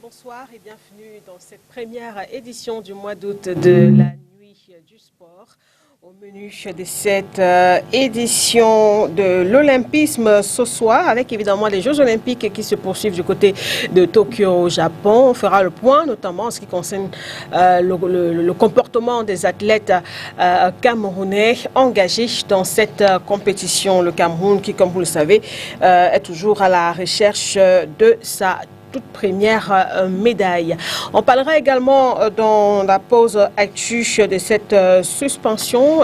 bonsoir et bienvenue dans cette première édition du mois d'août de la nuit du sport. Au menu de cette édition de l'Olympisme ce soir, avec évidemment les Jeux Olympiques qui se poursuivent du côté de Tokyo au Japon. On fera le point, notamment en ce qui concerne le comportement des athlètes camerounais engagés dans cette compétition. Le Cameroun qui, comme vous le savez, est toujours à la recherche de sa toute première médaille. On parlera également dans la pause actu de cette suspension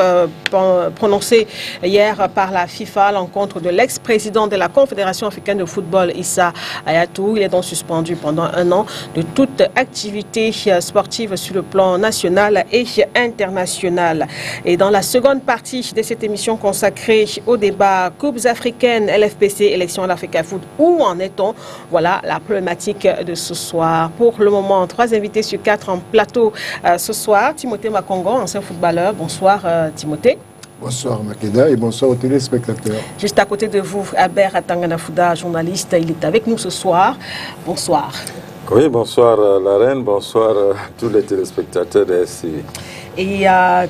prononcée hier par la FIFA à l'encontre de l'ex-président de la Confédération africaine de football, Issa Hayatou. Il est donc suspendu pendant 1 an de toute activité sportive sur le plan national et international. Et dans la seconde partie de cette émission consacrée au débat Coupes africaines, LFPC, élection à l'Africa Foot, où en est-on? Voilà la problématique de ce soir. Pour le moment, 3 invités sur 4 en plateau ce soir. Timothée Makongo, ancien footballeur. Bonsoir Timothée. Bonsoir Makeda et bonsoir aux téléspectateurs. Juste à côté de vous, Albert Atanganafuda, journaliste, il est avec nous ce soir. Bonsoir. Oui, bonsoir la reine, bonsoir tous les téléspectateurs de SCI. Et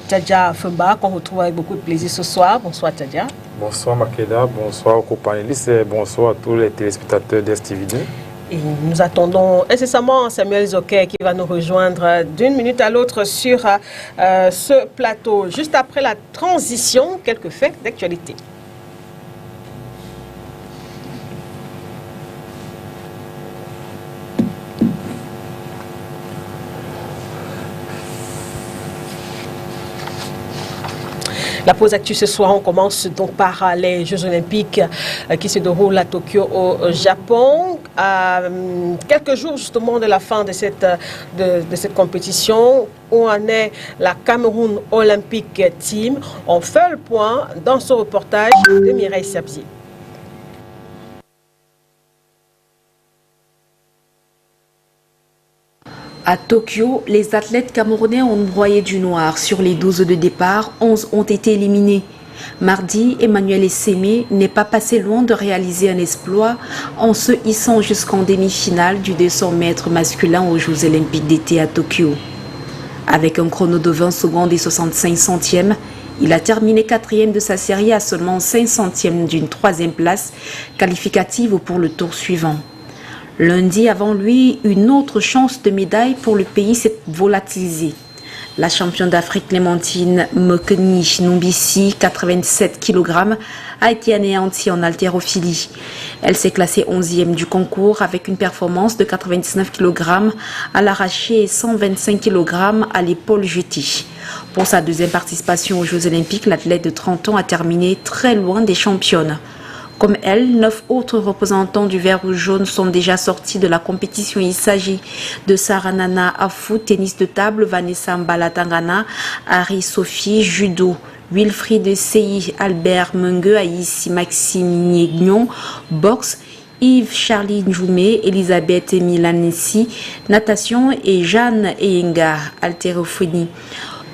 Tadja Femba, qu'on retrouve avec beaucoup de plaisir ce soir. Bonsoir Tadja. Bonsoir Makeda, bonsoir aux co-panélistes et bonsoir à tous les téléspectateurs d'STV2. Et nous attendons incessamment Samuel Zoké qui va nous rejoindre d'une minute à l'autre sur ce plateau. Juste après la transition, quelques faits d'actualité. La pause actu ce soir, on commence donc par les Jeux Olympiques qui se déroulent à Tokyo au Japon. Quelques jours justement de la fin de cette compétition, où en est la Cameroun Olympic Team. On fait le point dans ce reportage de Mireille Sabzier. À Tokyo, les athlètes camerounais ont broyé du noir. Sur les 12 de départ, 11 ont été éliminés. Mardi, Emmanuel Essémé n'est pas passé loin de réaliser un exploit en se hissant jusqu'en demi-finale du 200 mètres masculin aux Jeux Olympiques d'été à Tokyo. Avec un chrono de 20 secondes et 65 centièmes, il a terminé 4e de sa série à seulement 5 centièmes d'une 3e place qualificative pour le tour suivant. Lundi, avant lui, une autre chance de médaille pour le pays s'est volatilisée. La championne d'Afrique Clémentine Mokeni Numbisi, 87 kg, a été anéantie en haltérophilie. Elle s'est classée 11e du concours avec une performance de 99 kg à l'arraché et 125 kg à l'épaule jetée. Pour sa deuxième participation aux Jeux Olympiques, l'athlète de 30 ans a terminé très loin des championnes. Comme elle, 9 autres représentants du vert ou jaune sont déjà sortis de la compétition. Il s'agit de Saranana Afou, tennis de table, Vanessa Mbalatangana, Harry Sophie, judo, Wilfried Seyi, Albert Mungue, Aïssi Maxime Niegnon, boxe, Yves Charlie Njoumé, Elisabeth Milanessi, natation et Jeanne Eyenga, haltérophonie.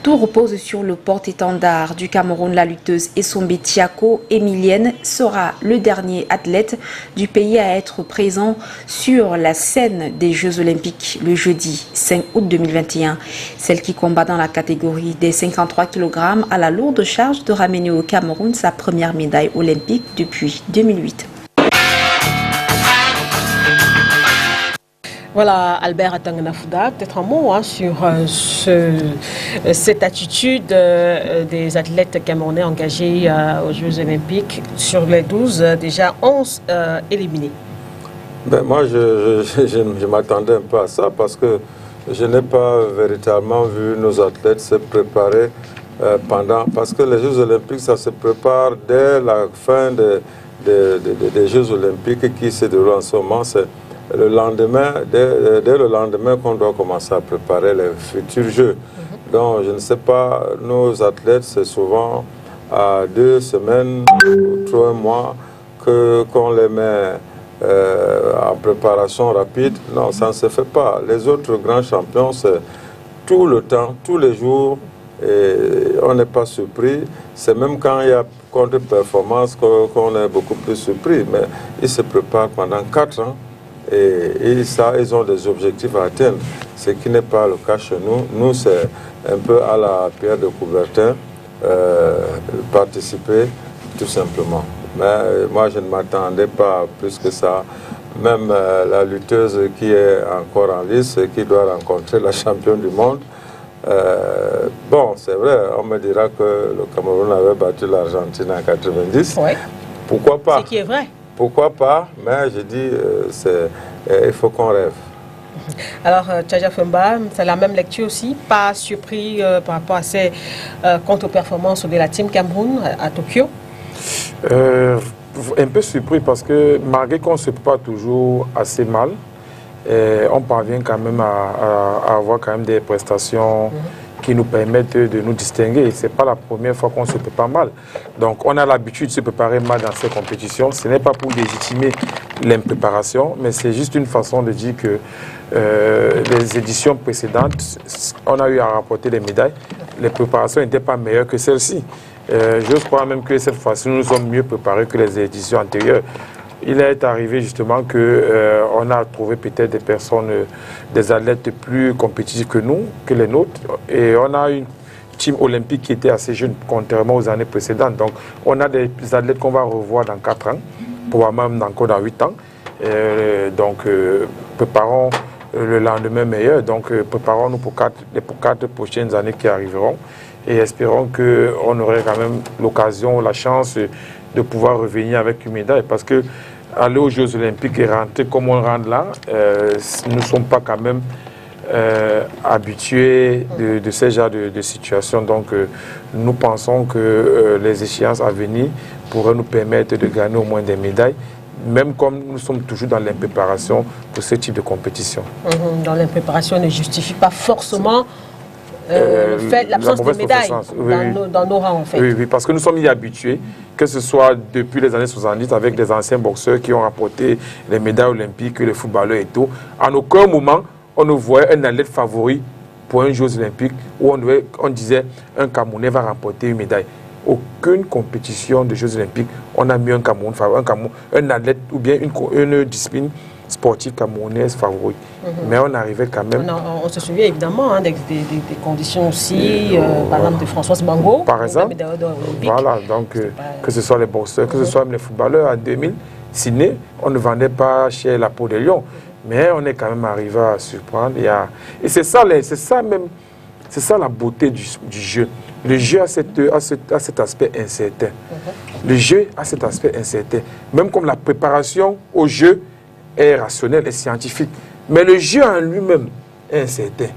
Tout repose sur le porte-étendard du Cameroun. La lutteuse Essombe Tiako, Emilienne, sera le dernier athlète du pays à être présent sur la scène des Jeux Olympiques le jeudi 5 août 2021. Celle qui combat dans la catégorie des 53 kg a la lourde charge de ramener au Cameroun sa première médaille olympique depuis 2008. Voilà, Albert Atanganafuda, peut-être un mot sur cette attitude des athlètes camerounais engagés aux Jeux Olympiques. Sur les 12, déjà 11 éliminés. Ben, moi, je m'attendais un peu à ça parce que je n'ai pas véritablement vu nos athlètes se préparer parce que les Jeux Olympiques, ça se prépare dès la fin des Jeux Olympiques qui se déroulent en ce moment. C'est le lendemain, dès le lendemain qu'on doit commencer à préparer les futurs Jeux. Donc, je ne sais pas, nos athlètes, c'est souvent à 2 semaines ou 3 mois qu'on les met en préparation rapide. Non, ça ne se fait pas. Les autres grands champions, c'est tout le temps, tous les jours, et on n'est pas surpris. C'est même quand il y a contre-performance qu'on est beaucoup plus surpris. Mais ils se préparent pendant 4 ans. Et ça, ils ont des objectifs à atteindre, ce qui n'est pas le cas chez nous. Nous, c'est un peu à la pierre de Coubertin, participer tout simplement. Mais moi, je ne m'attendais pas plus que ça. Même la lutteuse qui est encore en lice et qui doit rencontrer la championne du monde, bon, c'est vrai, on me dira que le Cameroun avait battu l'Argentine en 90. Ouais. Pourquoi pas? Ce qui est vrai. Pourquoi pas? Mais je dis, il faut qu'on rêve. Alors, Tchaja Femba, c'est la même lecture aussi, pas surpris par rapport à ces contre-performances de la Team Cameroun à Tokyo? Un peu surpris parce que malgré qu'on ne se prépare toujours assez mal, on parvient quand même à avoir quand même des prestations qui nous permettent de nous distinguer. Ce n'est pas la première fois qu'on se prépare mal. Donc on a l'habitude de se préparer mal dans ces compétitions. Ce n'est pas pour légitimer l'impréparation, mais c'est juste une façon de dire que les éditions précédentes, on a eu à rapporter des médailles. Les préparations n'étaient pas meilleures que celles-ci. Je crois même que cette fois-ci, nous sommes mieux préparés que les éditions antérieures. Il est arrivé justement qu'on a trouvé peut-être des personnes, des athlètes plus compétitifs que nous, que les nôtres. Et on a une team olympique qui était assez jeune, contrairement aux années précédentes. Donc, on a des athlètes qu'on va revoir dans 4 ans, probablement même encore dans 8 ans. Donc, préparons le lendemain meilleur. Donc, préparons-nous pour 4 prochaines années qui arriveront. Et espérons qu'on aurait quand même l'occasion, la chance de pouvoir revenir avec une médaille. Parce que aller aux Jeux Olympiques et rentrer comme on rentre là, nous ne sommes pas quand même habitués de ce genre de situation. Donc nous pensons que les échéances à venir pourraient nous permettre de gagner au moins des médailles, même comme nous sommes toujours dans l'impréparation pour ce type de compétition. Dans l'impréparation ne justifie pas forcément l'absence de médailles dans nos rangs, en fait. Oui, parce que nous sommes y habitués, que ce soit depuis les années 70 avec des anciens boxeurs qui ont rapporté les médailles olympiques, les footballeurs et tout. En aucun moment, on ne voyait un athlète favori pour un Jeux olympiques où on disait un Camerounais va remporter une médaille. Aucune compétition de Jeux olympiques, on a mis un Cameroun favori, un athlète ou bien une discipline sportive camerounaise favori. Mais on arrivait quand même... On se souvient évidemment des conditions aussi, par exemple de Françoise Bango, par exemple. Voilà, donc que ce soit les boxeurs, que ce soit même les footballeurs en 2000, Sydney, on ne vendait pas cher la peau de lion. Mais on est quand même arrivé à surprendre. Et c'est ça la beauté du jeu. Le jeu a cet aspect incertain. Le jeu a cet aspect incertain. Même comme la préparation au jeu est rationnelle et scientifique. Mais le jeu en lui-même est incertain.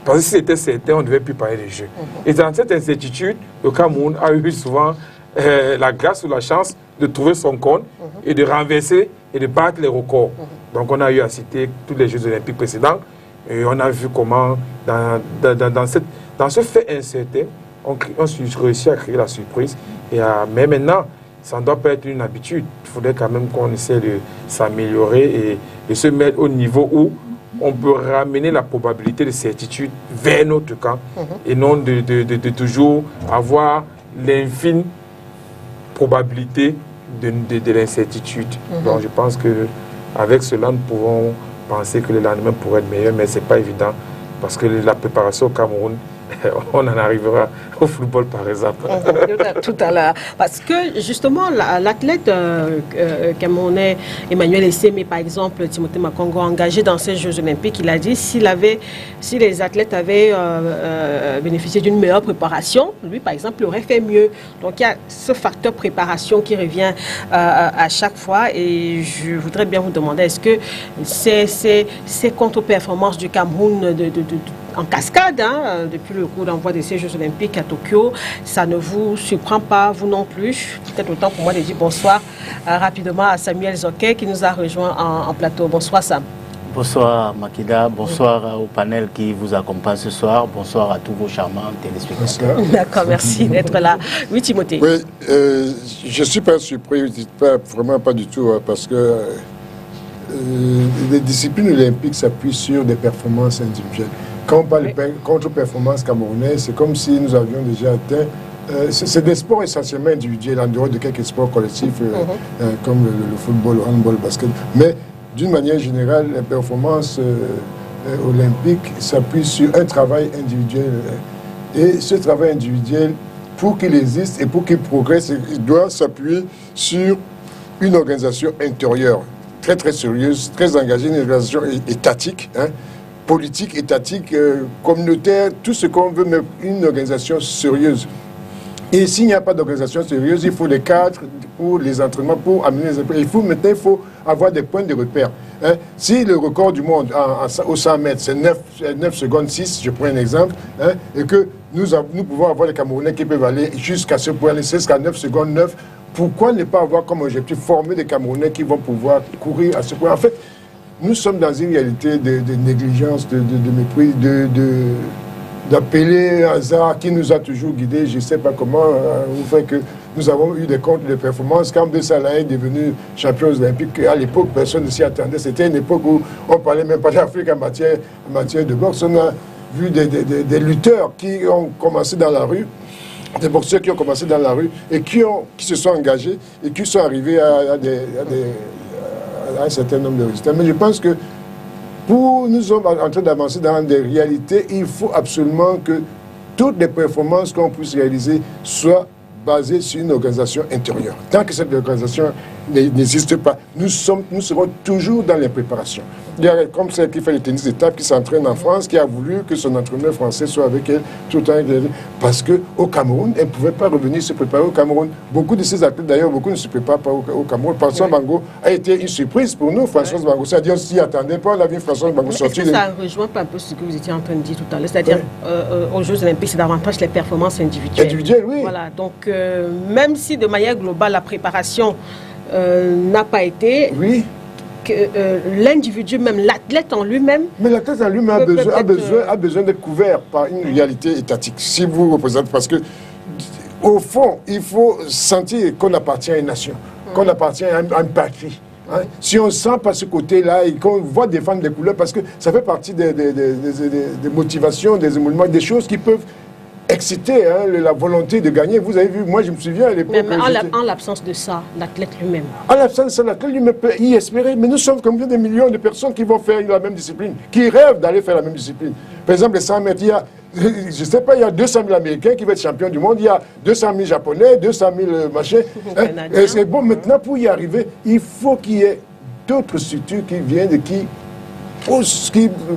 Parce que si c'était certain, on ne devait plus parler de jeu. Et dans cette incertitude, le Cameroun a eu souvent la grâce ou la chance de trouver son compte et de renverser et de battre les records. Donc on a eu à citer tous les Jeux olympiques précédents. Et on a vu comment, dans ce fait incertain, on réussit à créer la surprise. Mais maintenant, ça ne doit pas être une habitude. Il faudrait quand même qu'on essaie de s'améliorer et de se mettre au niveau où on peut ramener la probabilité de certitude vers notre camp et non de toujours avoir l'infime probabilité de l'incertitude. Donc je pense qu'avec cela, nous pouvons penser que le lendemain pourrait être meilleur, mais ce n'est pas évident parce que la préparation au Cameroun, on en arrivera au football par exemple. Tout à l'heure. Parce que justement, l'athlète camerounais Emmanuel Essémé, par exemple, Timothée Makongo, engagé dans ces Jeux olympiques, il a dit si les athlètes avaient bénéficié d'une meilleure préparation, lui par exemple aurait fait mieux. Donc il y a ce facteur préparation qui revient à chaque fois. Et je voudrais bien vous demander, est-ce que ces contre-performances du Cameroun en cascade, depuis le coup d'envoi de ces Jeux olympiques à Tokyo, ça ne vous surprend pas, vous non plus? Peut-être autant pour moi de dire bonsoir rapidement à Samuel Zoké qui nous a rejoint en plateau. Bonsoir Sam. Bonsoir Makida, bonsoir au panel qui vous accompagne ce soir, bonsoir à tous vos charmants téléspectateurs. D'accord, merci d'être là. Oui Timothée. Oui, je ne suis pas surpris, vraiment pas du tout, parce que les disciplines olympiques s'appuient sur des performances individuelles. Quand on parle de contre-performance camerounaise, c'est comme si nous avions déjà atteint... c'est des sports essentiellement individuels, en dehors de quelques sports collectifs, comme le football, le handball, le basket. Mais d'une manière générale, les performances olympiques s'appuient sur un travail individuel. Et ce travail individuel, pour qu'il existe et pour qu'il progresse, il doit s'appuyer sur une organisation intérieure très très sérieuse, très engagée, une organisation étatique, hein, politique, étatique, communautaire, tout ce qu'on veut, mais une organisation sérieuse. Et s'il n'y a pas d'organisation sérieuse, il faut les cadres pour les entraînements, pour amener les épreuves. Il faut avoir des points de repère. Hein. Si le record du monde au 100 mètres, c'est 9 secondes 6, je prends un exemple, hein, et que nous pouvons avoir les Camerounais qui peuvent aller jusqu'à ce point, jusqu'à 9 secondes 9, pourquoi ne pas avoir comme objectif former des Camerounais qui vont pouvoir courir à ce point? En fait, nous sommes dans une réalité de négligence, de mépris, d'appeler un hasard qui nous a toujours guidés. Je ne sais pas comment, vous fait que nous avons eu des comptes de performance. Quand De Salah est devenu champion olympique, à l'époque, personne ne s'y attendait. C'était une époque où on ne parlait même pas d'Afrique en matière de boxe. On a vu des lutteurs qui ont commencé dans la rue, des boxeurs qui ont commencé dans la rue et qui se sont engagés et qui sont arrivés à un certain nombre de résultats. Mais je pense que nous sommes en train d'avancer dans des réalités. Il faut absolument que toutes les performances qu'on puisse réaliser soient basées sur une organisation intérieure. Tant que cette organisation n'existe pas, nous serons toujours dans les préparations. Il y a comme celle qui fait le tennis d'étape, qui s'entraîne en France, qui a voulu que son entraîneur français soit avec elle tout le temps. Parce qu'au Cameroun, elle ne pouvait pas revenir se préparer au Cameroun. Beaucoup de ces athlètes, d'ailleurs, beaucoup ne se préparent pas au Cameroun. François Bango a été une surprise pour nous, François Bango. C'est-à-dire, on s'y attendait pas, on a vu François Bango sortir. Est-ce que ça ne rejoint pas un peu ce que vous étiez en train de dire tout à l'heure? C'est-à-dire, aux Jeux Olympiques, c'est davantage les performances individuelles. Individuelles, oui. Voilà, donc même si de manière globale, la préparation n'a pas été... Oui. L'individu même, l'athlète en lui-même... Mais l'athlète en lui-même a besoin d'être couvert par une réalité étatique. Si vous représentez, parce que au fond, il faut sentir qu'on appartient à une nation, qu'on appartient à une patrie. Hein. Si on ne sent pas ce côté-là et qu'on voit défendre des couleurs, parce que ça fait partie des motivations, des émoulements, des choses qui peuvent exciter, hein, la volonté de gagner. Vous avez vu, moi je me souviens à l'époque... Mais en l'absence de ça, l'athlète lui-même... En l'absence de ça, l'athlète lui-même peut y espérer. Mais nous sommes comme des millions de personnes qui vont faire la même discipline, qui rêvent d'aller faire la même discipline. Par exemple, les 100 mètres, il y a, je ne sais pas, il y a 200 000 Américains qui vont être champions du monde, il y a 200 000 Japonais, 200 000 machins. Hein, et c'est bon, maintenant, pour y arriver, il faut qu'il y ait d'autres structures qui viennent et qui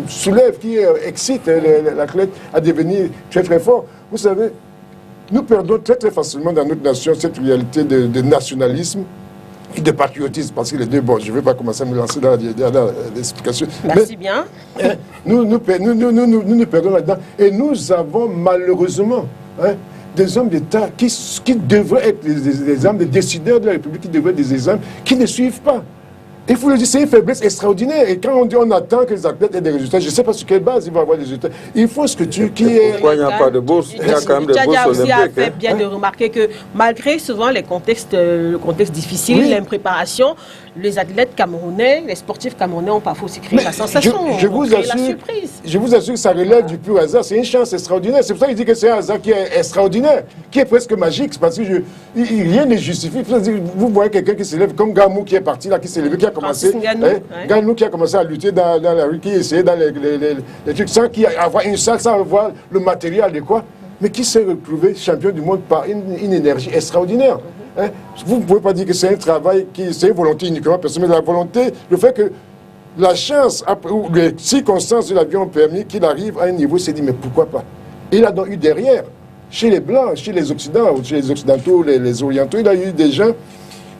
soulèvent, qui excitent l'athlète à devenir très très fort. Vous savez, nous perdons très très facilement dans notre nation cette réalité de nationalisme et de patriotisme, parce que les deux, bon, je ne vais pas commencer à me lancer dans l'explication. Merci bien. Nous perdons là-dedans. Et nous avons malheureusement des hommes d'État qui devraient être des exemples, des décideurs de la République, qui devraient être des exemples, qui ne suivent pas. Il faut le dire, c'est une faiblesse extraordinaire. Et quand on dit on attend que les athlètes aient des résultats, je ne sais pas sur quelle base ils vont avoir des résultats. Il faut structurer qui est... Pourquoi il n'y a pas de bourse? Il y a quand même des bourses olympiques. A fait bien de remarquer que malgré souvent le contexte difficile, oui, l'impréparation, les athlètes camerounais, les sportifs camerounais ont parfois aussi créé la sensation, la surprise. Je vous assure que ça relève du pur hasard. C'est une chance extraordinaire. C'est pour ça qu'il dit que c'est un hasard qui est extraordinaire, qui est presque magique. Parce que rien ne justifie. Vous voyez quelqu'un qui s'élève comme Gamou qui est parti là, qui s'est levé, qui a commencé, Ganou qui a commencé à lutter dans la rue, qui essayait dans les trucs sans avoir une salle, sans avoir le matériel adéquat, mais qui s'est retrouvé champion du monde par une énergie extraordinaire. Hein? Vous ne pouvez pas dire que c'est un travail, c'est une volonté uniquement personnelle, mais la volonté, le fait que la chance, ou les circonstances de l'avion ont permis qu'il arrive à un niveau, il s'est dit, mais pourquoi pas? Il a donc eu derrière, chez les Blancs, chez les Occidentaux, Occidentaux, les Orientaux, il a eu des gens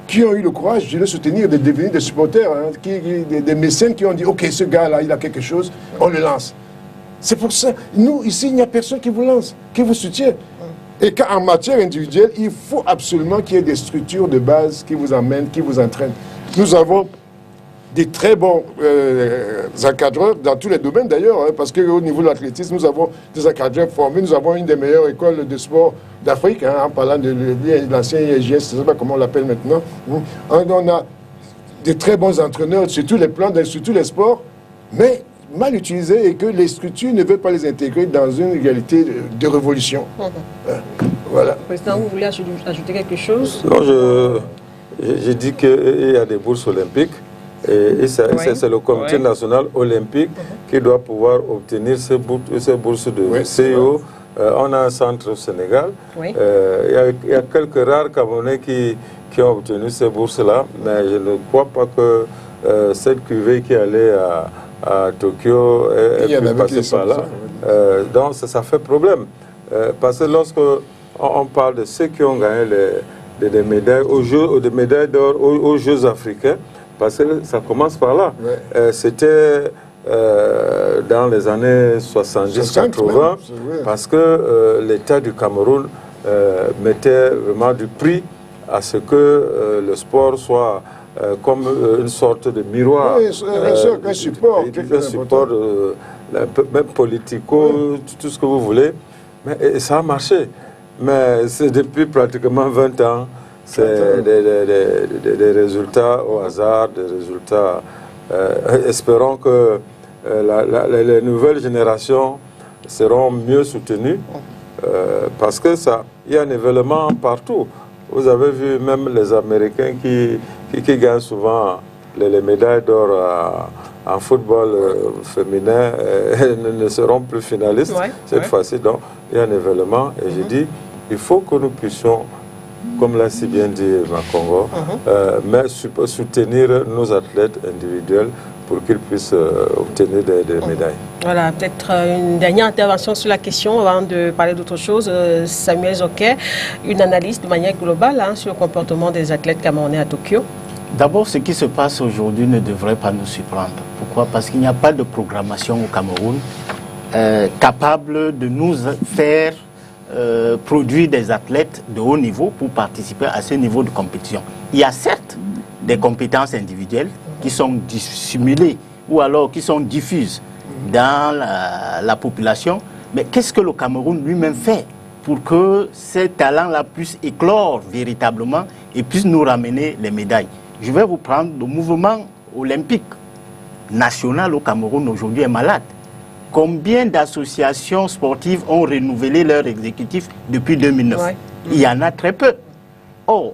qui ont eu le courage de le soutenir, de devenir des supporters, hein, des mécènes qui ont dit, ok, ce gars-là, il a quelque chose, on le lance. C'est pour ça, nous, ici, il n'y a personne qui vous lance, qui vous soutient. Et qu'en matière individuelle, il faut absolument qu'il y ait des structures de base qui vous emmènent, qui vous entraînent. Nous avons des très bons encadreurs dans tous les domaines d'ailleurs, hein, parce qu'au niveau de l'athlétisme, nous avons des encadreurs formés, nous avons une des meilleures écoles de sport d'Afrique, hein, en parlant de l'ancien IEGS, je ne sais pas comment on l'appelle maintenant. On a des très bons entraîneurs sur tous les plans, sur tous les sports, mais mal utilisés et que les structures ne veulent pas les intégrer dans une réalité de révolution. Voilà. Président, vous voulez ajouter quelque chose? Non, j'ai dit qu'il y a des bourses olympiques Et c'est le comité national olympique qui doit pouvoir obtenir ces bourses de CEO. On a un centre au Sénégal. Il y a quelques rares Camerounais qui ont obtenu ces bourses-là, mais je ne crois pas que cette cuvée qui allait à Tokyo ait pu passer par là. Donc ça fait problème. Parce que lorsque on parle de ceux qui ont gagné des médailles des médailles d'or aux Jeux africains, parce que ça commence par là. C'était dans les années 70-80, parce que l'État du Cameroun mettait vraiment du prix à ce que le sport soit comme une sorte de miroir. Un support. Un support, même politico, tout ce que vous voulez. Mais ça a marché. Mais c'est depuis pratiquement 20 ans, c'est des résultats au hasard, des résultats. Espérons que les nouvelles générations seront mieux soutenues parce que il y a un événement partout. Vous avez vu même les Américains qui gagnent souvent les médailles d'or en football féminin ne seront plus finalistes cette fois-ci. Donc il y a un événement et j'ai dit il faut que nous puissions, comme l'a si bien dit Makongo, mais soutenir nos athlètes individuels pour qu'ils puissent obtenir des médailles. Voilà, peut-être une dernière intervention sur la question avant de parler d'autre chose. Samuel Zoquet, une analyse de manière globale sur le comportement des athlètes camerounais à Tokyo. D'abord, ce qui se passe aujourd'hui ne devrait pas nous surprendre. Pourquoi? Parce qu'il n'y a pas de programmation au Cameroun capable de nous faire produire des athlètes de haut niveau pour participer à ce niveau de compétition. Il y a certes des compétences individuelles qui sont dissimulées ou alors qui sont diffuses dans la population, mais qu'est-ce que le Cameroun lui-même fait pour que ces talents-là puissent éclore véritablement et puissent nous ramener les médailles? Je vais vous prendre le mouvement olympique national au Cameroun aujourd'hui est malade. Combien d'associations sportives ont renouvelé leur exécutif depuis 2009? Il y en a très peu. Or,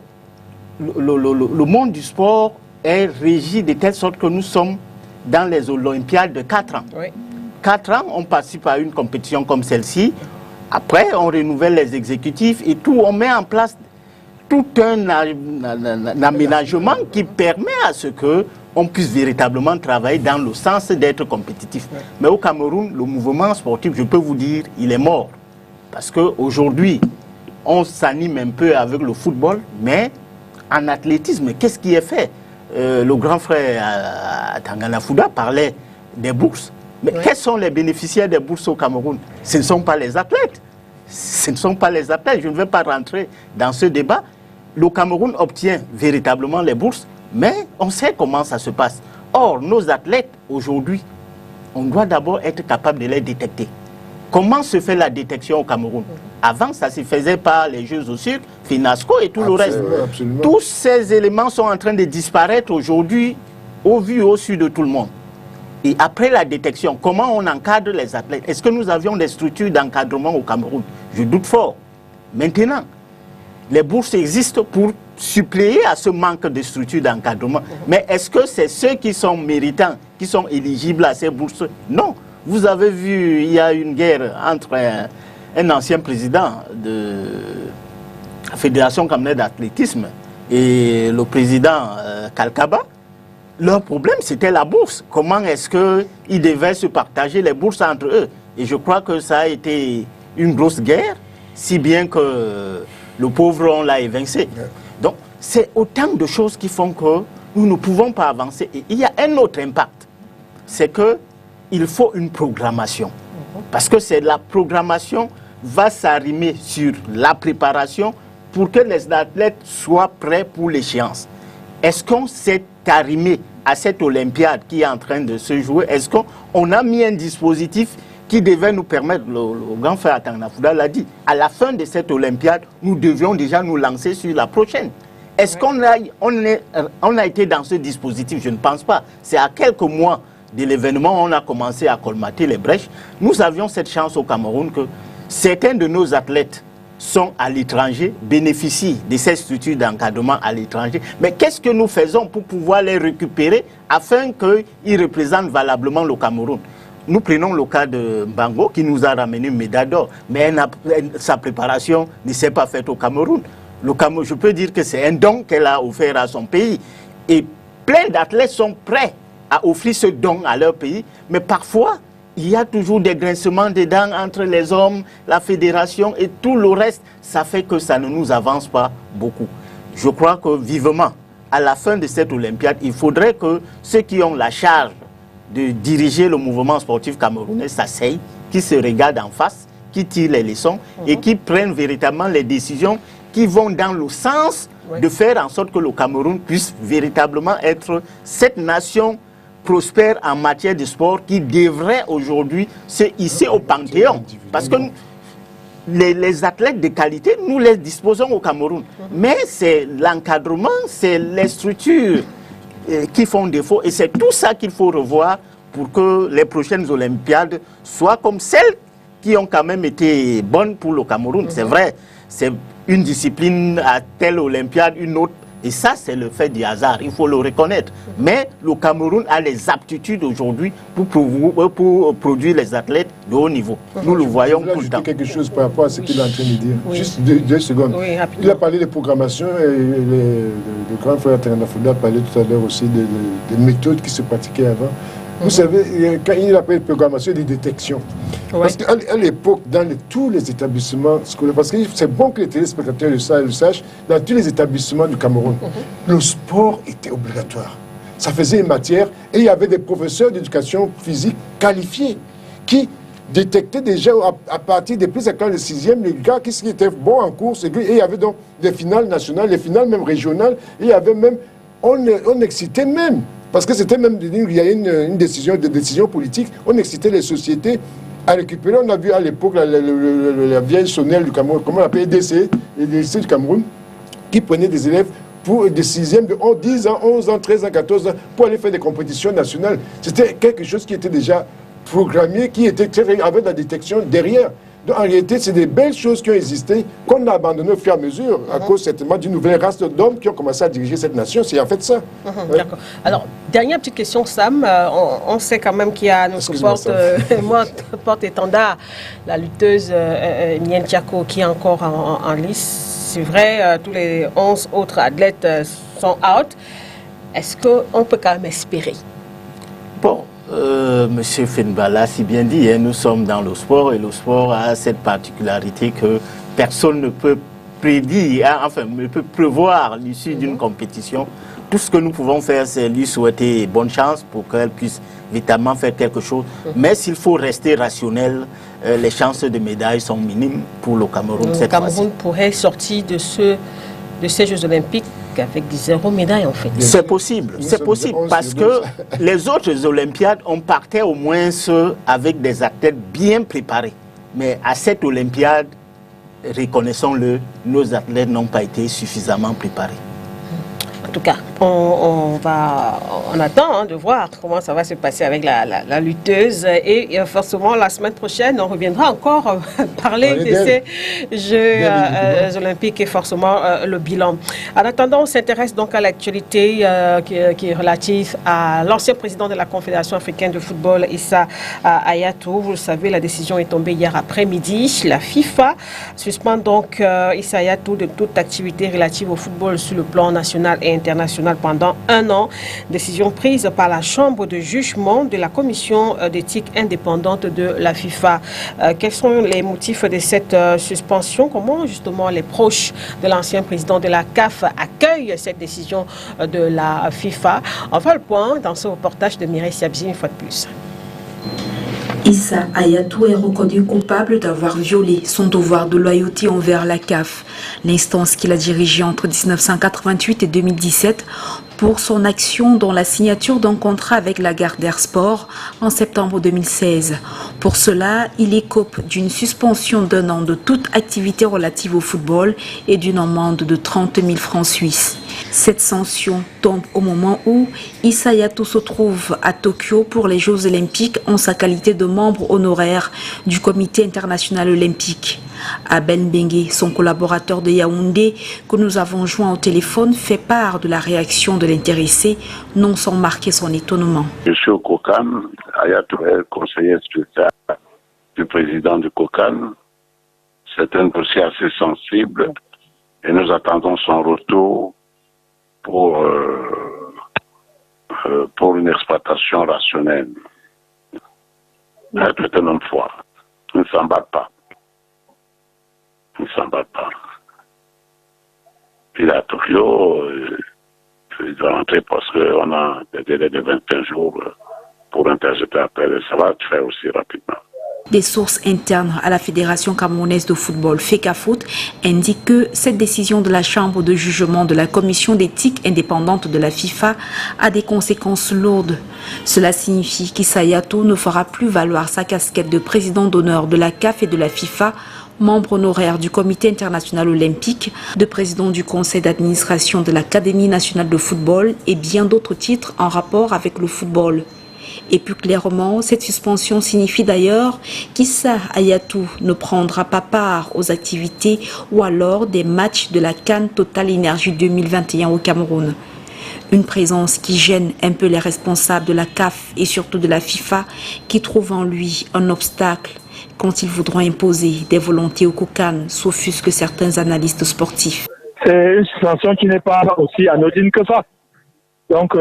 le monde du sport est régi de telle sorte que nous sommes dans les Olympiades de 4 ans. 4 ans, on participe à une compétition comme celle-ci. Après, on renouvelle les exécutifs et tout. On met en place tout un aménagement qui permet à ce que on puisse véritablement travailler dans le sens d'être compétitif. Mais au Cameroun, le mouvement sportif, je peux vous dire, il est mort. Parce qu'aujourd'hui, on s'anime un peu avec le football, mais en athlétisme, qu'est-ce qui est fait? Le grand frère Tangana Fouda parlait des bourses. Mais quels sont les bénéficiaires des bourses au Cameroun? Ce ne sont pas les athlètes. Ce ne sont pas les athlètes. Je ne vais pas rentrer dans ce débat. Le Cameroun obtient véritablement les bourses, mais on sait comment ça se passe. Or, nos athlètes, aujourd'hui, on doit d'abord être capable de les détecter. Comment se fait la détection au Cameroun? Avant, ça se faisait par les Jeux au cirque, Finasco et tout le reste. Absolument. Tous ces éléments sont en train de disparaître aujourd'hui au vu et au su de tout le monde. Et après la détection, comment on encadre les athlètes? Est-ce que nous avions des structures d'encadrement au Cameroun? Je doute fort. Maintenant, les bourses existent pour suppléer à ce manque de structures d'encadrement. Mais est-ce que c'est ceux qui sont méritants, qui sont éligibles à ces bourses? Non. Vous avez vu, il y a une guerre entre un ancien président de la Fédération camerounaise d'athlétisme et le président Kalkaba. Leur problème, c'était la bourse. Comment est-ce qu'ils devaient se partager les bourses entre eux? Et je crois que ça a été une grosse guerre, si bien que le pauvre, on l'a évincé. Donc, c'est autant de choses qui font que nous ne pouvons pas avancer. Et il y a un autre impact, c'est qu'il faut une programmation. Parce que c'est la programmation va s'arrimer sur la préparation pour que les athlètes soient prêts pour l'échéance. Est-ce qu'on s'est arrimé à cette Olympiade qui est en train de se jouer? Est-ce qu'on a mis un dispositif qui devait nous permettre, le grand frère Tangana Fouda l'a dit, à la fin de cette Olympiade, nous devions déjà nous lancer sur la prochaine. Est-ce qu'on a été dans ce dispositif? Je ne pense pas. C'est à quelques mois de l'événement, on a commencé à colmater les brèches. Nous avions cette chance au Cameroun que certains de nos athlètes sont à l'étranger, bénéficient de ces structures d'encadrement à l'étranger. Mais qu'est-ce que nous faisons pour pouvoir les récupérer afin qu'ils représentent valablement le Cameroun? Nous prenons le cas de Bango qui nous a ramené une médaille d'or, mais sa préparation ne s'est pas faite au Cameroun. Je peux dire que c'est un don qu'elle a offert à son pays. Et plein d'athlètes sont prêts à offrir ce don à leur pays, mais parfois, il y a toujours des grincements de dents entre les hommes, la fédération et tout le reste. Ça fait que ça ne nous avance pas beaucoup. Je crois que vivement, à la fin de cette Olympiade, il faudrait que ceux qui ont la charge de diriger le mouvement sportif camerounais s'asseyent, qui se regardent en face, qui tirent les leçons et qui prennent véritablement les décisions qui vont dans le sens de faire en sorte que le Cameroun puisse véritablement être cette nation prospère en matière de sport qui devrait aujourd'hui se hisser au panthéon. Parce que les athlètes de qualité, nous les disposons au Cameroun. Mais c'est l'encadrement, c'est les structures qui font défaut. Et c'est tout ça qu'il faut revoir pour que les prochaines Olympiades soient comme celles qui ont quand même été bonnes pour le Cameroun. C'est vrai, c'est une discipline à telle Olympiade, une autre. Et ça, c'est le fait du hasard, il faut le reconnaître. Mais le Cameroun a les aptitudes aujourd'hui pour produire les athlètes de haut niveau. Nous le voyons tout le temps. Quelque chose par rapport à ce qu'il est en train de dire. Juste deux secondes. Il a parlé de programmation et le grand frère Ternafouda a parlé tout à l'heure aussi des méthodes qui se pratiquaient avant. Vous savez, quand il appelle programmation de détection, parce qu'à l'époque, dans tous les établissements scolaires, parce que c'est bon que les téléspectateurs le sachent, dans tous les établissements du Cameroun, le sport était obligatoire. Ça faisait une matière et il y avait des professeurs d'éducation physique qualifiés qui détectaient déjà à partir des plus écrans de 6e les gars qui étaient bons en course. Et il y avait donc des finales nationales, les finales même régionales, et il y avait même, on excitait même. Parce que c'était même, il y a une décision politique, on excitait les sociétés à récupérer. On a vu à l'époque la vieille sonnelle du Cameroun, comment on l'appelait, EDC, l'EDC du Cameroun, qui prenait des élèves pour des 6e de 10 ans, 11 ans, 13 ans, 14 ans, pour aller faire des compétitions nationales. C'était quelque chose qui était déjà programmé, qui était avec la détection derrière. Donc, en réalité, c'est des belles choses qui ont existé, qu'on a abandonnées au fur et à mesure, à cause certainement d'une nouvelle race d'hommes qui ont commencé à diriger cette nation. C'est en fait ça. D'accord. Alors, dernière petite question, Sam. On sait quand même qu'il y a notre porte-étendard, la lutteuse Mien Tiako, qui est encore en lice. C'est vrai, tous les 11 autres athlètes sont out. Est-ce qu'on peut quand même espérer? Bon. Monsieur Fenba l'a si bien dit, hein, nous sommes dans le sport et le sport a cette particularité que personne ne peut prédire, hein, enfin ne peut prévoir l'issue d'une compétition. Tout ce que nous pouvons faire, c'est lui souhaiter bonne chance pour qu'elle puisse véritablement faire quelque chose. Mais s'il faut rester rationnel, les chances de médaille sont minimes pour le Cameroun. Le Cameroun pourrait sortir de ces Jeux Olympiques avec 0 médaille en fait. C'est possible, parce que les autres Olympiades, on partait au moins avec des athlètes bien préparés. Mais à cette Olympiade, reconnaissons-le, nos athlètes n'ont pas été suffisamment préparés. En tout cas, on attend de voir comment ça va se passer avec la lutteuse et forcément la semaine prochaine on reviendra encore parler de ces Jeux olympiques et forcément le bilan. En attendant, on s'intéresse donc à l'actualité qui est relative à l'ancien président de la Confédération africaine de football, Issa Hayatou. Vous le savez, la décision est tombée hier après-midi. La FIFA suspend donc Issa Hayatou de toute activité relative au football sur le plan national et international pendant 1 an. Décision prise par la Chambre de jugement de la Commission d'éthique indépendante de la FIFA. Quels sont les motifs de cette suspension? Comment justement les proches de l'ancien président de la CAF accueillent cette décision de la FIFA? On va le point dans ce reportage de Mireille Siabzi une fois de plus. Issa Hayatou est reconnu coupable d'avoir violé son devoir de loyauté envers la CAF, l'instance qu'il a dirigée entre 1988 et 2017 pour son action dans la signature d'un contrat avec la Gardère Sport en septembre 2016. Pour cela, il écope d'une suspension d'1 an de toute activité relative au football et d'une amende de 30 000 francs suisses. Cette sanction tombe au moment où Issa Hayatou se trouve à Tokyo pour les Jeux Olympiques en sa qualité de membre honoraire du Comité international olympique. Abel Bengue, son collaborateur de Yaoundé, que nous avons joint au téléphone, fait part de la réaction de l'intéressé, non sans marquer son étonnement. Je suis au COCAN, Ayatou est conseiller spécial du président du COCAN. C'est un dossier assez sensible et nous attendons son retour pour une exploitation rationnelle. Ayatou est un homme fort. Il ne s'emballe pas. Il ne s'emballe pas. Il est à Tokyo. Il doit rentrer parce qu'on a des délais de 21 jours pour interjeter appel. Ça va être fait aussi rapidement. Des sources internes à la Fédération camerounaise de football, FECAFOOT, indiquent que cette décision de la Chambre de jugement de la commission d'éthique indépendante de la FIFA a des conséquences lourdes. Cela signifie qu'Issa Hayatou ne fera plus valoir sa casquette de président d'honneur de la CAF et de la FIFA, membre honoraire du Comité international olympique, de président du conseil d'administration de l'Académie nationale de football et bien d'autres titres en rapport avec le football. Et plus clairement, cette suspension signifie d'ailleurs qu'Issa Hayatou ne prendra pas part aux activités ou alors des matchs de la CAN Total Énergie 2021 au Cameroun. Une présence qui gêne un peu les responsables de la CAF et surtout de la FIFA qui trouvent en lui un obstacle quand ils voudront imposer des volontés au COCAN, s'offusquent certains analystes sportifs. C'est une suspension qui n'est pas aussi anodine que ça. Donc,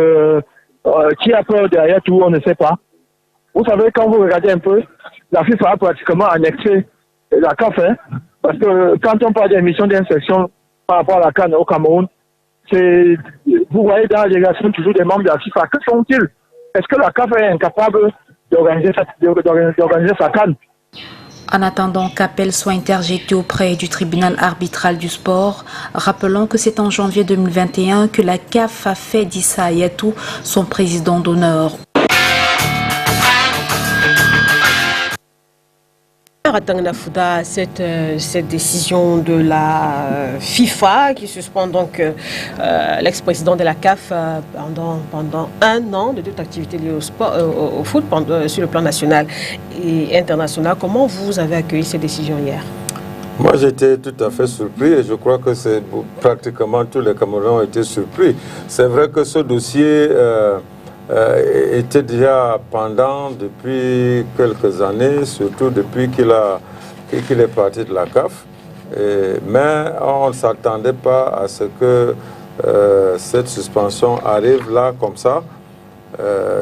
qui a peur derrière tout, on ne sait pas. Vous savez, quand vous regardez un peu, la FIFA a pratiquement annexé la CAF, parce que quand on parle des missions d'insertion par rapport à la CAN au Cameroun, vous voyez dans la délégation toujours des membres de la FIFA. Que font-ils? Est-ce que la CAF est incapable d'organiser sa CAN? En attendant qu'appel soit interjeté auprès du tribunal arbitral du sport, rappelons que c'est en janvier 2021 que la CAF a fait d'Issa Hayatou son président d'honneur. Atangnafuda, cette décision de la FIFA qui suspend donc l'ex-président de la CAF pendant un an de toute activité liée au sport, au foot sur le plan national et international. Comment vous avez accueilli cette décision hier? Moi, j'étais tout à fait surpris et je crois que pratiquement tous les Camerounais ont été surpris. C'est vrai que ce dossier était déjà pendant depuis quelques années, surtout depuis qu'il est parti de la CAF. Mais on ne s'attendait pas à ce que cette suspension arrive là comme ça.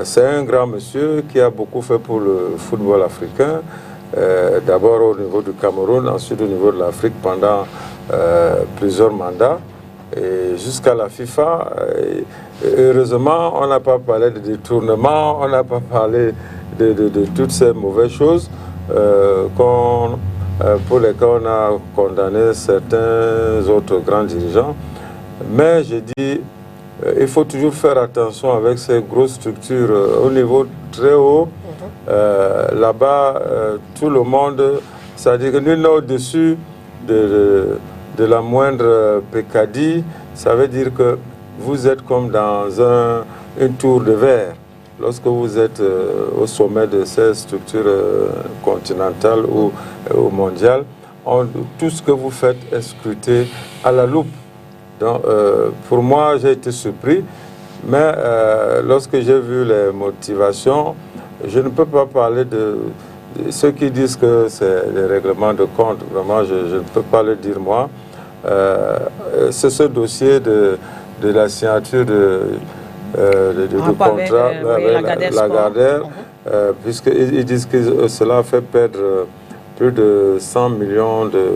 C'est un grand monsieur qui a beaucoup fait pour le football africain, d'abord au niveau du Cameroun, ensuite au niveau de l'Afrique pendant plusieurs mandats. Et jusqu'à la FIFA, heureusement, on n'a pas parlé de détournement, on n'a pas parlé de toutes ces mauvaises choses pour lesquelles on a condamné certains autres grands dirigeants. Mais j'ai dit, il faut toujours faire attention avec ces grosses structures au niveau très haut. Là-bas, tout le monde, c'est-à-dire que nul n'est au-dessus de la moindre peccadille. Ça veut dire que vous êtes comme dans une tour de verre. Lorsque vous êtes au sommet de ces structures continentales ou mondiales, tout ce que vous faites est scruté à la loupe. Donc, pour moi, j'ai été surpris, mais lorsque j'ai vu les motivations, je ne peux pas parler de ceux qui disent que c'est des règlements de compte. Vraiment, je ne peux pas le dire moi. C'est ce dossier de la signature du contrat avec Lagardère, puisqu'ils disent que cela fait perdre plus de 100 millions de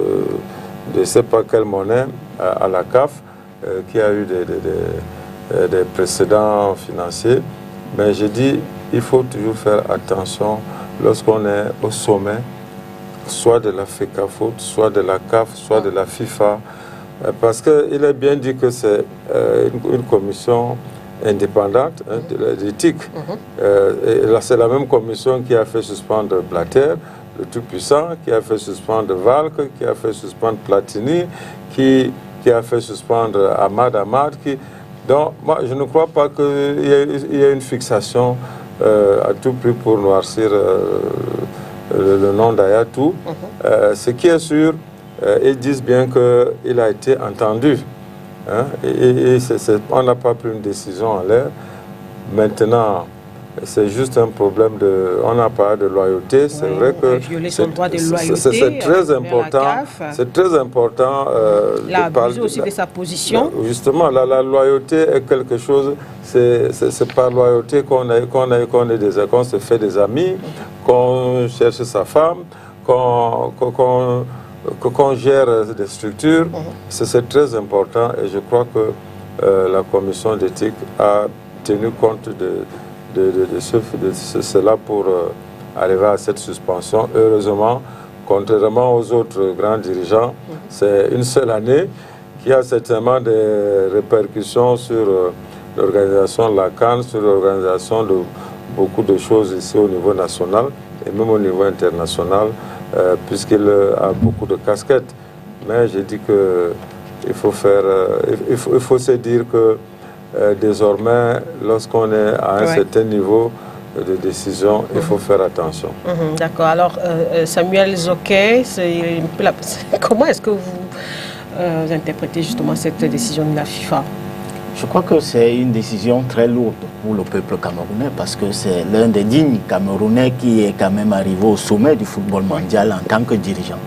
je ne sais pas quelle monnaie à la CAF, qui a eu des précédents financiers. Mais je dis, il faut toujours faire attention lorsqu'on est au sommet, soit de la FECAFOOT, soit de la CAF, soit de la FIFA, parce qu'il est bien dit que c'est une commission indépendante d'éthique. Et là, c'est la même commission qui a fait suspendre Blatter, le tout-puissant, qui a fait suspendre Valk, qui a fait suspendre Platini, qui a fait suspendre Ahmad. Donc, moi, je ne crois pas qu'il y ait une fixation à tout prix pour noircir le nom d'Ayatou. Ce qui est sûr, ils disent bien qu'il a été entendu. Hein, on n'a pas pris une décision en l'air. Maintenant, c'est juste un problème de... On a parlé de loyauté. C'est vrai que c'est très important. C'est très important. Il a abusé aussi de sa position. Justement, la loyauté est quelque chose... C'est par loyauté qu'on se fait des amis, qu'on cherche sa femme, qu'on gère des structures. C'est très important et je crois que la commission d'éthique a tenu compte de cela pour arriver à cette suspension. Heureusement, contrairement aux autres grands dirigeants, c'est une seule année qui a certainement des répercussions sur l'organisation de la CAN, sur l'organisation de beaucoup de choses ici au niveau national et même au niveau international, puisqu'il a beaucoup de casquettes. Mais j'ai dit qu'il faut il faut se dire que désormais, lorsqu'on est à un certain niveau de décision, il faut faire attention. D'accord. Alors, Samuel Zoké, comment est-ce que vous interprétez justement cette décision de la FIFA? Je crois que c'est une décision très lourde pour le peuple camerounais parce que c'est l'un des dignes Camerounais qui est quand même arrivé au sommet du football mondial en tant que dirigeant.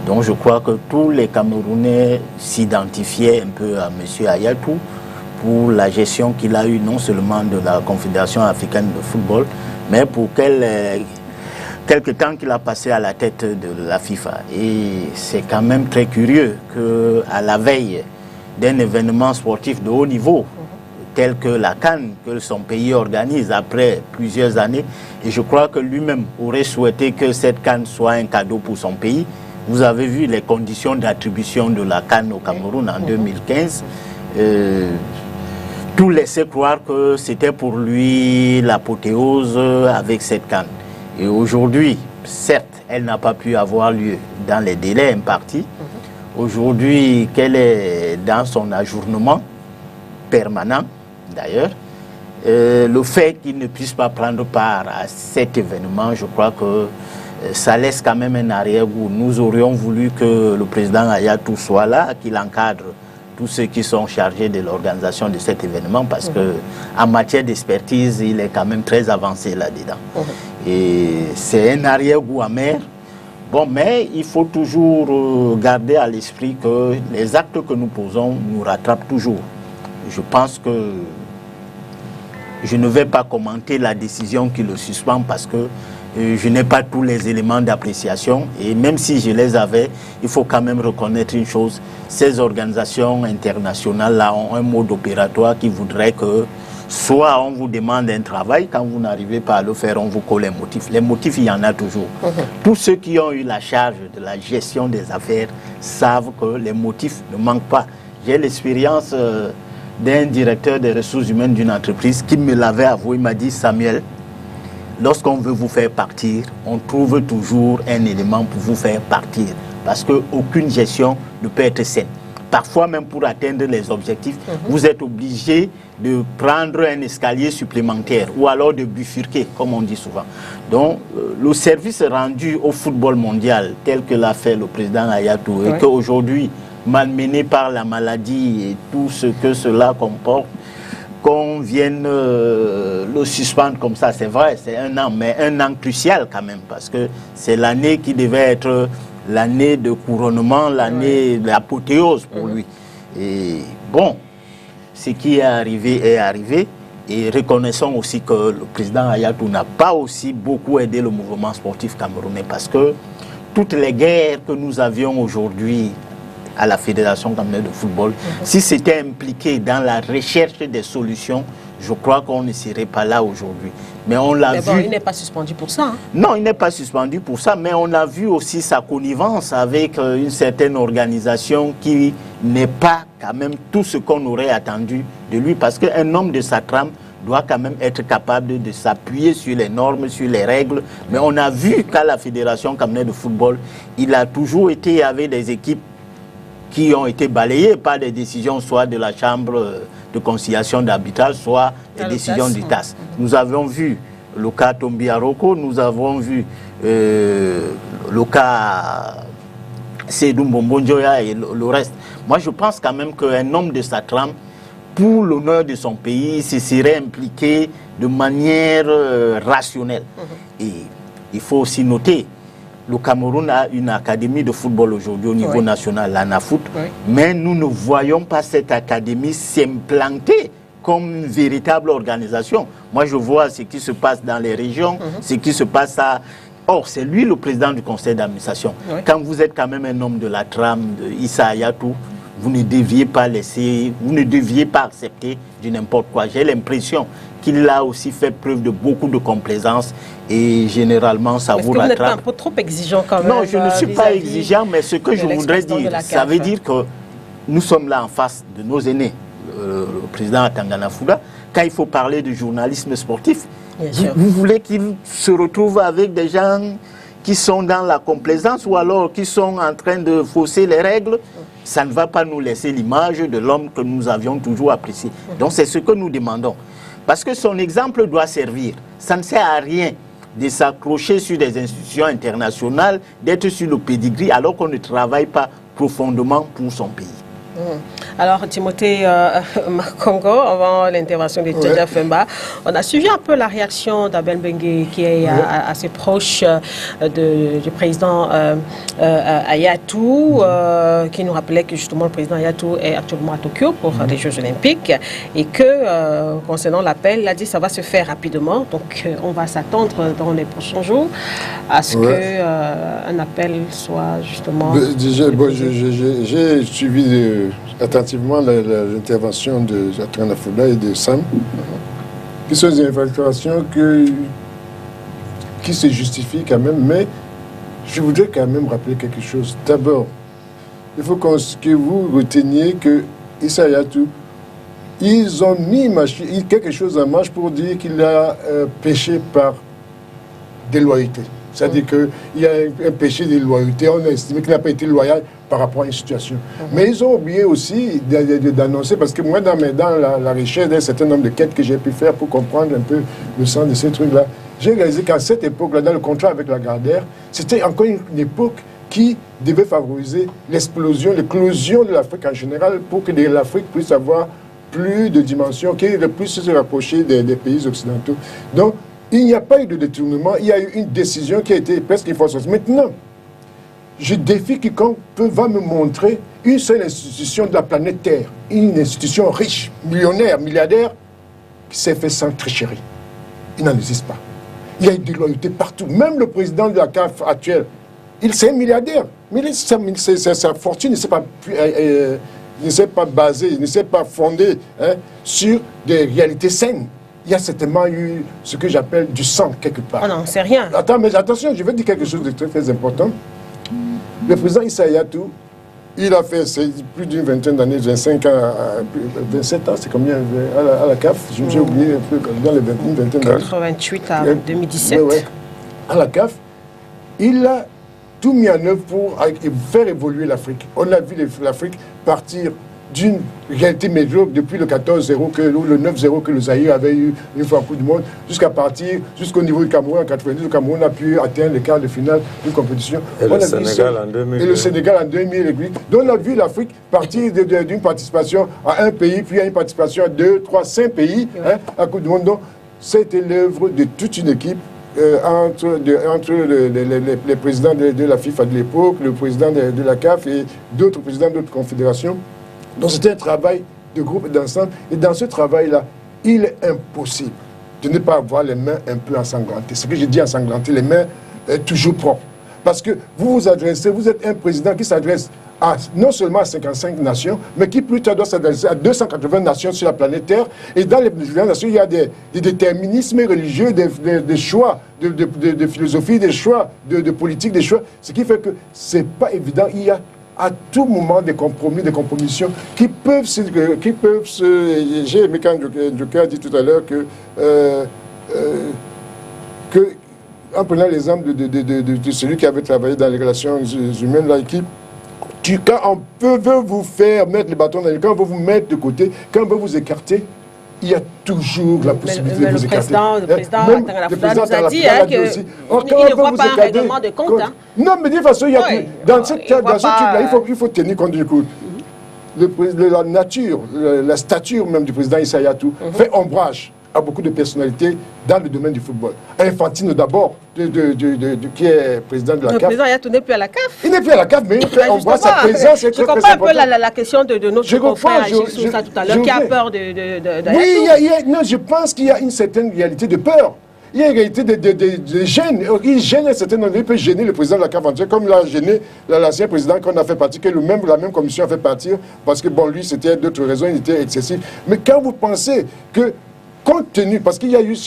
Donc je crois que tous les Camerounais s'identifiaient un peu à M. Ayatou pour la gestion qu'il a eue non seulement de la Confédération africaine de football, mais pour quelque temps qu'il a passé à la tête de la FIFA. Et c'est quand même très curieux qu'à la veille d'un événement sportif de haut niveau, tel que la CAN, que son pays organise après plusieurs années, et je crois que lui-même aurait souhaité que cette CAN soit un cadeau pour son pays. Vous avez vu les conditions d'attribution de la CAN au Cameroun en 2015. Tout laissait croire que c'était pour lui l'apothéose avec cette CAN. Et aujourd'hui, certes, elle n'a pas pu avoir lieu dans les délais impartis. Aujourd'hui, qu'elle est dans son ajournement permanent, d'ailleurs, le fait qu'il ne puisse pas prendre part à cet événement, je crois que ça laisse quand même un arrière-goût. Nous aurions voulu que le président Ayatou soit là, qu'il encadre tous ceux qui sont chargés de l'organisation de cet événement, parce qu'en matière d'expertise, il est quand même très avancé là-dedans. Et c'est un arrière-goût amer. Bon, mais il faut toujours garder à l'esprit que les actes que nous posons nous rattrapent toujours. Je pense que je ne vais pas commenter la décision qui le suspend parce que je n'ai pas tous les éléments d'appréciation. Et même si je les avais, il faut quand même reconnaître une chose. Ces organisations internationales-là ont un mode opératoire qui voudrait que soit on vous demande un travail, quand vous n'arrivez pas à le faire, on vous colle les motifs. Les motifs, il y en a toujours. Tous ceux qui ont eu la charge de la gestion des affaires savent que les motifs ne manquent pas. J'ai l'expérience d'un directeur des ressources humaines d'une entreprise qui me l'avait avoué. Il m'a dit, Samuel, lorsqu'on veut vous faire partir, on trouve toujours un élément pour vous faire partir. Parce qu'aucune gestion ne peut être saine. Parfois, même pour atteindre les objectifs, vous êtes obligé de prendre un escalier supplémentaire ou alors de bifurquer, comme on dit souvent. Donc, le service rendu au football mondial, tel que l'a fait le président Ayatou, et qu'aujourd'hui, malmené par la maladie et tout ce que cela comporte, qu'on vienne le suspendre comme ça, c'est vrai, c'est un an, mais un an crucial quand même, parce que c'est l'année qui devait être l'année de couronnement, l'année de l'apothéose pour lui. Et bon, ce qui est arrivé, et reconnaissons aussi que le président Ayatou n'a pas aussi beaucoup aidé le mouvement sportif camerounais, parce que toutes les guerres que nous avions aujourd'hui à la Fédération camerounaise de football, si c'était impliqué dans la recherche des solutions, je crois qu'on ne serait pas là aujourd'hui. Mais on l'a vu. Il n'est pas suspendu pour ça. Hein? Non, il n'est pas suspendu pour ça, mais on a vu aussi sa connivence avec une certaine organisation qui n'est pas quand même tout ce qu'on aurait attendu de lui, parce qu'un homme de sa trame doit quand même être capable de s'appuyer sur les normes, sur les règles. Mais on a vu qu'à la Fédération camerounaise de football, il a toujours été avec des équipes qui ont été balayées par des décisions soit de la Chambre de conciliation d'arbitrage, soit des décisions du TAS. Nous avons vu le cas Tombi Aroko, nous avons vu le cas Seydou Mbonjoya et le reste. Moi, je pense quand même qu'un homme de sa trame, pour l'honneur de son pays, se serait impliqué de manière rationnelle. Et il faut aussi noter, le Cameroun a une académie de football aujourd'hui au niveau national, l'ANAFoot, mais nous ne voyons pas cette académie s'implanter comme une véritable organisation. Moi, je vois ce qui se passe dans les régions, ce qui se passe à... Or, c'est lui le président du conseil d'administration. Quand vous êtes quand même un homme de la trame, de Issa Hayatou, vous ne deviez pas laisser, vous ne deviez pas accepter du n'importe quoi. J'ai l'impression qu'il a aussi fait preuve de beaucoup de complaisance et généralement ça vaut la trappe. Est-ce que vous n'êtes pas un peu trop exigeant quand même? Non, je ne suis pas exigeant, mais ce que je voudrais dire, ça veut dire que nous sommes là en face de nos aînés, le président Tangana Fouda, quand il faut parler de journalisme sportif. Vous voulez qu'il se retrouve avec des gens qui sont dans la complaisance ou alors qui sont en train de fausser les règles? Ça ne va pas nous laisser l'image de l'homme que nous avions toujours apprécié. Donc c'est ce que nous demandons. Parce que son exemple doit servir. Ça ne sert à rien de s'accrocher sur des institutions internationales, d'être sur le pédigree alors qu'on ne travaille pas profondément pour son pays. Alors, Timothée Makongo, avant l'intervention de Djadja Femba, on a suivi un peu la réaction d'Abel Bengue, qui est assez proche du président Hayatou, qui nous rappelait que justement le président Hayatou est actuellement à Tokyo pour les Jeux Olympiques et que, concernant l'appel, il a dit que ça va se faire rapidement. Donc, on va s'attendre dans les prochains jours à ce qu'un appel soit justement... J'ai suivi attentivement l'intervention de Tangana Fouda et de Sam, qui sont des interventions qui se justifient quand même, mais je voudrais quand même rappeler quelque chose. D'abord, il faut que vous reteniez que Issa Hayatou, ils ont mis quelque chose en marche pour dire qu'il a péché par déloyauté. C'est-à-dire qu'il y a un péché de loyauté, on a estimé qu'il n'a pas été loyal par rapport à une situation. Mais ils ont oublié aussi d'annoncer, parce que moi, dans la recherche d'un certain nombre de quêtes que j'ai pu faire pour comprendre un peu le sens de ces trucs-là, j'ai réalisé qu'à cette époque-là, dans le contrat avec la Gardère, c'était encore une époque qui devait favoriser l'éclosion de l'Afrique en général pour que l'Afrique puisse avoir plus de dimensions, qu'elle puisse se rapprocher des pays occidentaux. Donc, il n'y a pas eu de détournement, il y a eu une décision qui a été presque une force. Maintenant, je défie quiconque va me montrer une seule institution de la planète Terre, une institution riche, millionnaire, milliardaire, qui s'est fait sans tricherie. Il n'en existe pas. Il y a eu des loyautés partout. Même le président de la CAF actuel, c'est un milliardaire. Mais sa fortune ne s'est pas basée, ne s'est pas fondée sur des réalités saines. Il y a certainement eu ce que j'appelle du sang quelque part. Oh non, c'est rien. Attends, mais attention, je vais dire quelque chose de très, très important. Le président Issa Hayatou, il a fait plus d'une vingtaine d'années, 25 ans, 27 ans, c'est combien à la CAF? J'ai oublié un peu, dans les vingtaine d'années. 88 à 2017. À la CAF, il a tout mis en œuvre pour faire évoluer l'Afrique. On a vu l'Afrique partir d'une réalité médiocre depuis le 14-0 ou le 9-0 que le Zaïre avait eu une fois en Coupe du Monde, jusqu'au niveau du Cameroun en 90, le Cameroun a pu atteindre les quarts de finale d'une compétition. Et le Sénégal en 2000. Et le Sénégal en 2000. Donc on a vu l'Afrique partir d'une participation à un pays, puis à une participation à 2, 3, 5 pays à la Coupe du Monde. Donc c'était l'œuvre de toute une équipe entre les présidents de la FIFA de l'époque, le président de la CAF et d'autres présidents d'autres confédérations. Donc c'était un travail de groupe et d'ensemble. Et dans ce travail-là, il est impossible de ne pas avoir les mains un peu ensanglantées. Ce que je dis ensanglantées, les mains toujours propres. Parce que vous êtes un président qui s'adresse non seulement à 55 nations, mais qui plus tard doit s'adresser à 280 nations sur la planète Terre. Et dans les nations, il y a des déterminismes religieux, des choix de philosophie, des choix de politique, des choix. Ce qui fait que c'est pas évident. Il y a à tout moment des compromis, des compromissions qui peuvent se... J'ai aimé quand Njoka a dit tout à l'heure que en prenant l'exemple de celui qui avait travaillé dans les relations humaines, là, quand on veut vous faire mettre le bâton dans les... Quand on veut vous mettre de côté, quand on veut vous écarter, il y a toujours la possibilité de vous écarter. Le président nous a dit qu'il ne voit pas un règlement de compte. Non, mais de toute façon, dans ce truc-là, il faut tenir compte du coup. La nature, la stature même du président Issa Hayatou fait ombrage à beaucoup de personnalités dans le domaine du football. Infantino d'abord, qui est président de la CAF. Le président Hayatou n'est plus à la CAF. Il n'est plus à la CAF, mais il fait ombrage sa présence. Je comprends un peu la question de notre confrère Gilles tout à l'heure, qui a peur de oui, non, je pense qu'il y a une certaine réalité de peur. Il y a une réalité de gêne. Il gêne un certain nombre. Il peut gêner le président de la CAF, comme l'a gêné l'ancien président qu'on a fait partir, que la même commission a fait partir, parce que bon, lui, c'était d'autres raisons, il était excessif. Mais quand vous pensez que, compte tenu, parce qu'il y a eu,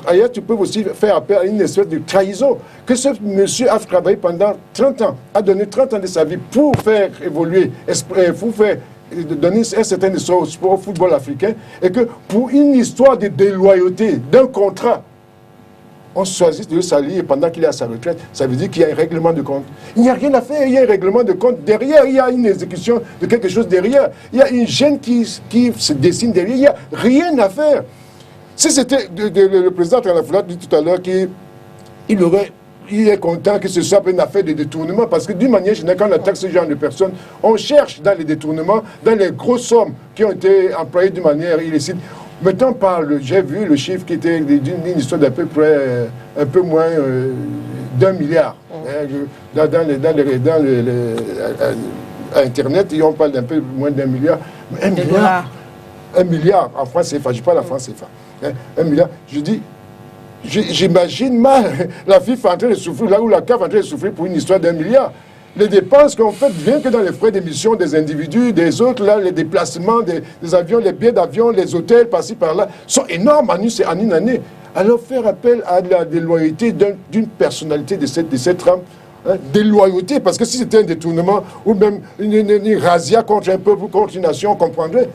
ailleurs tu peux aussi faire appel à une espèce de trahison, que ce monsieur a travaillé pendant 30 ans, a donné 30 ans de sa vie pour faire évoluer, pour faire donner un certain essor au sport, au football africain, et que pour une histoire de déloyauté, d'un contrat, on choisit de le salir pendant qu'il est à sa retraite, ça veut dire qu'il y a un règlement de compte. Il n'y a rien à faire, il y a un règlement de compte derrière, il y a une exécution de quelque chose derrière, il y a une gêne qui se dessine derrière, il n'y a rien à faire. Si c'était le président Tranafoula dit tout à l'heure qu'il est content que ce soit une affaire de détournement, parce que d'une manière générale, quand on attaque ce genre de personnes, on cherche dans les détournements, dans les grosses sommes qui ont été employées d'une manière illicite. Maintenant, j'ai vu le chiffre qui était d'une histoire d'à peu près un peu moins d'1 milliard. Dans Internet, on parle d'un peu moins d'1 milliard. Mais 1 milliard, 1 milliard en France CFA, je parle en France CFA. 1 milliard, je dis, j'imagine mal la FIFA en train de souffrir, là où la CAF en train de souffrir pour une histoire d'1 milliard. Les dépenses qu'on fait, bien que dans les frais d'émission des individus, des autres, là, les déplacements des avions, les billets d'avion, les hôtels, par-ci, par-là, sont énormes en une année. Alors faire appel à la déloyauté d'une personnalité de cette trame, déloyauté, parce que si c'était un détournement ou même une razzia contre un peuple, contre une nation, on comprendrait.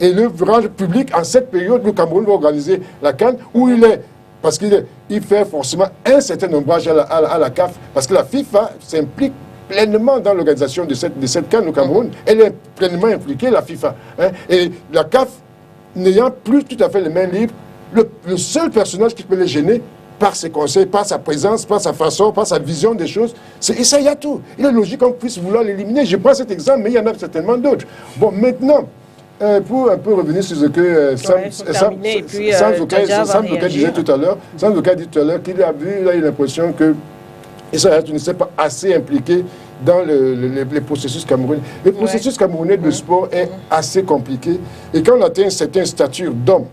Et le rendre public, en cette période, le Cameroun va organiser la CAN, où il est, parce qu'il fait forcément un certain ombrage à la CAF, parce que la FIFA s'implique pleinement dans l'organisation de cette CAN au Cameroun. Elle est pleinement impliquée, la FIFA. Et la CAF, n'ayant plus tout à fait les mains libres, le seul personnage qui peut les gêner, par ses conseils, par sa présence, par sa façon, par sa vision des choses, c'est Issa Hayatou. Il est logique qu'on puisse vouloir l'éliminer. Je prends cet exemple, mais il y en a certainement d'autres. Bon, maintenant, pour un peu revenir sur ce que Sam Zoka disait tout à l'heure, Sam Zoka dit tout à l'heure qu'il a eu l'impression que Issa Hayatou ne s'est pas assez impliqué dans les processus camerounais. Le processus camerounais de sport est assez compliqué. Et quand on atteint une certaine stature d'homme,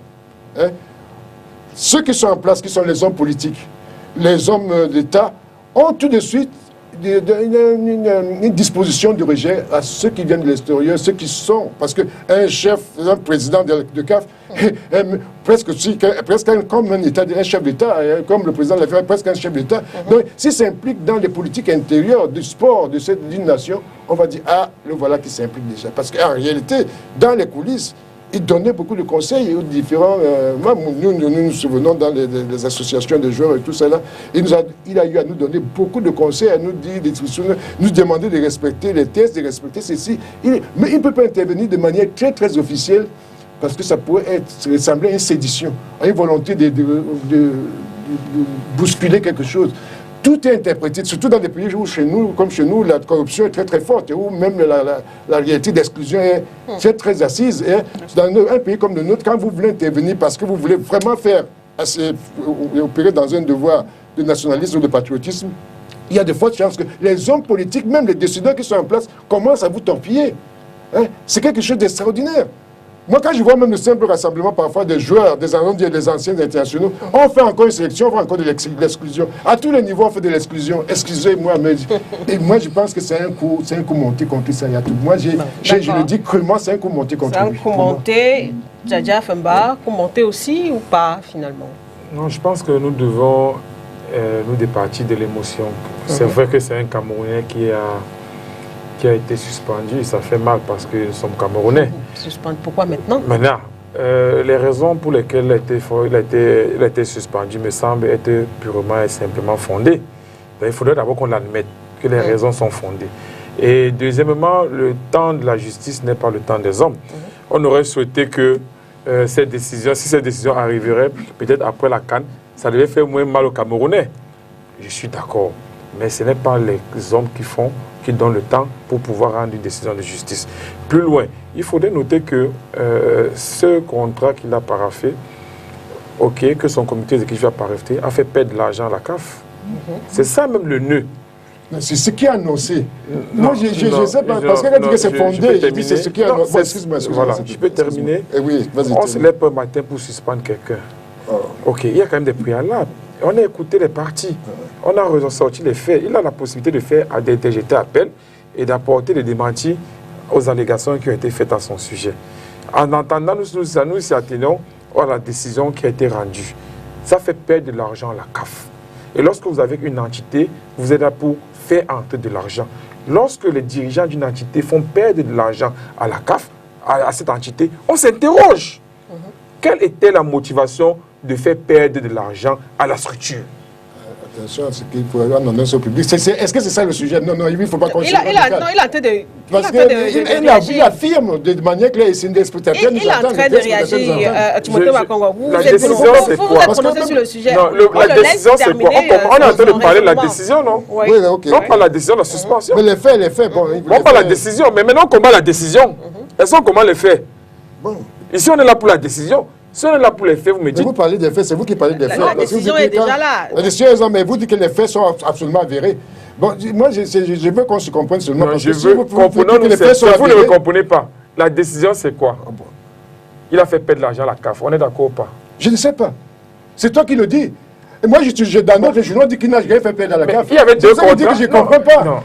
ceux qui sont en place, qui sont les hommes politiques, les hommes d'État, ont tout de suite une disposition de rejet à ceux qui viennent de l'extérieur, ceux qui sont, parce qu'un chef, un président de CAF, presque comme un chef d'État, comme le président de la FA, presque un chef d'État. Donc, s'il s'implique dans les politiques intérieures du sport d'une nation, on va dire, ah, le voilà qui s'implique déjà. Parce qu'en réalité, dans les coulisses, il donnait beaucoup de conseils aux différents... nous souvenons dans les associations de joueurs et tout ça là. Il a eu à nous donner beaucoup de conseils, à nous dire, nous demander de respecter les tests, de respecter ceci. Mais il ne peut pas intervenir de manière très, très officielle parce que ça pourrait ressembler à une sédition, à une volonté de bousculer quelque chose. Tout est interprété, surtout dans des pays où chez nous, comme chez nous, la corruption est très très forte et où même la réalité d'exclusion est très très assise. Et dans un pays comme le nôtre, quand vous voulez intervenir parce que vous voulez vraiment opérer dans un devoir de nationalisme ou de patriotisme, il y a de fortes chances que les hommes politiques, même les décideurs qui sont en place, commencent à vous torpiller. C'est quelque chose d'extraordinaire. Moi, quand je vois même le simple rassemblement parfois des joueurs, des anciens internationaux, on fait encore une sélection, on fait encore de l'exclusion. À tous les niveaux, on fait de l'exclusion. Excusez-moi, mais moi, je pense que c'est un coup monté contre Issa Hayatou. Moi, je le dis crûment, c'est un coup monté contre lui. C'est un coup monté, Djadja Femba, coup monté aussi ou pas, finalement? Non, je pense que nous devons nous départir de l'émotion. C'est vrai que c'est un Camerounais qui a été suspendu, et ça fait mal parce que nous sommes Camerounais. Suspendu, pourquoi maintenant? Maintenant, les raisons pour lesquelles il a été suspendu me semblent être purement et simplement fondées. Donc, il faudrait d'abord qu'on admette que les raisons sont fondées. Et deuxièmement, le temps de la justice n'est pas le temps des hommes. On aurait souhaité que cette décision, si cette décision arriverait, peut-être après la CAN, ça devait faire moins mal aux Camerounais. Je suis d'accord. Mais ce n'est pas les hommes qui donnent le temps pour pouvoir rendre une décision de justice. Plus loin, il faudrait noter que ce contrat qu'il a paraphé, que son comité exécutif a paraphé, a fait perdre de l'argent à la CAF. C'est ça même le nœud. C'est ce qui est annoncé. Moi, je ne sais pas, parce qu'elle a dit que c'est fondé. Je dis c'est ce qui est annoncé. Excuse-moi. Voilà, je peux terminer. Oui, vas-y. On se lève un matin pour suspendre quelqu'un. Il y a quand même des préalables. On a écouté les parties. On a ressorti les faits. Il a la possibilité de faire d'interjeter appel et d'apporter des démentis aux allégations qui ont été faites à son sujet. En entendant, nous s'y attenons à la décision qui a été rendue. Ça fait perdre de l'argent à la CAF. Et lorsque vous avez une entité, vous êtes là pour faire entrer de l'argent. Lorsque les dirigeants d'une entité font perdre de l'argent à la CAF, à cette entité, on s'interroge. Quelle était la motivation de faire perdre de l'argent à la structure? Attention à ce qu'il faut annoncer au public. Est-ce que c'est ça le sujet? Non, il ne faut pas continuer. Il est en train de... Parce qu'il affirme de manière claire et c'est une explication. Il est en train de réagir. Timothée Wakongo, vous êtes prononcé sur le sujet. Non, la décision, c'est quoi? On est en train de parler de la décision, non? Oui, ok. On parle de la décision de la suspension. Mais les faits, bon. On parle de la décision, mais maintenant on combat la décision. Est-ce qu'on combat les faits? Ici, on est là pour la décision. Si on est là pour les faits, vous me dites... Mais vous parlez des faits, c'est vous qui parlez des faits. La décision est déjà là. La décision est là, mais vous dites que les faits sont absolument avérés. Bon, moi, je veux qu'on se comprenne seulement. Non, je veux comprendre, vous ne me comprenez pas. La décision, c'est quoi? Il a fait perdre de l'argent à la CAF. On est d'accord ou pas? Je ne sais pas. C'est toi qui le dis. Et moi, dans notre journal, dit qu'il n'a jamais fait perdre à la CAF. Il y avait deux contrats. Que je ne comprends pas.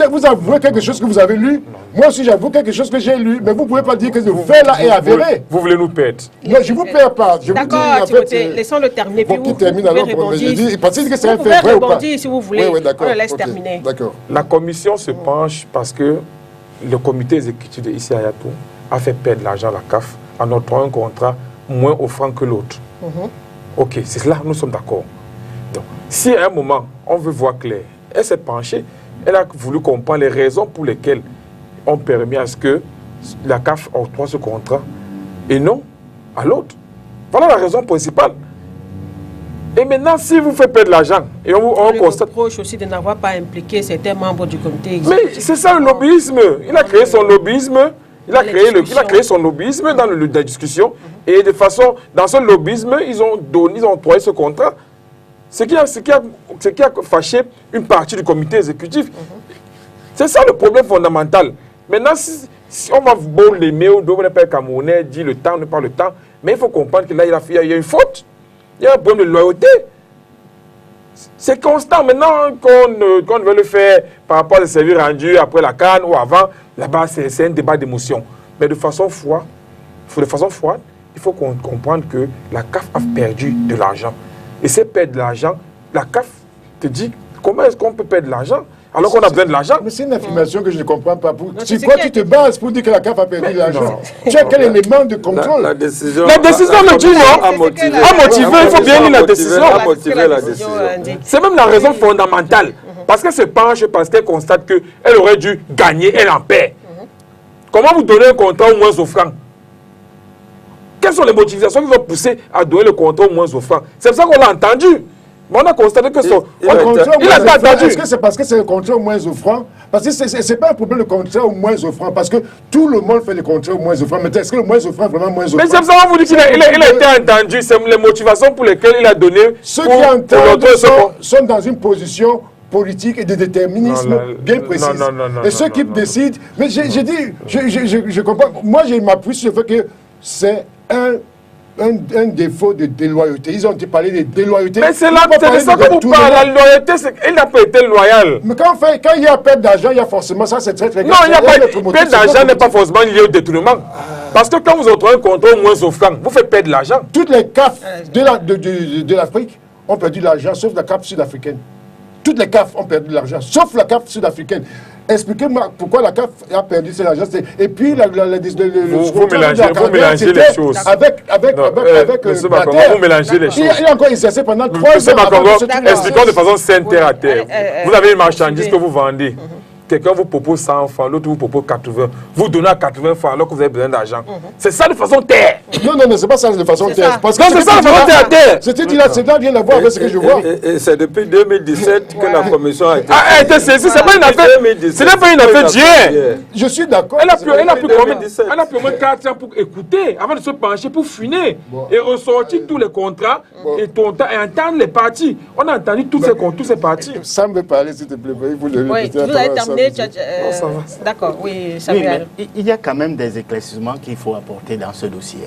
Vous avouez quelque chose que vous avez lu. Moi aussi, j'avoue quelque chose que j'ai lu. Mais vous ne pouvez pas dire que le fait là est avéré. Vous voulez nous perdre? Non, je ne vous perds pas. D'accord, Timothée, laissons-le terminer. Puis vous pouvez rebondir. Vous pouvez rebondir si vous voulez. On le laisse terminer. D'accord. La commission se penche parce que le comité exécutif de Issy Hayatou a fait perdre l'argent à la CAF en octroyant un contrat moins offrant que l'autre. Ok, c'est là, nous sommes d'accord. Donc, si à un moment, on veut voir clair, elle s'est penchée, elle a voulu comprendre les raisons pour lesquelles on permet à ce que la CAF octroie ce contrat et non à l'autre. Voilà la raison principale. Et maintenant, si vous faites perdre l'argent, et on constate... On reproche aussi de n'avoir pas impliqué certains membres du comité exécutif. Mais c'est ça le lobbyisme. Il a créé son lobbyisme. Il a créé son lobbyisme dans la discussion. Et de façon, dans ce lobbyisme, ils ont octroyé ce contrat. Ce qui a fâché une partie du comité exécutif. C'est ça le problème fondamental. Maintenant, si on va bon l'aimer ou d'autres pas camerounais, dit le temps, n'est pas le temps, mais il faut comprendre que là, il y a une faute. Il y a un problème de loyauté. C'est constant. Maintenant qu'on veut le faire par rapport à services rendus après la CAN ou avant, là-bas, c'est un débat d'émotion. Mais de façon froide, il faut comprendre que la CAF a perdu de l'argent. Et c'est perdre de l'argent, la CAF te dit comment est-ce qu'on peut perdre de l'argent alors qu'on a besoin de l'argent. Mais c'est une affirmation que je ne comprends pas. Sur quoi tu te bases pour dire que la CAF a perdu de l'argent? Tu as quel élément de contrôle? La décision le dit, non? A motivé, il faut bien lire la décision. C'est même la raison fondamentale. Parce qu'elle se penche, parce qu'elle constate qu'elle aurait dû gagner, elle en perd. Comment vous donnez un contrat au moins offrant? Quelles sont les motivations qui vont pousser à donner le contrat au moins offrant? C'est pour ça qu'on l'a entendu. Mais on a constaté que il a entendu. Est-ce que c'est parce que c'est le contrat au moins offrant? Parce que ce n'est pas un problème de contrat au moins offrant. Parce que tout le monde fait le contrat au moins offrant. Mais est-ce que le moins offrant est vraiment moins offrant? Mais c'est pour ça qu'on vous dit qu'il a été entendu. C'est les motivations pour lesquelles il a donné. Ceux qui entendent sont dans une position politique et de déterminisme bien précis. Et ceux qui décident... Mais j'ai dit, je comprends. Moi, je m'appuie sur le fait que c'est un défaut de déloyauté. Ils ont parlé de déloyauté. Mais c'est là que vous parlez. La loyauté, il n'a pas été loyal. Mais quand il y a perte d'argent, il y a forcément ça, c'est très grave. Non, il n'y a pas perte d'argent n'est pas forcément lié au détournement. Parce que quand vous octroyez un contrat au moins offrant, vous faites perdre de l'argent. Toutes les CAF de l'Afrique ont perdu de l'argent, sauf la CAF sud-africaine. Toutes les CAF ont perdu de l'argent, sauf la CAF sud-africaine. Expliquez-moi pourquoi la CAF a perdu cet argent. Et puis, vous mélangez les choses. Avec vous mélangez les choses. Il a encore exercé pendant 3 ans. Expliquons de façon saine terre à terre. Vous avez une marchandise que vous vendez. quelqu'un vous propose 100 francs, l'autre vous propose 80. Vous donnez à 80 francs alors que vous avez besoin d'argent. C'est ça de façon terre. Non, mais c'est pas ça de façon terre. Non, c'est ça de façon terre. C'est là, rien à voir avec ce que je vois. Et c'est depuis 2017 que la commission a été... Ah, elle était saisie, c'est pas une affaire... Ce n'est pas une affaire d'hier. Je suis d'accord. Elle a pris au moins 4 ans pour écouter, avant de se pencher, pour finir et ressortir tous les contrats et entendre les parties. On a entendu tous ces parties. Ça me veut parler, s'il te plaît. Vous avez terminé. D'accord, oui, Samuel. Mais il y a quand même des éclaircissements qu'il faut apporter dans ce dossier.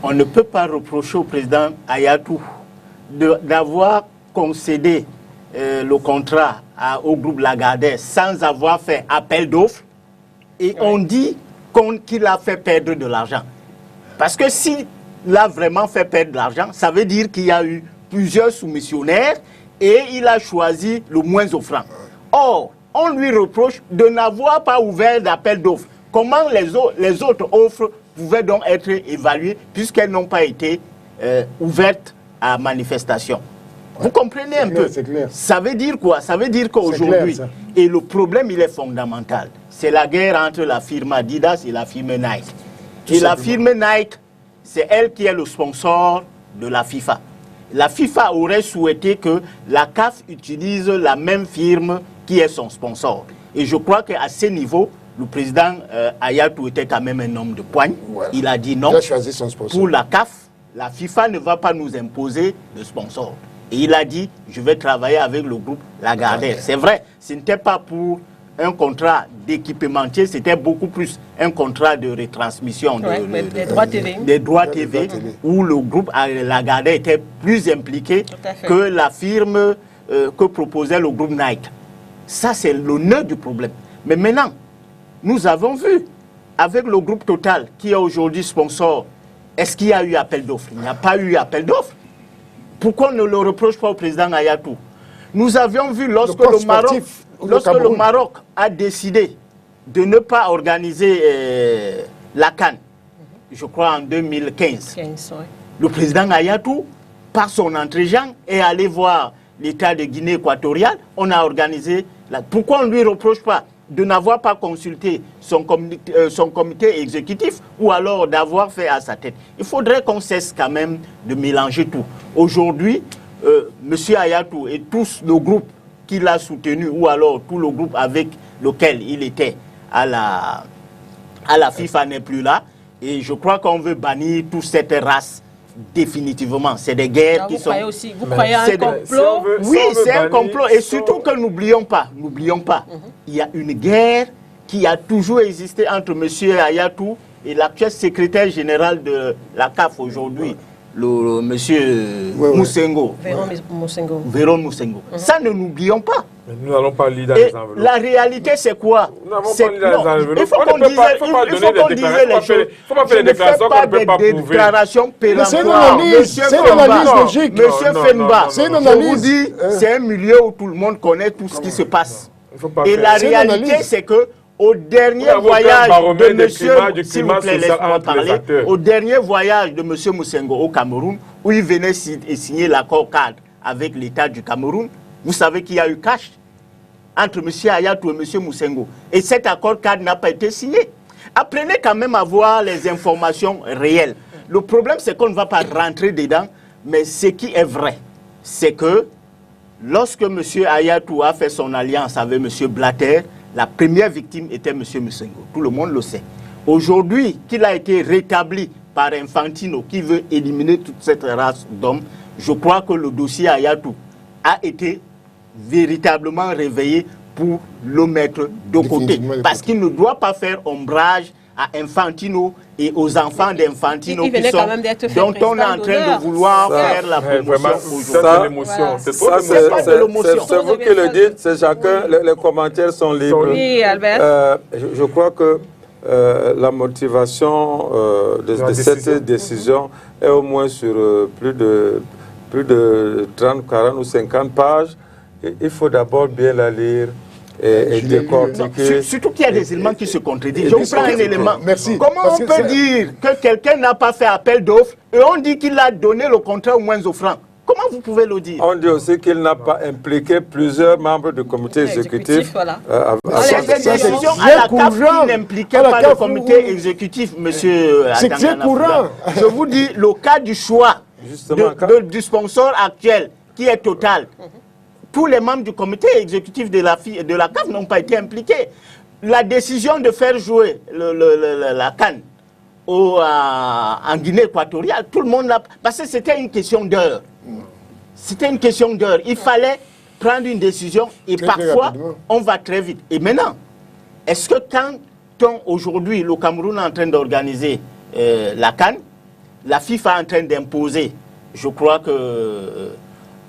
On ne peut pas reprocher au président Hayatou d'avoir concédé le contrat au groupe Lagardère sans avoir fait appel d'offres. Et on dit qu'il a fait perdre de l'argent. Parce que s'il a vraiment fait perdre de l'argent, ça veut dire qu'il y a eu plusieurs soumissionnaires et il a choisi le moins offrant. Or, on lui reproche de n'avoir pas ouvert d'appel d'offres. Comment les autres offres pouvaient donc être évaluées puisqu'elles n'ont pas été ouvertes à manifestation? Vous comprenez un peu? C'est clair. Ça veut dire quoi? Ça veut dire qu'aujourd'hui, et le problème il est fondamental, c'est la guerre entre la firme Adidas et la firme Nike. Et la firme Nike, c'est elle qui est le sponsor de la FIFA. La FIFA aurait souhaité que la CAF utilise la même firme qui est son sponsor. Et je crois qu'à ce niveau, le président Hayatou était quand même un homme de poigne. Voilà. Il a dit non. Il a choisi son sponsor. Pour la CAF, la FIFA ne va pas nous imposer de sponsor. Et il a dit, je vais travailler avec le groupe Lagardère. C'est vrai, ce n'était pas pour un contrat d'équipementier, c'était beaucoup plus un contrat de retransmission des droits TV. Des droits TV, où le groupe Lagardère était plus impliqué que la firme que proposait le groupe Nike. Ça, c'est le nœud du problème. Mais maintenant, nous avons vu, avec le groupe Total, qui est aujourd'hui sponsor, est-ce qu'il y a eu appel d'offres? Il n'y a pas eu appel d'offres. Pourquoi on ne le reproche pas au président Hayatou? Nous avions vu lorsque le Maroc a décidé de ne pas organiser la CAN, je crois en 2015, le président Hayatou, par son entregent, est allé voir l'État de Guinée équatoriale. On a organisé... Pourquoi on ne lui reproche pas de n'avoir pas consulté son comité exécutif ou alors d'avoir fait à sa tête? Il faudrait qu'on cesse quand même de mélanger tout. Aujourd'hui, M. Hayatou et tous le groupe qu'il a soutenu ou alors tout le groupe avec lequel il était à la FIFA n'est plus là. Et je crois qu'on veut bannir toute cette race définitivement. C'est des guerres qui sont... Vous croyez à un complot? Oui, c'est un complot. Et surtout que n'oublions pas, il y a une guerre qui a toujours existé entre M. Hayatou et l'actuel secrétaire général de la CAF aujourd'hui, le M. Moussengo. Véron Moussengo. Ça, ne l'oublions pas. Mais nous n'allons pas lire dans les enveloppes. La réalité, c'est quoi? Nous n'avons pas lu dans les enveloppes. Il faut qu'on dise les choses. Il ne faut pas faire des déclarations qu'on ne peut pas prouver. Déclaration c'est une analyse logique. Monsieur Fenba, c'est une je analyse. vous dis, c'est un milieu où tout le monde connaît tout ce qui se passe. Et la réalité, c'est que au dernier voyage de monsieur, s'il vous plaît, laisse-moi parler, au dernier voyage de monsieur Moussengo au Cameroun, où il venait signer l'accord cadre avec l'État du Cameroun, vous savez qu'il y a eu cash entre M. Hayatou et M. Moussengo. Et cet accord cadre n'a pas été signé. Apprenez quand même à voir les informations réelles. Le problème, c'est qu'on ne va pas rentrer dedans, mais ce qui est vrai, c'est que lorsque M. Hayatou a fait son alliance avec M. Blatter, la première victime était M. Moussengo. Tout le monde le sait. Aujourd'hui, qu'il a été rétabli par Infantino qui veut éliminer toute cette race d'hommes, je crois que le dossier Hayatou a été véritablement réveillé pour le mettre de côté. Parce qu'il ne doit pas faire ombrage à Infantino et aux enfants d'Infantino dont on est en train de vouloir faire la promotion. C'est vous qui le dites, c'est chacun, les commentaires sont libres. Oui, Albert. Je crois que la motivation de cette décision est au moins sur plus de 30, 40 ou 50 pages. Il faut d'abord bien la lire et décortiquer. Surtout qu'il y a des éléments qui se contredisent. Je vous prends un élément. Merci. Comment on peut dire que quelqu'un n'a pas fait appel d'offres et on dit qu'il a donné le contrat au moins offrant? Comment vous pouvez le dire? On dit aussi qu'il n'a pas impliqué plusieurs membres du comité exécutif. Voilà. C'est des décisions à la CAF qui n'impliquaient pas le comité exécutif, monsieur. C'est très courant. Je vous dis, le cas du choix du sponsor actuel, qui est Total, tous les membres du comité exécutif de la CAF n'ont pas été impliqués. La décision de faire jouer la CAN en Guinée équatoriale, tout le monde l'a... Parce que c'était une question d'heure. C'était une question d'heure. Il fallait prendre une décision et parfois, on va très vite. Et maintenant, est-ce que quand aujourd'hui, le Cameroun est en train d'organiser la CAN, la FIFA est en train d'imposer, je crois que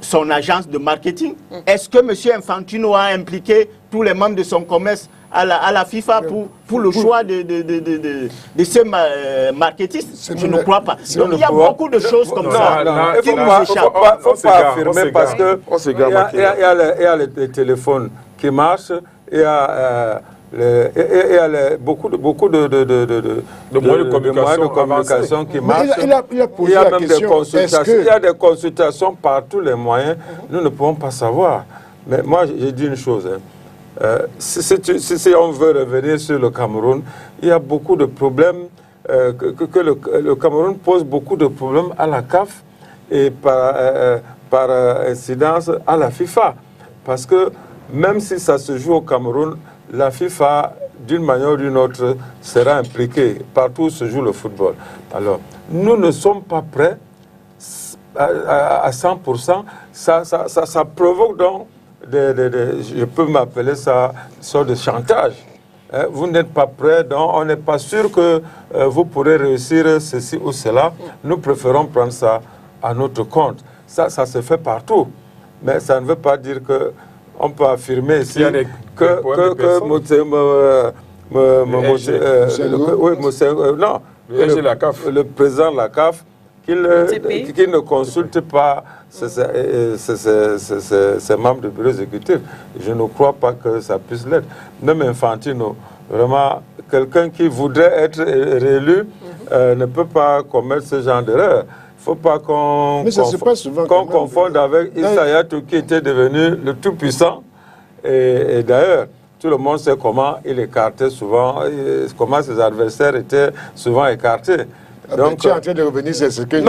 son agence de marketing, est-ce que M. Infantino a impliqué tous les membres de son commerce à la FIFA pour le choix de ces marketistes? Je ne crois pas. Donc il y a beaucoup de choses comme ça qui nous échappent. Il ne faut pas affirmer parce qu'il y a les téléphones qui marchent, il y a... il y a beaucoup de moyens de communication qui marchent. Il y a même des consultations. Il y a des consultations par tous les moyens. Nous ne pouvons pas savoir. Mais moi, j'ai dit une chose. Si on veut revenir sur le Cameroun, il y a beaucoup de problèmes, que le Cameroun pose beaucoup de problèmes à la CAF et par incidence à la FIFA. Parce que même si ça se joue au Cameroun, la FIFA, d'une manière ou d'une autre, sera impliquée partout où se joue le football. Alors, nous ne sommes pas prêts à 100%. Ça provoque donc je peux m'appeler ça une sorte de chantage. Vous n'êtes pas prêts, donc on n'est pas sûr que vous pourrez réussir ceci ou cela. Nous préférons prendre ça à notre compte. Ça se fait partout. Mais ça ne veut pas dire que on peut affirmer ici le président de la CAF, qu'il ne consulte pas ses membres du bureau exécutif. Je ne crois pas que ça puisse l'être. Même Infantino, vraiment, quelqu'un qui voudrait être réélu ne peut pas commettre ce genre d'erreur. Il ne faut pas qu'on confonde avec Issa Hayatou qui était devenu le tout-puissant. Et d'ailleurs, tout le monde sait comment il écartait souvent, comment ses adversaires étaient souvent écartés. Donc, tu es en train de revenir sur ce que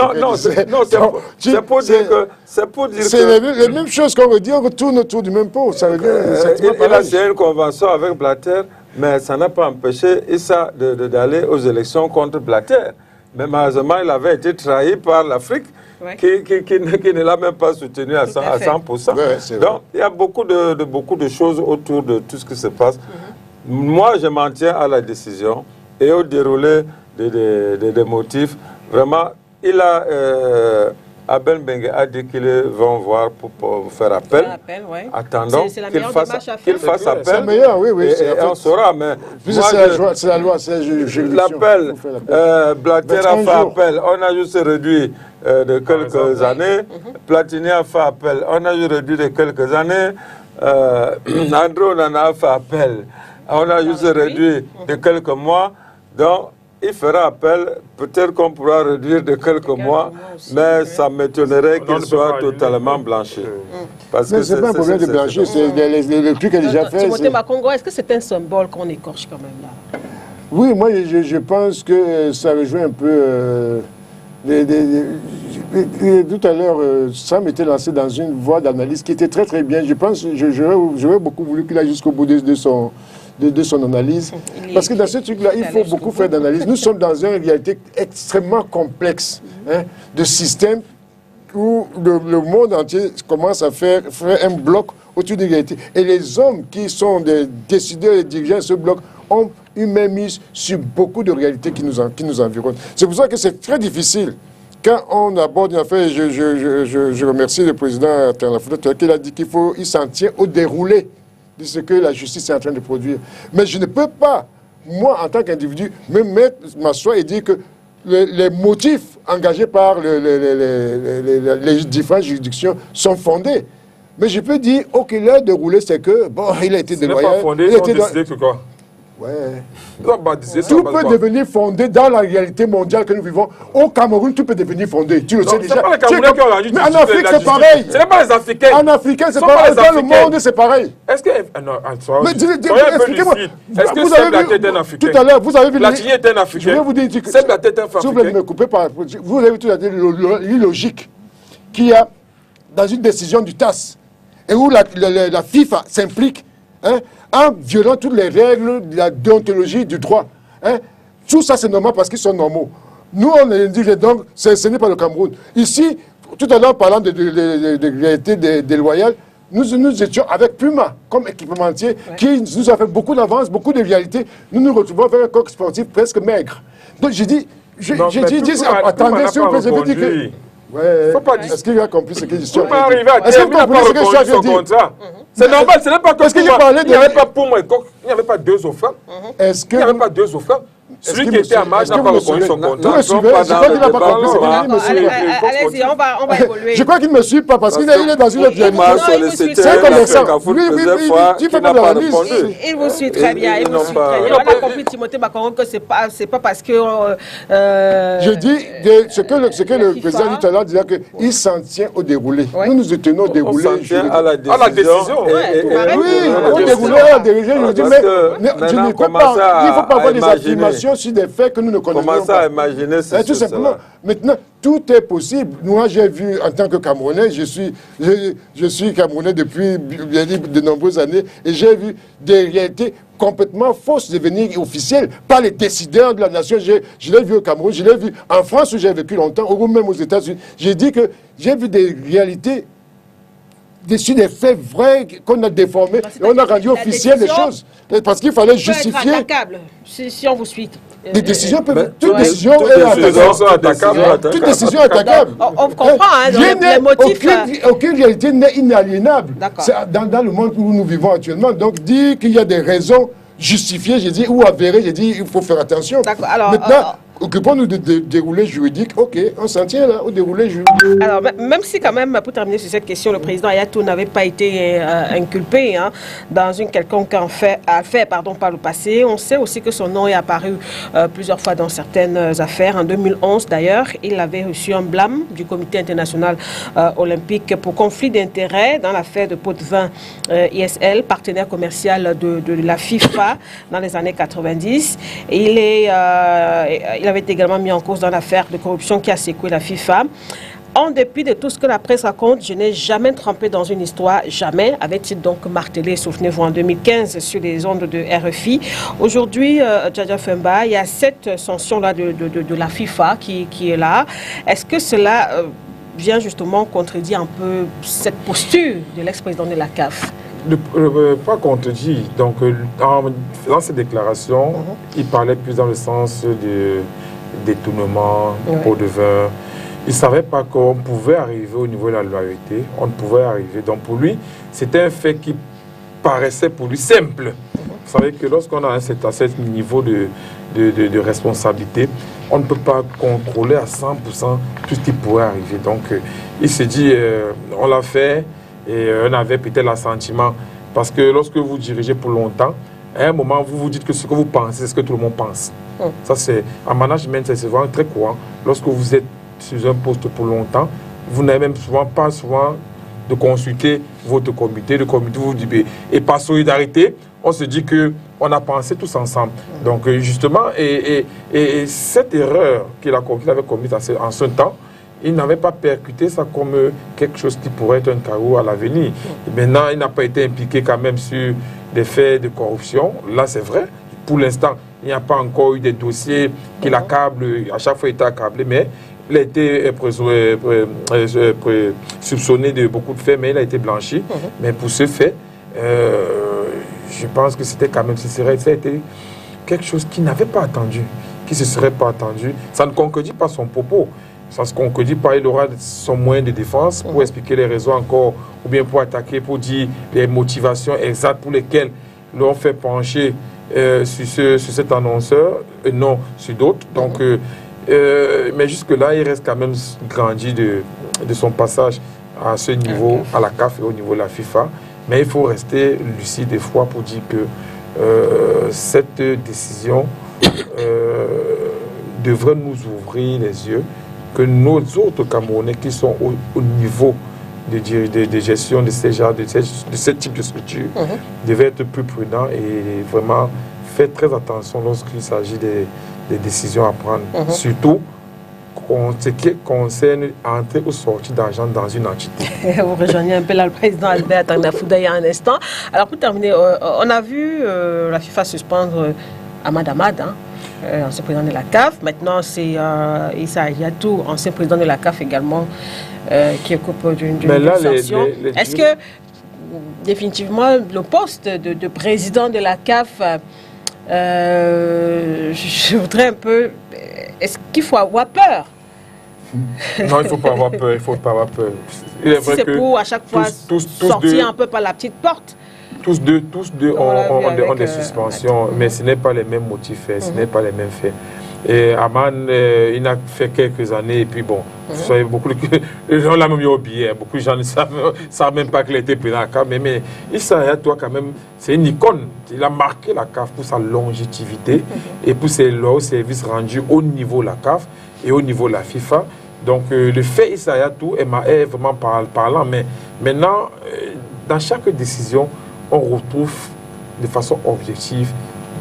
c'est pour dire que... C'est la même chose qu'on veut dire, on tourne autour du même pot. Ça revient il a signé une convention avec Blatter, mais ça n'a pas empêché Issa d'aller aux élections contre Blatter. Mais malheureusement, il avait été trahi par l'Afrique, qui ne l'a même pas soutenu à 100%. Ouais, donc, il y a beaucoup de choses autour de tout ce qui se passe. Moi, je m'en tiens à la décision et au déroulé des motifs. Vraiment, Abel Bengue a dit qu'ils vont voir pour faire appel. Attendons qu'il fasse appel. C'est meilleur, oui. Et on saura, mais... C'est la loi, c'est l'appel. Blatter a fait appel. On a juste réduit de quelques années. Platini a fait appel. On a juste réduit de quelques années. André Onana a fait appel. On a juste réduit de quelques mois. Donc, il fera appel, peut-être qu'on pourra réduire de quelques mois, mais ça m'étonnerait qu'il soit totalement blanchi. Mais ce n'est pas un problème de blanchir, c'est le truc qu'il a déjà fait. Timothée Makongo, est-ce que c'est un symbole qu'on écorche quand même là? Oui, moi je pense que ça rejoint un peu... tout à l'heure, Sam était lancé dans une voie d'analyse qui était très très bien. Je pense que j'aurais beaucoup voulu qu'il aille jusqu'au bout de son analyse. Parce que dans ce truc-là, il faut beaucoup faire d'analyse. Nous sommes dans une réalité extrêmement complexe de système où le monde entier commence à faire un bloc autour de réalité. Et les hommes qui sont des décideurs et dirigeants de ce bloc ont une mainmise sur beaucoup de réalités qui nous environnent. C'est pour ça que c'est très difficile. Quand on aborde une affaire, je remercie le président Ternafoto qui a dit qu'il s'en tient au déroulé de ce que la justice est en train de produire. Mais je ne peux pas, moi, en tant qu'individu, m'asseoir et dire que les motifs engagés par les différentes juridictions sont fondés. Mais je peux dire, ok, l'heure de rouler, c'est que, bon, il a été déloyal. Ce n'est pas fondé, ils ont décidé que quoi? Ouais. Tout Tout peut devenir fondé dans la réalité mondiale que nous vivons. Au Cameroun, tout peut devenir fondé. Tu le sais déjà. C'est pas les Camerounais qui ont rendu Mais en Afrique, c'est pareil. Ce n'est pas les Africains. En Afrique, c'est pareil. Dans le monde, c'est pareil. Est-ce que... Non, Mais expliquez-moi. Est-ce que vous avez Seb Blatter vu est un Africain? tout à l'heure, vous avez vu... Platini est un Africain. Je vais vous dire... Seb Blatter est un Africain. Si vous voulez me couper par... Vous avez tout à dire l'illogique qu'il y a dans une décision du TAS et où la FIFA s'implique, hein, en violant toutes les règles de la déontologie du droit. Hein. Tout ça, c'est normal parce qu'ils sont normaux. Nous, on dit donc, ce n'est pas le Cameroun. Ici, tout à l'heure, parlant de réalité déloyale, nous étions avec Puma comme équipementier qui nous a fait beaucoup d'avance, beaucoup de réalité. Nous nous retrouvons avec un coq sportif presque maigre. Donc j'ai dit, attendez, s'il vous plaît, je veux dire que... Ouais, est-ce qu'il a compris ce que je suis en train de dire? Est-ce qu'il n'a pas reconnu son contrat? C'est normal, ce n'est pas que il n'y avait pas Puma et Coq, il n'y avait pas deux offres. Il n'y avait pas deux offres. Celui qui était à Marge n'a pas reconnu son contrat. Vous me suivez? Je crois qu'il n'a pas compris ce qu'il dit. Allez-y, on va évoluer. Je crois qu'il ne me suit pas parce qu'il est dans une autre réalité. C'est un commerçant. Tu fais pas de la mise. Il vous suit très bien. On a compris, Timothée Bakoron, que c'est pas parce que... Je dis ce que le président du talent disait qu'il s'en tient au déroulé. Nous nous tenons au déroulé. On s'en tient à la décision. Oui, au déroulé, à la décision. Je dis, mais je ne peux pas. Il ne faut pas avoir des affirmations sur des faits que nous ne connaissons pas. Commencez à imaginer tout simplement. Maintenant, tout est possible. Moi, j'ai vu, en tant que Camerounais, je suis Camerounais depuis de nombreuses années, et j'ai vu des réalités complètement fausses devenir officielles par les décideurs de la nation. Je l'ai vu au Cameroun, je l'ai vu en France où j'ai vécu longtemps, ou même aux États-Unis. J'ai dit que j'ai vu des réalités dessus des faits vrais qu'on a déformés et on a rendu officiel des choses. Parce qu'il fallait justifier. Être attaquable, si on vous suit. Les décisions peuvent... Toute décision est attaquable. Toute décision est attaquable. On comprend, hein, les motifs... Aucune réalité n'est inaliénable. Dans le monde où nous vivons actuellement. Donc, dire qu'il y a des raisons justifiées, j'ai dit, ou avérées, j'ai dit, il faut faire attention. Maintenant, occupons-nous de déroulé juridique. Ok, on s'en tient là, au déroulé juridique. Alors, même si quand même, pour terminer sur cette question, le président Ayatou n'avait pas été inculpé dans une quelconque affaire par le passé, on sait aussi que son nom est apparu plusieurs fois dans certaines affaires. En 2011 d'ailleurs, il avait reçu un blâme du Comité international olympique pour conflit d'intérêts dans l'affaire de Potvin ISL, partenaire commercial de la FIFA dans les années 90. Et il avait été également mis en cause dans l'affaire de corruption qui a secoué la FIFA. En dépit de tout ce que la presse raconte, je n'ai jamais trempé dans une histoire, jamais, avait-il donc martelé, souvenez-vous, en 2015 sur les ondes de RFI. Aujourd'hui, Djadja Femba, il y a cette sanction-là de la FIFA qui est là. Est-ce que cela vient justement contredire un peu cette posture de l'ex-président de la CAF? Pas contredit. Donc, dans ses déclarations, il parlait plus dans le sens de détournement, pot de vin. Il ne savait pas qu'on pouvait arriver au niveau de la loyauté. On ne pouvait arriver. Donc, pour lui, c'était un fait qui paraissait pour lui simple. Vous savez que lorsqu'on a un certain niveau de responsabilité, on ne peut pas contrôler à 100% tout ce qui pourrait arriver. Donc, il s'est dit, on l'a fait. Et on avait peut-être l'assentiment. Parce que lorsque vous dirigez pour longtemps, à un moment, vous vous dites que ce que vous pensez, c'est ce que tout le monde pense. Ça, c'est, en management, c'est vraiment très courant. Lorsque vous êtes sur un poste pour longtemps, vous n'avez même pas souvent de consulter votre comité. Le comité vous dit, et par solidarité, on se dit qu'on a pensé tous ensemble. Donc, justement, et cette erreur qu'il avait commise en ce temps, il n'avait pas percuté ça comme quelque chose qui pourrait être un chaos à l'avenir. Maintenant, il n'a pas été impliqué quand même sur des faits de corruption. Là, c'est vrai. Pour l'instant, il n'y a pas encore eu des dossiers qui l'accablent. À chaque fois, il était accablé, mais il a été soupçonné de beaucoup de faits, mais il a été blanchi. Mais pour ce fait, je pense que c'était quand même, ça a été quelque chose qu'il n'avait pas attendu, qui ne se serait pas attendu. Ça ne contredit pas son propos. Ça se concrétise pas, il aura son moyen de défense pour expliquer les raisons encore, ou bien pour attaquer, pour dire les motivations exactes pour lesquelles l'on fait pencher sur cet annonceur, et non sur d'autres. Donc, mais jusque-là, il reste quand même grandi de son passage à ce niveau, à la CAF et au niveau de la FIFA. Mais il faut rester lucide des fois pour dire que cette décision devrait nous ouvrir les yeux que nos autres Camerounais qui sont au niveau de gestion de ce type de structure devaient être plus prudents et vraiment faire très attention lorsqu'il s'agit des décisions à prendre. Surtout ce qui concerne entrer ou sortir d'argent dans une entité. Vous rejoignez un peu là le président Albert Tangafouda il y a un instant. Alors pour terminer, on a vu la FIFA suspendre Ahmad Ahmad, ancien président de la CAF. Maintenant, c'est Issa Yatou, ancien président de la CAF également, qui occupe d'une sanction. Est-ce que, définitivement, le poste de président de la CAF, je voudrais un peu... Est-ce qu'il faut avoir peur? Non, il ne faut pas avoir peur. Il faut pas avoir peur. Si c'est pour à chaque fois sortir un peu par la petite porte. Tous deux ont des suspensions, mais ce n'est pas les mêmes motifs, ce n'est pas les mêmes faits. Et Aman, il a fait quelques années, et puis bon, vous savez, beaucoup les gens l'ont même oublié, beaucoup de gens ne savent même pas qu'il était président de la CAF, mais Issa Yatou, quand même, c'est une icône. Il a marqué la CAF pour sa longévité et pour ses services rendus au niveau de la CAF et au niveau de la FIFA. Donc, le fait Issa Yatou est vraiment parlant, mais maintenant, dans chaque décision, on retrouve de façon objective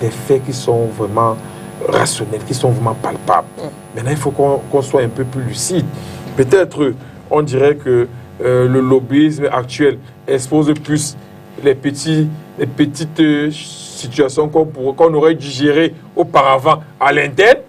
des faits qui sont vraiment rationnels, qui sont vraiment palpables. Maintenant, il faut qu'on soit un peu plus lucide. Peut-être, on dirait que le lobbyisme actuel expose plus les petites situations qu'on aurait dû gérer auparavant à l'interne.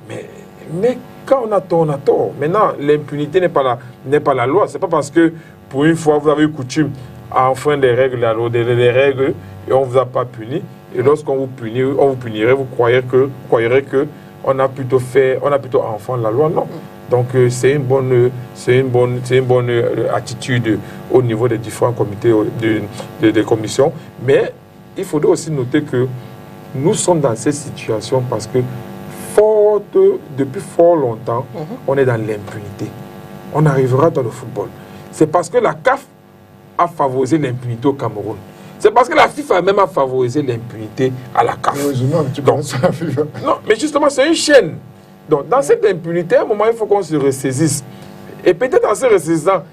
Mais quand on a tort, on a tort. Maintenant, l'impunité n'est pas la loi. Ce n'est pas parce que, pour une fois, vous avez eu coutume à enfreindre les règles, les règles, et on ne vous a pas puni. Et lorsqu'on vous punirait, vous croyez que on a plutôt enfreint la loi. Non. Donc c'est une bonne attitude au niveau des différents comités des commissions. Mais il faudrait aussi noter que nous sommes dans cette situation parce que depuis fort longtemps, on est dans l'impunité. On arrivera dans le football. C'est parce que la CAF a favorisé l'impunité au Cameroun. C'est parce que la FIFA même a favorisé l'impunité à la CAF. Non, mais justement, c'est une chaîne. Donc, dans cette impunité, à un moment, il faut qu'on se ressaisisse. Et peut-être dans ce ressaisissement,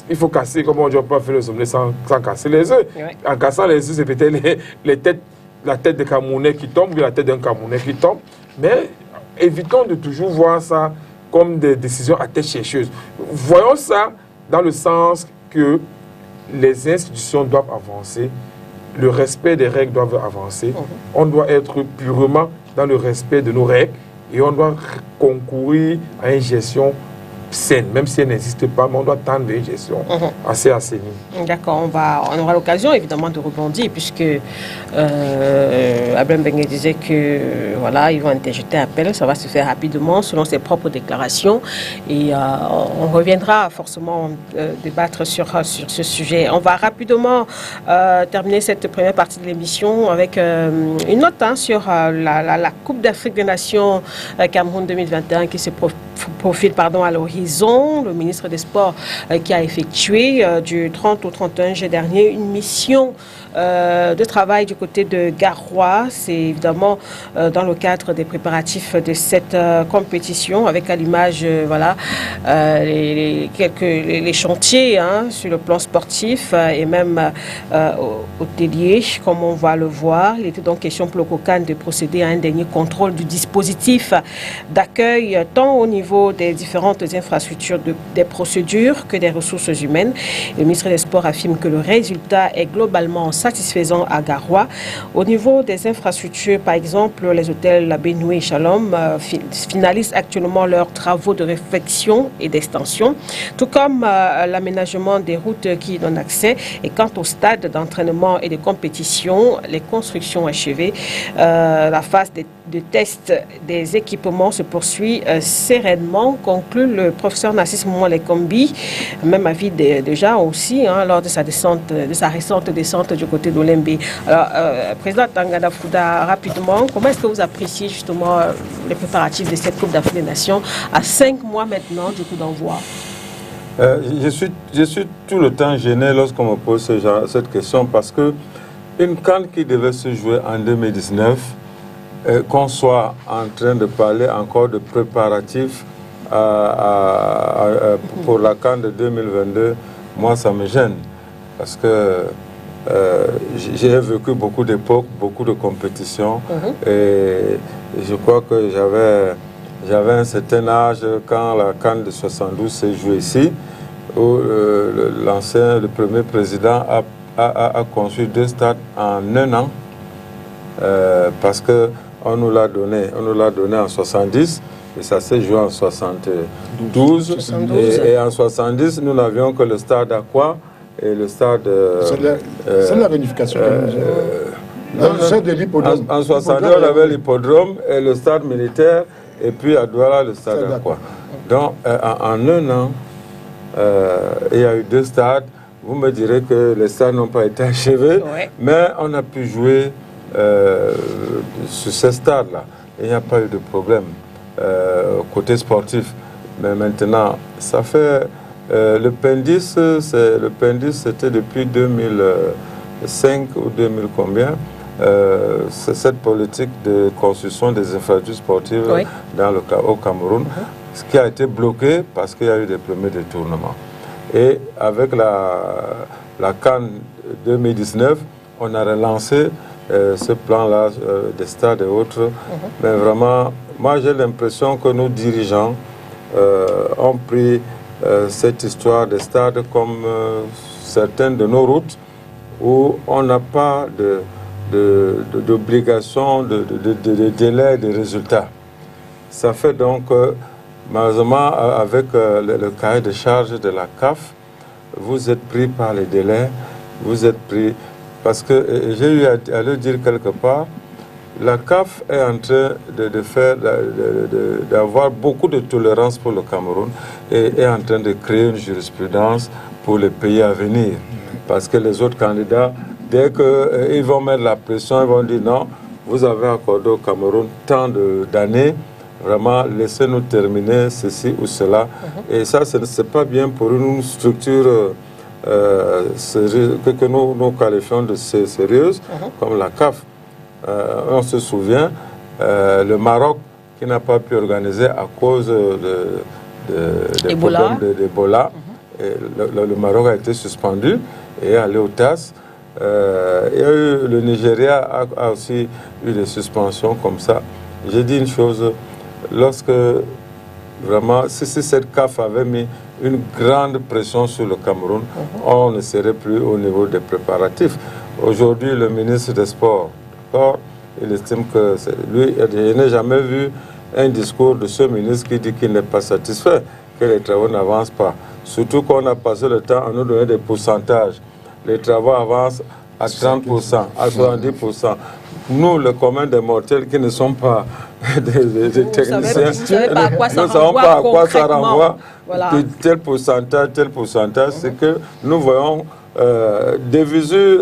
il faut casser, comme on dit, on peut faire le sommet sans casser les œufs. Oui. En cassant les œufs, c'est peut-être la tête de Camerounais qui tombe ou la tête d'un Camerounais qui tombe. Mais évitons de toujours voir ça comme des décisions à tête chercheuse. Voyons ça dans le sens que les institutions doivent avancer, le respect des règles doit avancer. On doit être purement dans le respect de nos règles et on doit concourir à une gestion saine, même si elle n'existe pas, mais on doit tendre vers une gestion assez assainie. D'accord, on aura l'occasion évidemment de rebondir puisque Abraham Bengue disait que voilà, ils vont interjeter appel, ça va se faire rapidement selon ses propres déclarations et on reviendra forcément débattre sur ce sujet. On va rapidement terminer cette première partie de l'émission avec une note sur la Coupe d'Afrique des Nations Cameroun 2021 qui se profile à l'horizon. Le ministre des Sports qui a effectué du 30 au 31 juillet dernier une mission de travail du côté de Garoua. C'est évidemment dans le cadre des préparatifs de cette compétition avec à l'image les chantiers sur le plan sportif et même hôtelier comme on va le voir. Il était donc question pour le COCAN de procéder à un dernier contrôle du dispositif d'accueil tant au niveau des différentes infrastructures des procédures que des ressources humaines. Le ministre des Sports affirme que le résultat est globalement satisfaisant à Garoua. Au niveau des infrastructures, par exemple, les hôtels La Benoué et Shalom finalisent actuellement leurs travaux de réfection et d'extension, tout comme l'aménagement des routes qui y donnent accès. Et quant au stade d'entraînement et de compétition, les constructions achevées, la phase de test des équipements se poursuit sereinement, conclut le professeur Narcisse Mouan-Lekombi, même avis déjà aussi lors de sa récente descente du côté d'Olembe. Alors, président Tangafouda, rapidement, comment est-ce que vous appréciez justement les préparatifs de cette Coupe d'Afrique des Nations à 5 mois maintenant du coup d'envoi? Je suis tout le temps gêné lorsqu'on me pose cette question parce que une CAN qui devait se jouer en 2019, qu'on soit en train de parler encore de préparatifs pour la CAN de 2022, moi ça me gêne. Parce que j'ai vécu beaucoup d'époques, beaucoup de compétitions. Et je crois que j'avais un certain âge quand la CAN de 72 s'est jouée ici, où le premier président a construit 2 stades en 1 an, parce qu'on nous l'a donné en 70, et ça s'est joué en 72. Et en 70, nous n'avions que le stade Aqua et le stade... c'est la réunification. En 72, on avait l'hippodrome et le stade militaire, et puis à Douala, le stade Aqua. Donc, en 1 an, il y a eu 2 stades. Vous me direz que les stades n'ont pas été achevés, mais on a pu jouer sur ces stades-là. Il n'y a pas eu de problème côté sportif. Mais maintenant, ça fait... le PENDIS, c'était depuis 2005 ou 2000 combien. C'est cette politique de construction des infrastructures sportives au Cameroun, ce qui a été bloqué parce qu'il y a eu des premiers détournements. Et avec la CAN 2019, on a relancé ce plan-là des stades et autres. Mais vraiment, moi j'ai l'impression que nos dirigeants ont pris cette histoire des stades comme certaines de nos routes où on n'a pas d'obligation de délai de résultats. Ça fait donc... malheureusement, avec le cahier de charge de la CAF, vous êtes pris par les délais, vous êtes pris... Parce que j'ai eu à le dire quelque part, la CAF est en train d'avoir beaucoup de tolérance pour le Cameroun et est en train de créer une jurisprudence pour les pays à venir. Parce que les autres candidats, dès qu'ils vont mettre la pression, ils vont dire non, vous avez accordé au Cameroun tant d'années, vraiment, laissez-nous terminer ceci ou cela. Et ça, ce n'est pas bien pour une structure que nous qualifions de sérieuse, comme la CAF. On se souvient, le Maroc, qui n'a pas pu organiser à cause des problèmes d'Ebola. Le Maroc a été suspendu et est allé au TAS. Le Nigeria a aussi eu des suspensions comme ça. J'ai dit une chose, lorsque vraiment, si cette CAF avait mis une grande pression sur le Cameroun, on ne serait plus au niveau des préparatifs. Aujourd'hui, le ministre des Sports, il estime que lui, je n'ai jamais vu un discours de ce ministre qui dit qu'il n'est pas satisfait, que les travaux n'avancent pas. Surtout qu'on a passé le temps à nous donner des pourcentages. Les travaux avancent à 30%, à 70%. Nous, le commun des mortels qui ne sont pas des techniciens, nous ne savons pas à quoi ça renvoie. Voilà. Tel pourcentage, c'est que nous voyons des visu,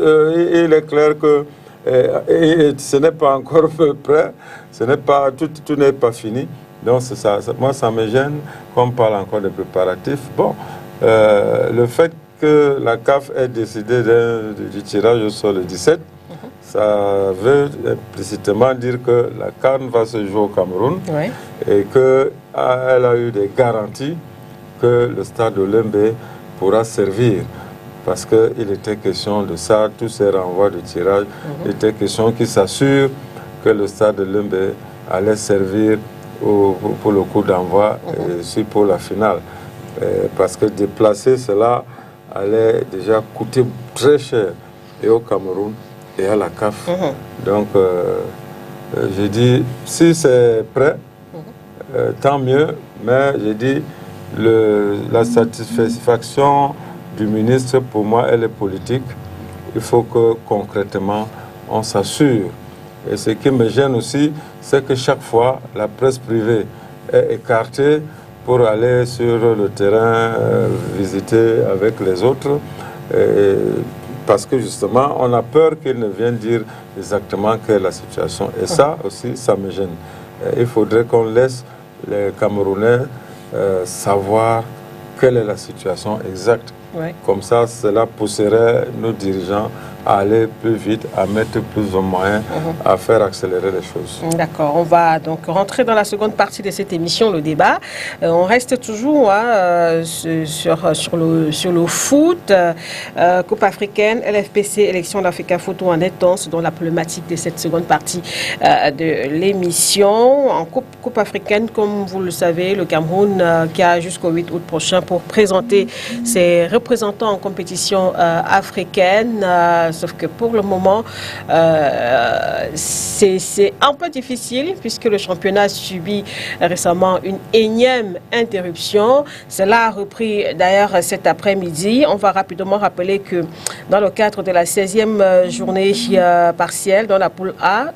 il est clair que ce n'est pas encore prêt, tout n'est pas fini. Donc ça, moi ça me gêne qu'on parle encore de préparatifs. Bon, le fait que la CAF ait décidé du tirage au sort le 17, ça veut implicitement dire que la CAN va se jouer au Cameroun et qu'elle a eu des garanties que le stade de Lembe pourra servir. Parce qu'il était question de ça, tous ces renvois de tirage, il était question qu'il s'assure que le stade de Lembe allait servir pour le coup d'envoi et aussi pour la finale. Parce que déplacer cela allait déjà coûter très cher et au Cameroun et à la CAF. Donc, j'ai dit, si c'est prêt, tant mieux, mais j'ai dit, la satisfaction du ministre, pour moi, elle est politique. Il faut que, concrètement, on s'assure. Et ce qui me gêne aussi, c'est que chaque fois, la presse privée est écartée pour aller sur le terrain, visiter avec les autres. Parce que justement, on a peur qu'ils ne viennent dire exactement quelle est la situation. Et ça aussi, ça me gêne. Il faudrait qu'on laisse les Camerounais savoir quelle est la situation exacte. Comme ça, cela pousserait nos dirigeants à aller plus vite, à mettre plus de moyens, à faire accélérer les choses. D'accord, on va donc rentrer dans la seconde partie de cette émission, le débat. On reste toujours sur le foot, Coupe africaine, LFPC, élection d'Africa Foot, où en est-on, c'est dans la problématique de cette seconde partie de l'émission. En Coupe africaine, comme vous le savez, le Cameroun qui a jusqu'au 8 août prochain pour présenter ses représentants en compétition africaine, sauf que pour le moment, c'est un peu difficile puisque le championnat a subi récemment une énième interruption. Cela a repris d'ailleurs cet après-midi. On va rapidement rappeler que dans le cadre de la 16e journée partielle dans la poule A,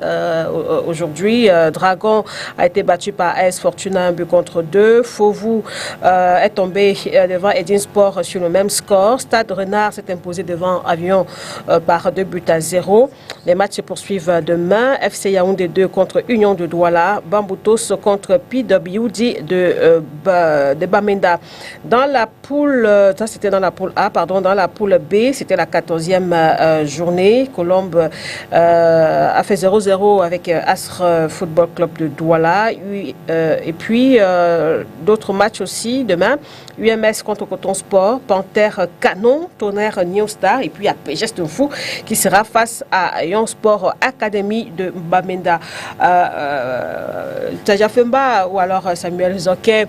aujourd'hui, Dragon a été battu par AS Fortuna 1-2. Fovu est tombé devant Edin Sport sur le même score. Stade Renard s'est imposé devant Avion par 2-0. Les matchs se poursuivent demain. FC Yaoundé 2 contre Union de Douala. Bamboutos contre PWD de Bamenda. Dans la poule, ça c'était dans la poule A, pardon, dans la poule B, c'était la 14e journée. Colombe a fait 0-0 avec Asr Football Club de Douala. Et puis d'autres matchs aussi demain. UMS contre Coton Sport, Panthère Canon, Tonnerre New Star, et puis il y a Geste Fou qui sera face à Young Sport Academy de Bamenda. Taja Femba ou alors Samuel Zoké,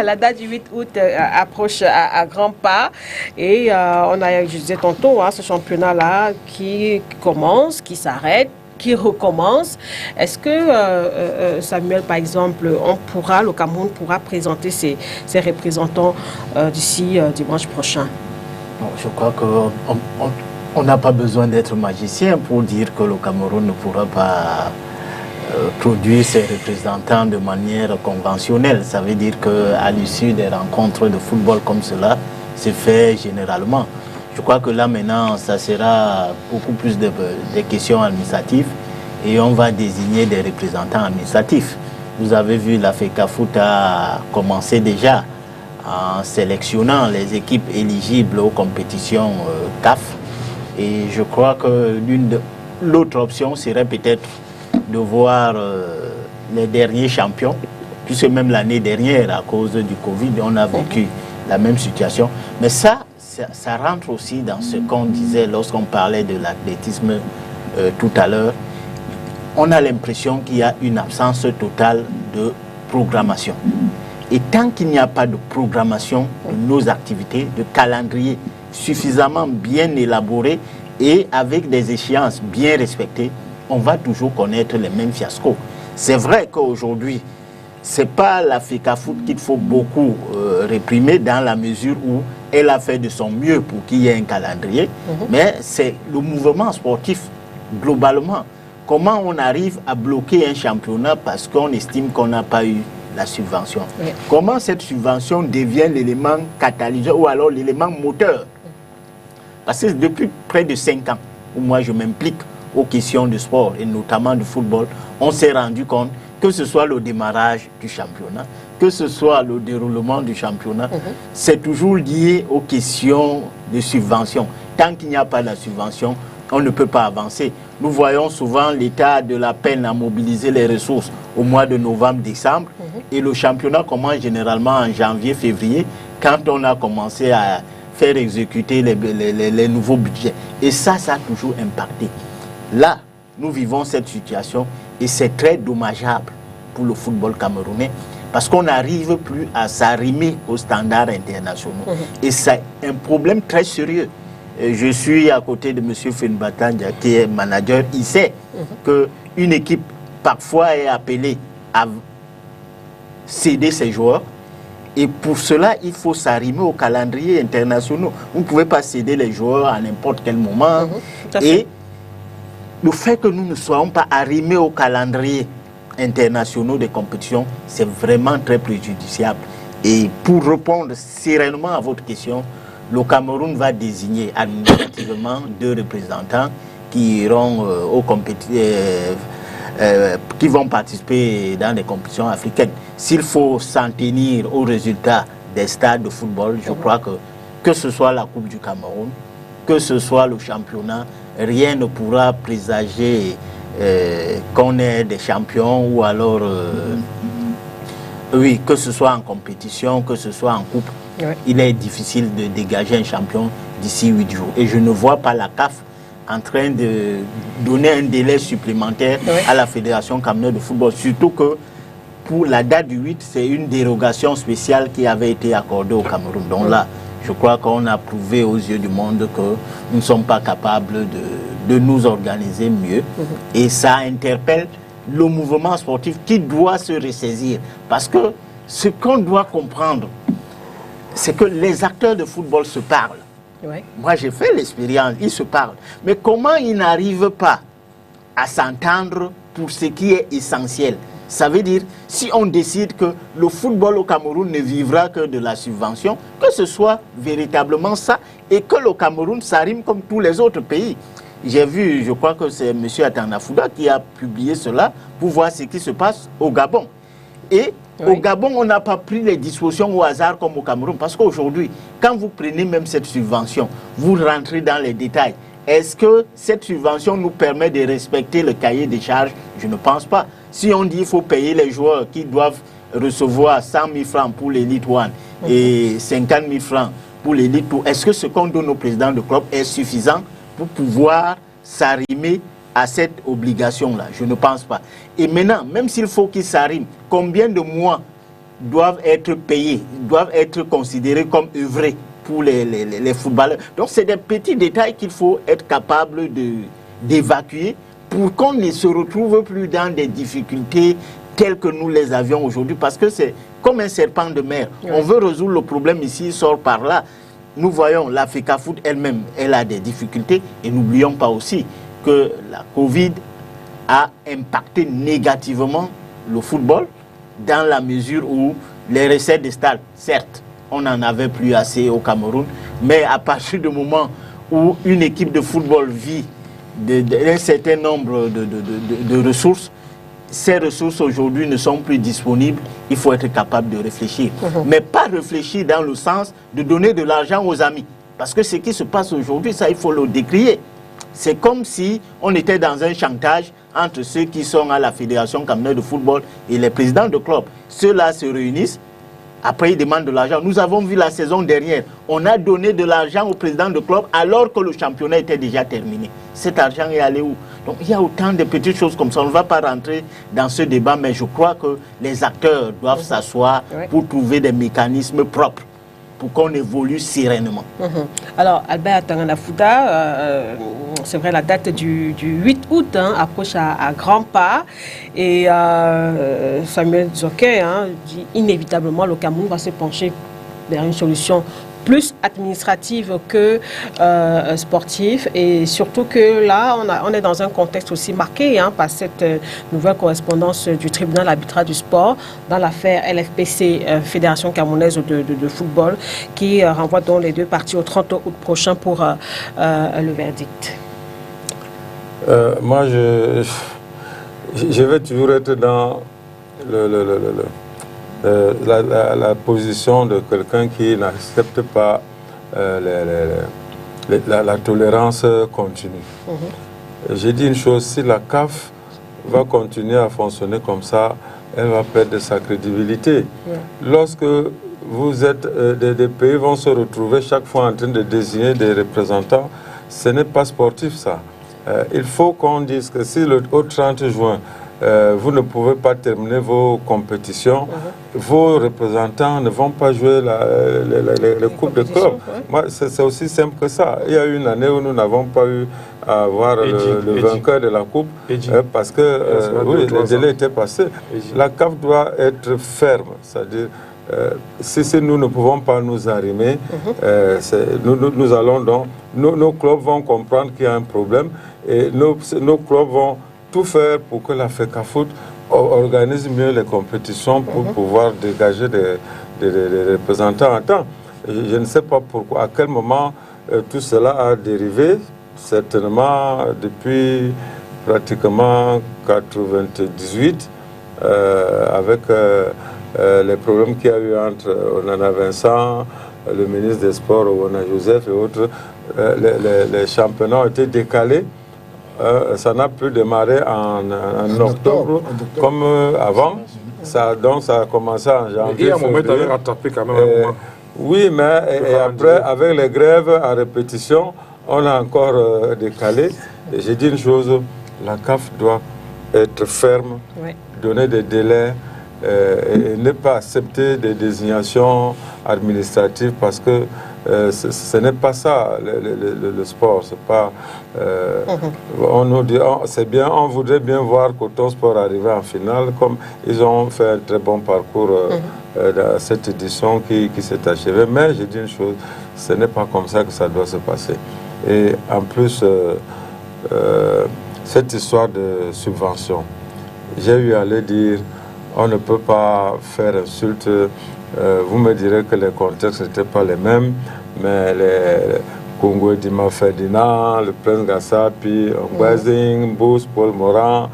la date du 8 août approche à grands pas, et on a, je disais tantôt, ce championnat-là qui commence, qui s'arrête, qui recommence. Est-ce que, Samuel, par exemple, le Cameroun pourra présenter ses représentants d'ici dimanche prochain? Non, je crois qu'on n'a pas besoin d'être magicien pour dire que le Cameroun ne pourra pas produire ses représentants de manière conventionnelle. Ça veut dire qu'à l'issue des rencontres de football comme cela, c'est fait généralement. Je crois que là maintenant, ça sera beaucoup plus des questions administratives et on va désigner des représentants administratifs. Vous avez vu, l'Africa Foot a commencé déjà en sélectionnant les équipes éligibles aux compétitions CAF. Et je crois que l'autre option serait peut-être de voir les derniers champions, puisque même l'année dernière, à cause du Covid, on a vécu la même situation. Mais ça rentre aussi dans ce qu'on disait lorsqu'on parlait de l'athlétisme tout à l'heure. On a l'impression qu'il y a une absence totale de programmation. Et tant qu'il n'y a pas de programmation de nos activités, de calendrier suffisamment bien élaboré et avec des échéances bien respectées, on va toujours connaître les mêmes fiascos. C'est vrai qu'aujourd'hui, ce n'est pas l'Africa Foot qu'il faut beaucoup réprimer dans la mesure où elle a fait de son mieux pour qu'il y ait un calendrier, mais c'est le mouvement sportif globalement. Comment on arrive à bloquer un championnat parce qu'on estime qu'on n'a pas eu la subvention? Comment cette subvention devient l'élément catalyseur ou alors l'élément moteur? Parce que depuis près de 5 ans, où moi je m'implique aux questions du sport et notamment du football, on s'est rendu compte que ce soit le démarrage du championnat, que ce soit le déroulement du championnat, c'est toujours lié aux questions de subvention. Tant qu'il n'y a pas de subvention, on ne peut pas avancer. Nous voyons souvent l'État de la peine à mobiliser les ressources au mois de novembre, décembre, et le championnat commence généralement en janvier, février, quand on a commencé à faire exécuter les nouveaux budgets. Et ça a toujours impacté. Là, nous vivons cette situation et c'est très dommageable pour le football camerounais parce qu'on n'arrive plus à s'arrimer aux standards internationaux. Et c'est un problème très sérieux. Je suis à côté de M. Fenbatanja qui est manager. Il sait qu'une équipe parfois est appelée à céder ses joueurs. Et pour cela, il faut s'arrimer au calendrier international. Vous ne pouvez pas céder les joueurs à n'importe quel moment. Et le fait que nous ne soyons pas arrimés au calendrier international des compétitions, c'est vraiment très préjudiciable. Et pour répondre sereinement à votre question, le Cameroun va désigner administrativement 2 représentants qui iront qui vont participer dans les compétitions africaines. S'il faut s'en tenir aux résultats des stades de football, je crois que ce soit la Coupe du Cameroun, que ce soit le championnat, rien ne pourra présager qu'on est des champions ou alors, oui, que ce soit en compétition, que ce soit en coupe. Ouais. Il est difficile de dégager un champion d'ici 8 jours. Et je ne vois pas la CAF en train de donner un délai supplémentaire à la Fédération camerounaise de football. Surtout que pour la date du 8, c'est une dérogation spéciale qui avait été accordée au Cameroun. Donc là, je crois qu'on a prouvé aux yeux du monde que nous ne sommes pas capables de nous organiser mieux. Et ça interpelle le mouvement sportif qui doit se ressaisir. Parce que ce qu'on doit comprendre, c'est que les acteurs de football se parlent. Ouais. Moi, j'ai fait l'expérience, ils se parlent. Mais comment ils n'arrivent pas à s'entendre pour ce qui est essentiel? Ça veut dire, si on décide que le football au Cameroun ne vivra que de la subvention, que ce soit véritablement ça, et que le Cameroun s'arrime comme tous les autres pays. J'ai vu, je crois que c'est M. Atanda Fouda qui a publié cela pour voir ce qui se passe au Gabon. Et au Gabon, on n'a pas pris les dispositions au hasard comme au Cameroun. Parce qu'aujourd'hui, quand vous prenez même cette subvention, vous rentrez dans les détails. Est-ce que cette subvention nous permet de respecter le cahier des charges? Je ne pense pas. Si on dit qu'il faut payer les joueurs qui doivent recevoir 100 000 francs pour l'élite 1 et 50 000 francs pour l'élite 2, est-ce que ce qu'on donne au président de club est suffisant pour pouvoir s'arrimer à cette obligation-là? Je ne pense pas. Et maintenant, même s'il faut qu'ils s'arriment, combien de mois doivent être payés, doivent être considérés comme œuvrés pour les footballeurs? Donc, c'est des petits détails qu'il faut être capable d'évacuer pour qu'on ne se retrouve plus dans des difficultés telles que nous les avions aujourd'hui. Parce que c'est comme un serpent de mer. On veut résoudre le problème ici, il sort par là. Nous voyons la FECAFOOT elle-même, elle a des difficultés. Et n'oublions pas aussi que la Covid a impacté négativement le football dans la mesure où les recettes des stades, certes, on n'en avait plus assez au Cameroun, mais à partir du moment où une équipe de football vit d'un certain nombre de ressources, ces ressources aujourd'hui ne sont plus disponibles, il faut être capable de réfléchir. Mais pas réfléchir dans le sens de donner de l'argent aux amis. Parce que ce qui se passe aujourd'hui, ça il faut le décrier. C'est comme si on était dans un chantage entre ceux qui sont à la Fédération camerounaise de football et les présidents de clubs. Ceux-là se réunissent, après ils demandent de l'argent. Nous avons vu la saison dernière, on a donné de l'argent au président de club alors que le championnat était déjà terminé. Cet argent est allé où? Donc il y a autant de petites choses comme ça. On ne va pas rentrer dans ce débat, mais je crois que les acteurs doivent s'asseoir pour trouver des mécanismes propres pour qu'on évolue sereinement. Alors, Albert Atanda Fouda, c'est vrai, la date du 8 août approche à grands pas. Et Samuel Zoké dit inévitablement le Cameroun va se pencher vers une solution plus administrative que sportive, et surtout que là on est dans un contexte aussi marqué par cette nouvelle correspondance du tribunal arbitral du sport dans l'affaire LFPC, Fédération camerounaise de football, qui renvoie donc les deux parties au 30 août prochain pour le verdict. Moi je vais toujours être dans la position de quelqu'un qui n'accepte pas la tolérance continue. J'ai dit une chose, si la CAF va continuer à fonctionner comme ça, elle va perdre sa crédibilité. Lorsque vous êtes, des pays vont se retrouver chaque fois en train de désigner des représentants, ce n'est pas sportif ça. Il faut qu'on dise que si au 30 juin, vous ne pouvez pas terminer vos compétitions, vos représentants ne vont pas jouer les coupes de club. C'est aussi simple que ça. Il y a eu une année où nous n'avons pas eu à voir le vainqueur de la coupe parce que le délai était passé. La CAF doit être ferme, c'est-à-dire si nous ne pouvons pas nous arrimer, nous allons donc, nos clubs vont comprendre qu'il y a un problème et nos clubs vont tout faire pour que la FECAFOOT organise mieux les compétitions pour pouvoir dégager des représentants en temps. Je ne sais pas pourquoi, à quel moment tout cela a dérivé, certainement depuis pratiquement 1998, avec les problèmes qu'il y a eu entre Onana Vincent, le ministre des Sports, Owana Joseph et autres. les championnats ont été décalés. Ça n'a plus démarré en octobre comme avant. Donc ça a commencé en janvier. Et à un moment, tu avais rattrapé quand même un moment. Oui, mais et après, avec les grèves à répétition, on a encore décalé. Et j'ai dit une chose, la CAF doit être ferme, donner des délais et ne pas accepter des désignations administratives parce que ce n'est pas ça le sport. C'est pas. On nous dit, c'est bien, on voudrait bien voir Coton Sport arriver en finale, comme ils ont fait un très bon parcours dans cette édition qui s'est achevée. Mais j'ai dit une chose, ce n'est pas comme ça que ça doit se passer. Et en plus, cette histoire de subvention, j'ai eu à le dire, on ne peut pas faire insulte. Vous me direz que les contextes n'étaient pas les mêmes, mais les Congo Dima Ferdinand, le Prince Gassapi, Ngwazing, Bous, Paul Moran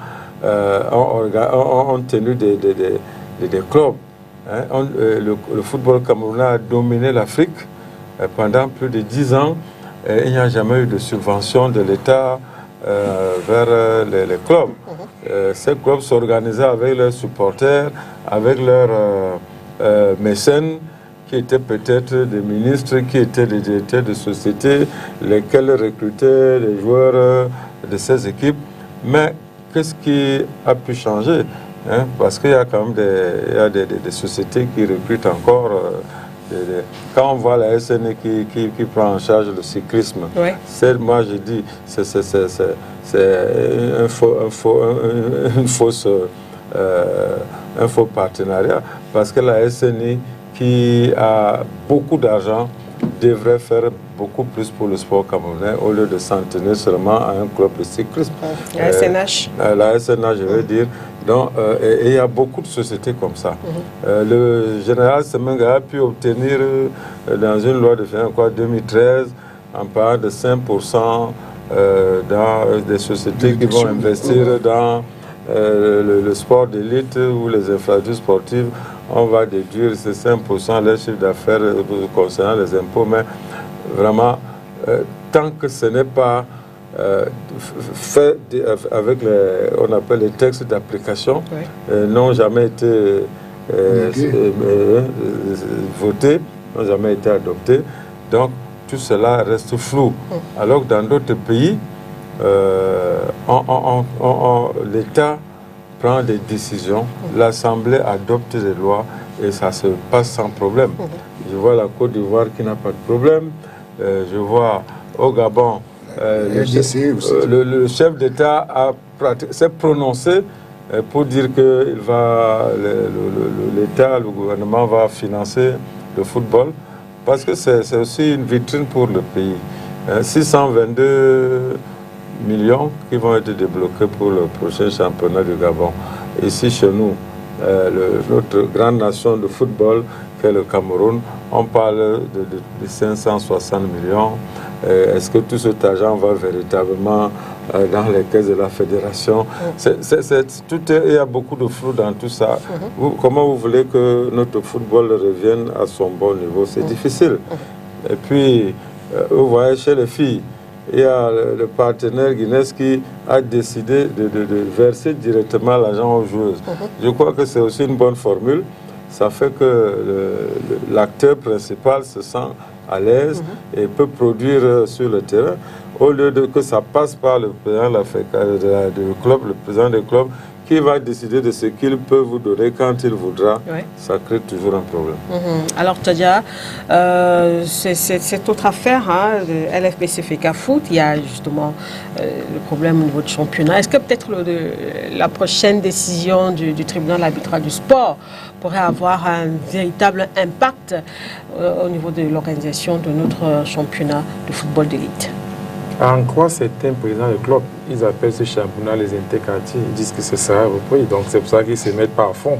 ont tenu des clubs. Hein. Le football camerounais a dominé l'Afrique pendant plus de 10 ans. Et il n'y a jamais eu de subvention de l'État vers les clubs. Ces clubs s'organisaient avec leurs supporters, avec leurs mécènes, qui étaient peut-être des ministres, qui étaient des directeurs de société, lesquels recrutaient les joueurs de ces équipes. Mais qu'est-ce qui a pu changer, hein? Parce qu'il y a quand même des sociétés qui recrutent encore. Quand on voit la SNE qui prend en charge le cyclisme, moi je dis c'est un faux partenariat, parce que la SNE qui a beaucoup d'argent devrait faire beaucoup plus pour le sport camerounais au lieu de s'en tenir seulement à un club de cyclisme. La SNH. La SNH, je veux dire. Donc, et il y a beaucoup de sociétés comme ça. Le général Semenga a pu obtenir dans une loi de finances 2013 en parlant de 5% dans des sociétés qui vont investir dans le sport d'élite ou les infrastructures sportives. On va déduire ces 5% les chiffres d'affaires concernant les impôts, mais vraiment, tant que ce n'est pas fait avec on appelle les textes d'application, n'ont jamais été votés, n'ont jamais été adoptés. Donc, tout cela reste flou. Alors que dans d'autres pays, l'État prend des décisions, l'Assemblée adopte des lois et ça se passe sans problème. Je vois la Côte d'Ivoire qui n'a pas de problème. Je vois au Gabon, le chef d'État s'est prononcé pour dire que l'État, le gouvernement va financer le football parce que c'est aussi une vitrine pour le pays. 622 millions qui vont être débloqués pour le prochain championnat du Gabon. Ici chez nous, notre grande nation de football, qui est le Cameroun, on parle de 560 millions. Est-ce que tout cet argent va véritablement dans les caisses de la fédération? Il y a beaucoup de flou dans tout ça. Comment vous voulez que notre football revienne à son bon niveau? C'est difficile. Et puis, vous voyez, chez les filles, il y a le partenaire Guinness qui a décidé de verser directement l'argent aux joueuses. Je crois que c'est aussi une bonne formule. Ça fait que l'acteur principal se sent à l'aise et peut produire sur le terrain, au lieu que ça passe par le président du club, le président du club, qui va décider de ce qu'il peut vous donner quand il voudra. Ça crée toujours un problème. Alors, Tadja, cette autre affaire de LFP-CFK Foot, il y a justement le problème au niveau du championnat. Est-ce que peut-être la prochaine décision du tribunal arbitral du sport pourrait avoir un véritable impact au niveau de l'organisation de notre championnat de football d'élite? En quoi certains présidents de club, ils appellent ce championnat les interquartiers, ils disent que ce sera repris, donc c'est pour ça qu'ils ne se mettent pas à fond.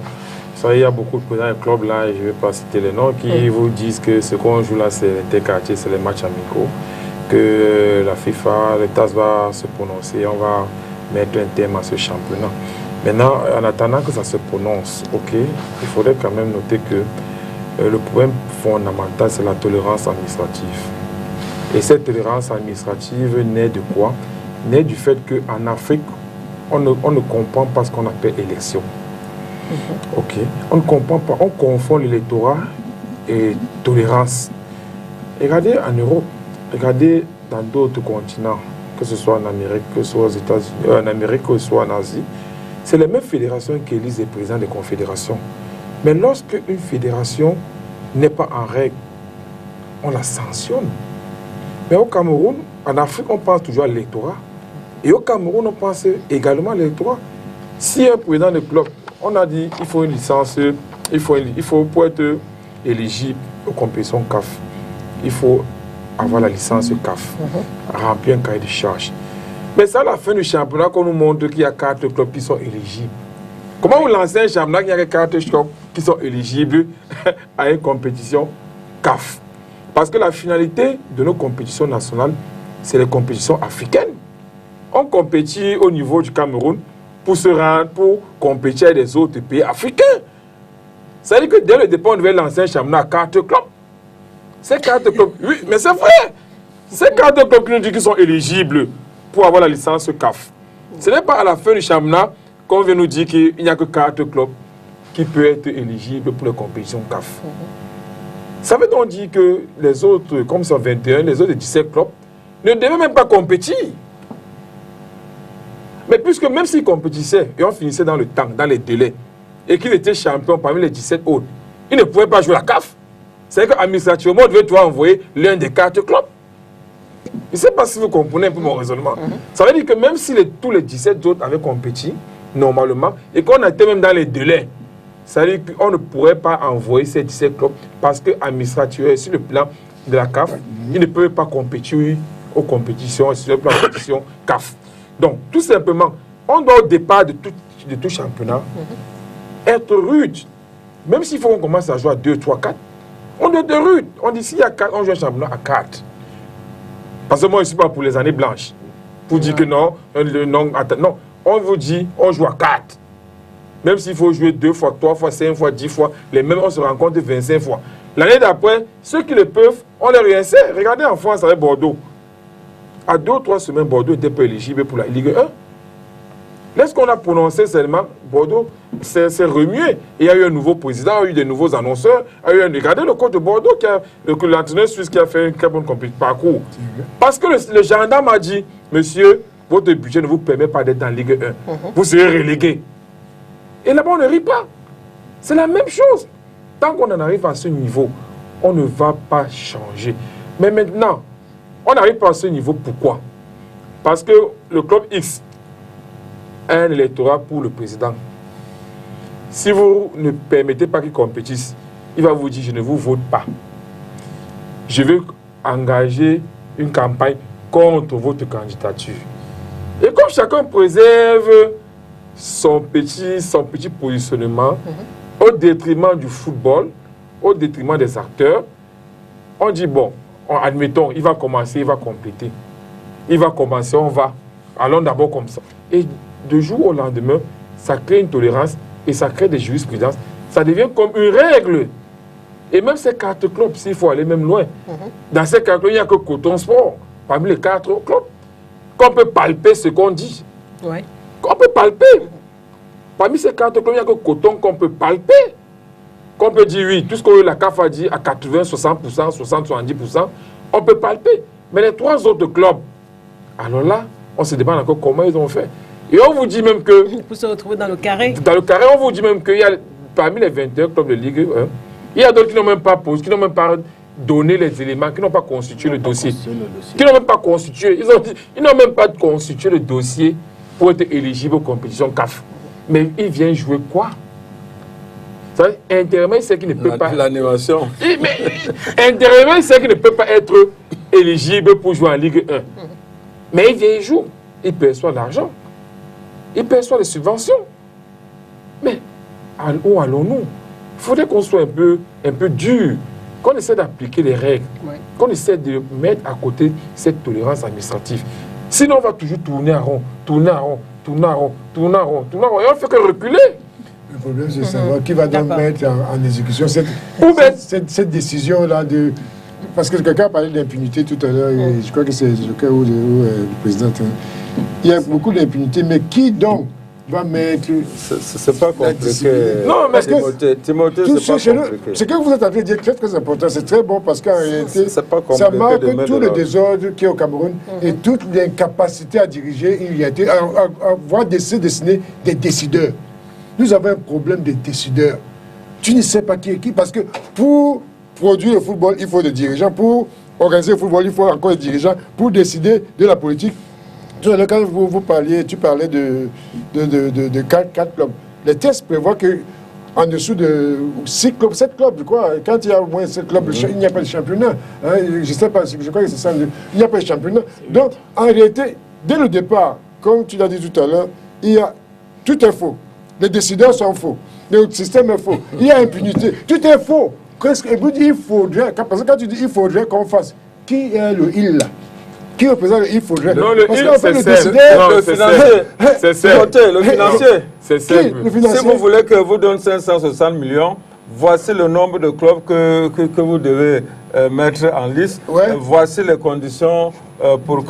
Ça, il y a beaucoup de présidents de club là, je ne vais pas citer les noms, qui vous disent que ce qu'on joue là, c'est l'interquartier, c'est les matchs amicaux, que la FIFA, le TAS va se prononcer, on va mettre un terme à ce championnat. Maintenant, en attendant que ça se prononce, il faudrait quand même noter que le problème fondamental, c'est la tolérance administrative. Et cette tolérance administrative naît de quoi? Naît du fait qu'en Afrique, on ne comprend pas ce qu'on appelle élection. Ok. On ne comprend pas, on confond l'électorat et tolérance. Regardez en Europe, regardez dans d'autres continents, que ce soit en Amérique, que ce soit aux États-Unis, en Amérique, que ce soit en Asie, c'est les mêmes fédérations qui élisent les présidents des confédérations. Mais lorsque une fédération n'est pas en règle, on la sanctionne. Mais au Cameroun, en Afrique, on pense toujours à l'électorat. Et au Cameroun, on pense également à l'électorat. Si un président de club, on a dit qu'il faut une licence, il faut pour être éligible aux compétitions CAF, il faut avoir la licence CAF, remplir un cahier de charges. Mais c'est à la fin du championnat qu'on nous montre qu'il y a 4 clubs qui sont éligibles. Comment vous lancez un championnat qu'il y a 4 clubs qui sont éligibles à une compétition CAF? Parce que la finalité de nos compétitions nationales, c'est les compétitions africaines. On compétit au niveau du Cameroun pour se rendre, pour compétir avec les autres pays africains. Ça veut dire que dès le départ, on devait lancer un championnat à 4 clubs. Ces 4 clubs, oui, mais c'est vrai. Ces 4 clubs qui nous disent qu'ils sont éligibles pour avoir la licence CAF. Ce n'est pas à la fin du championnat qu'on vient nous dire qu'il n'y a que 4 clubs qui peuvent être éligibles pour les compétitions CAF. Ça veut donc dire que les autres, comme c'est 21, les autres 17 clubs, ne devaient même pas compétir. Mais puisque même s'ils compétissaient et on finissait dans le temps, dans les délais, et qu'ils étaient champions parmi les 17 autres, ils ne pouvaient pas jouer la CAF. C'est-à-dire qu'administrativement, on devait envoyer l'un des 4 clubs. Je ne sais pas si vous comprenez un peu mon raisonnement. Ça veut dire que même si tous les 17 autres avaient compétit, normalement, et qu'on était même dans les délais, ça veut dire qu'on ne pourrait pas envoyer ces 17 clubs parce qu'administrativement, sur le plan de la CAF, ils ne peuvent pas compétir aux compétitions, sur le plan de compétition CAF. Donc, tout simplement, on doit au départ de tout championnat être rude. Même s'il faut qu'on commence à jouer à 2, 3, 4, on doit être rude. On dit s'il y a 4, on joue un championnat à 4. Parce que moi, je ne suis pas pour les années blanches. Pour dire que non, non, on vous dit, on joue à 4. Même s'il faut jouer 2 fois, 3 fois, 5 fois, 10 fois, les mêmes, on se rencontre 25 fois. L'année d'après, ceux qui le peuvent, on les réinsère. Regardez en France avec Bordeaux. À 2 ou 3 semaines, Bordeaux était pas éligible pour la Ligue 1. Lorsqu'on a prononcé seulement, Bordeaux s'est remué. Il y a eu un nouveau président, il y a eu des nouveaux annonceurs. Regardez le coach de Bordeaux, l'entraîneur suisse qui a fait un très bon parcours. Parce que le gendarme a dit, monsieur, votre budget ne vous permet pas d'être en Ligue 1. Vous serez relégué. Et là-bas, on ne rit pas. C'est la même chose. Tant qu'on en arrive à ce niveau, on ne va pas changer. Mais maintenant, on n'arrive pas à ce niveau, pourquoi? Parce que le club X a un électorat pour le président. Si vous ne permettez pas qu'il compétisse, il va vous dire, je ne vous vote pas. Je veux engager une campagne contre votre candidature. Et comme chacun préserve son petit positionnement au détriment du football, au détriment des acteurs, on dit, bon, admettons, il va commencer, il va compléter. Il va commencer, allons d'abord comme ça. Et de jour au lendemain, ça crée une tolérance et ça crée des jurisprudences. Ça devient comme une règle. Et même ces 4 clubs, s'il faut aller même loin, dans ces 4 clubs, il n'y a que Coton Sport, parmi les 4 clubs, qu'on peut palper ce qu'on dit. Ouais. Qu'on peut palper. Parmi ces 4 clubs, il n'y a que Coton qu'on peut palper. Qu'on peut dire oui, tout ce que la CAF a dit à 80, 60%, 60, 70%, on peut palper. Mais les 3 autres clubs, alors là, on se demande encore comment ils ont fait. Et on vous dit même que... Pour se retrouver dans le carré. Dans le carré, on vous dit même qu'il y a, parmi les 21 clubs de Ligue 1, il y a d'autres qui n'ont même pas posé, qui n'ont même pas donné les éléments, qui n'ont pas constitué le dossier. Qui n'ont même pas constitué. Ils n'ont même pas constitué le dossier pour être éligible aux compétitions CAF. Mais ils viennent jouer quoi? Intérimaire, c'est qu'il ne peut pas... L'animation. Intérimaire, c'est qu'il ne peut pas être éligible pour jouer en Ligue 1. Mais il vient y jouer. Il perçoit l'argent. Il perçoit les subventions. Mais où allons-nous? Il faudrait qu'on soit un peu dur, qu'on essaie d'appliquer les règles, qu'on essaie de mettre à côté cette tolérance administrative. Sinon, on va toujours tourner en rond, tourner en rond, tourner en rond, tourner en rond, tourner en rond. Et on ne fait que reculer. Le problème, c'est de savoir qui va donc mettre en exécution cette décision-là parce que quelqu'un a parlé d'impunité tout à l'heure, je crois que c'est Joker ou le président. Il y a beaucoup d'impunité, mais qui donc va mettre... C'est pas compliqué. Non, parce que Timothée, c'est pas compliqué. Ce que vous êtes en train de dire est très important, c'est très bon parce qu'en réalité, ça marque tout le désordre qui est au Cameroun et toute l'incapacité à diriger une réalité, à voir dessiner des décideurs. Nous avons un problème de décideurs. Tu ne sais pas qui est qui, parce que pour produire le football, il faut des dirigeants. Pour organiser le football, il faut encore des dirigeants. Pour décider de la politique, tout à l'heure, quand vous parliez, tu parlais de 4 clubs. Les tests prévoient qu'en dessous de 7 clubs, je crois, quand il y a au moins 7 clubs, il n'y a pas de championnat. Hein, je ne sais pas, je crois que c'est ça. Il n'y a pas de championnat. Donc, en réalité, dès le départ, comme tu l'as dit tout à l'heure, tout est faux. Les décideurs sont faux. Le système est faux. Il y a impunité. Tout est faux. Il faudrait, parce que quand tu dis il faudrait qu'on fasse, qui est le il là? Qui représente le il faudrait? Non, le il, c'est simple. C'est simple. Le financier. C'est simple. Si vous voulez que vous donne 560 millions, voici le nombre de clubs que vous devez mettre en liste. Ouais. Voici les conditions pour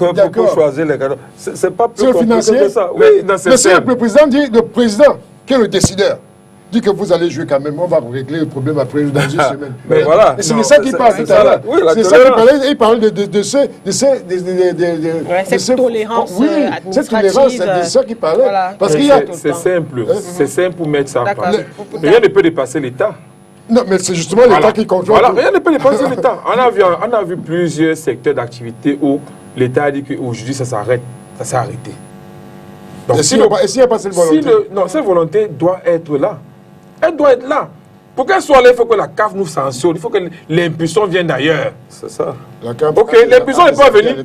choisir les cadeaux. C'est pas plus compliqué que ça. Oui, mais si le président dit, le président, qui est le décideur, dit que vous allez jouer quand même, on va régler le problème après dans une semaine. Mais voilà. C'est de ça qu'il parle tout à l'heure. Oui, c'est ça qu'il parlait. Il parle de cette tolérance administrative. Cette tolérance, c'est de ça qu'il parlait. Voilà. Parce qu'il y a... C'est simple. C'est simple pour mettre ça en place. Rien ne peut dépasser l'État. Non, mais c'est justement l'État qui contrôle. Voilà, rien ne peut dépasser l'État. On a vu plusieurs secteurs d'activité où l'État a dit qu'aujourd'hui, ça s'arrête. Ça s'est arrêté. Donc, s'il n'y a pas cette volonté? Non, cette volonté doit être là. Elle doit être là. Pour qu'elle soit là, il faut que la CAF nous sanctionne. Il faut que l'impulsion vienne d'ailleurs. C'est ça. Ok, l'impulsion n'est pas venue.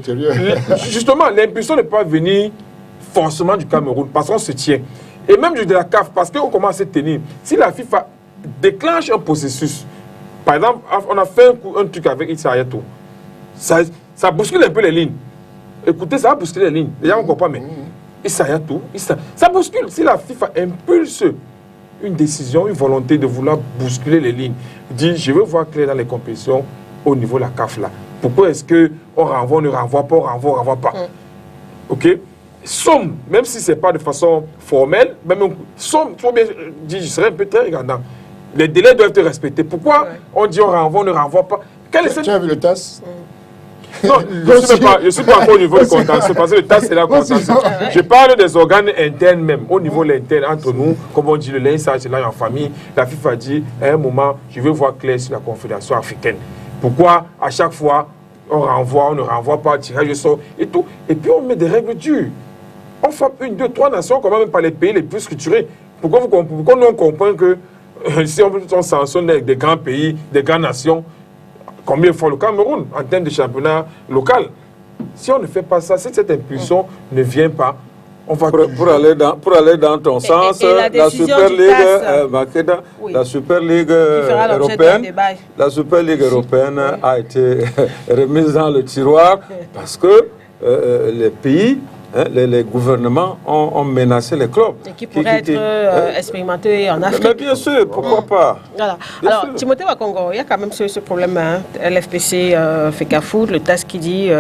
Justement, l'impulsion n'est pas venue forcément du Cameroun, parce qu'on se tient. Et même de la CAF, parce qu'on commence à se tenir. Si la FIFA déclenche un processus, par exemple, on a fait un truc avec Issa Hayatou, ça bouscule un peu les lignes. Écoutez, ça va bousculer les lignes. Les gens ne comprennent pas, mais Issa Hayatou, ça bouscule. Si la FIFA impulse une décision, une volonté de vouloir bousculer les lignes, dit je veux voir clair dans les compétitions au niveau de la CAF là. Pourquoi est-ce qu'on renvoie, on ne renvoie pas, on renvoie pas? Ok? Somme, même si ce n'est pas de façon formelle, même somme, il faut bien dire, je serais un peu très regardant. Les délais doivent être respectés. Pourquoi on dit on renvoie, on ne renvoie pas? Tu as vu le TAS? Non, je ne suis pas encore au niveau du contentieux, parce que le TAS c'est la contentieux. Je parle des organes internes même, au niveau de l'interne, entre nous, comme on dit, le linge, c'est là en famille. La FIFA dit, à un moment, je veux voir clair sur la Confédération africaine. Pourquoi à chaque fois, on renvoie, on ne renvoie pas, tirage au sort et tout. Et puis on met des règles dures. On frappe 1, 2, 3 nations, quand même pas les pays les plus structurés. Pourquoi nous on comprend que si on sanctionne avec des grands pays, des grandes nations, combien faut le Cameroun en termes de championnat local? Si on ne fait pas ça, si cette impulsion ne vient pas, on va... Pour aller dans ton sens, la Super Ligue, la Super Ligue européenne, a été remise dans le tiroir parce que les pays, les gouvernements ont menacé les clubs. Et qui pourraient être expérimentés en Afrique. Mais bien sûr, pourquoi pas? Voilà. Alors, Timothée Wakongo, il y a quand même ce problème, hein. LFPC FECAFOOT, le TAS qui dit,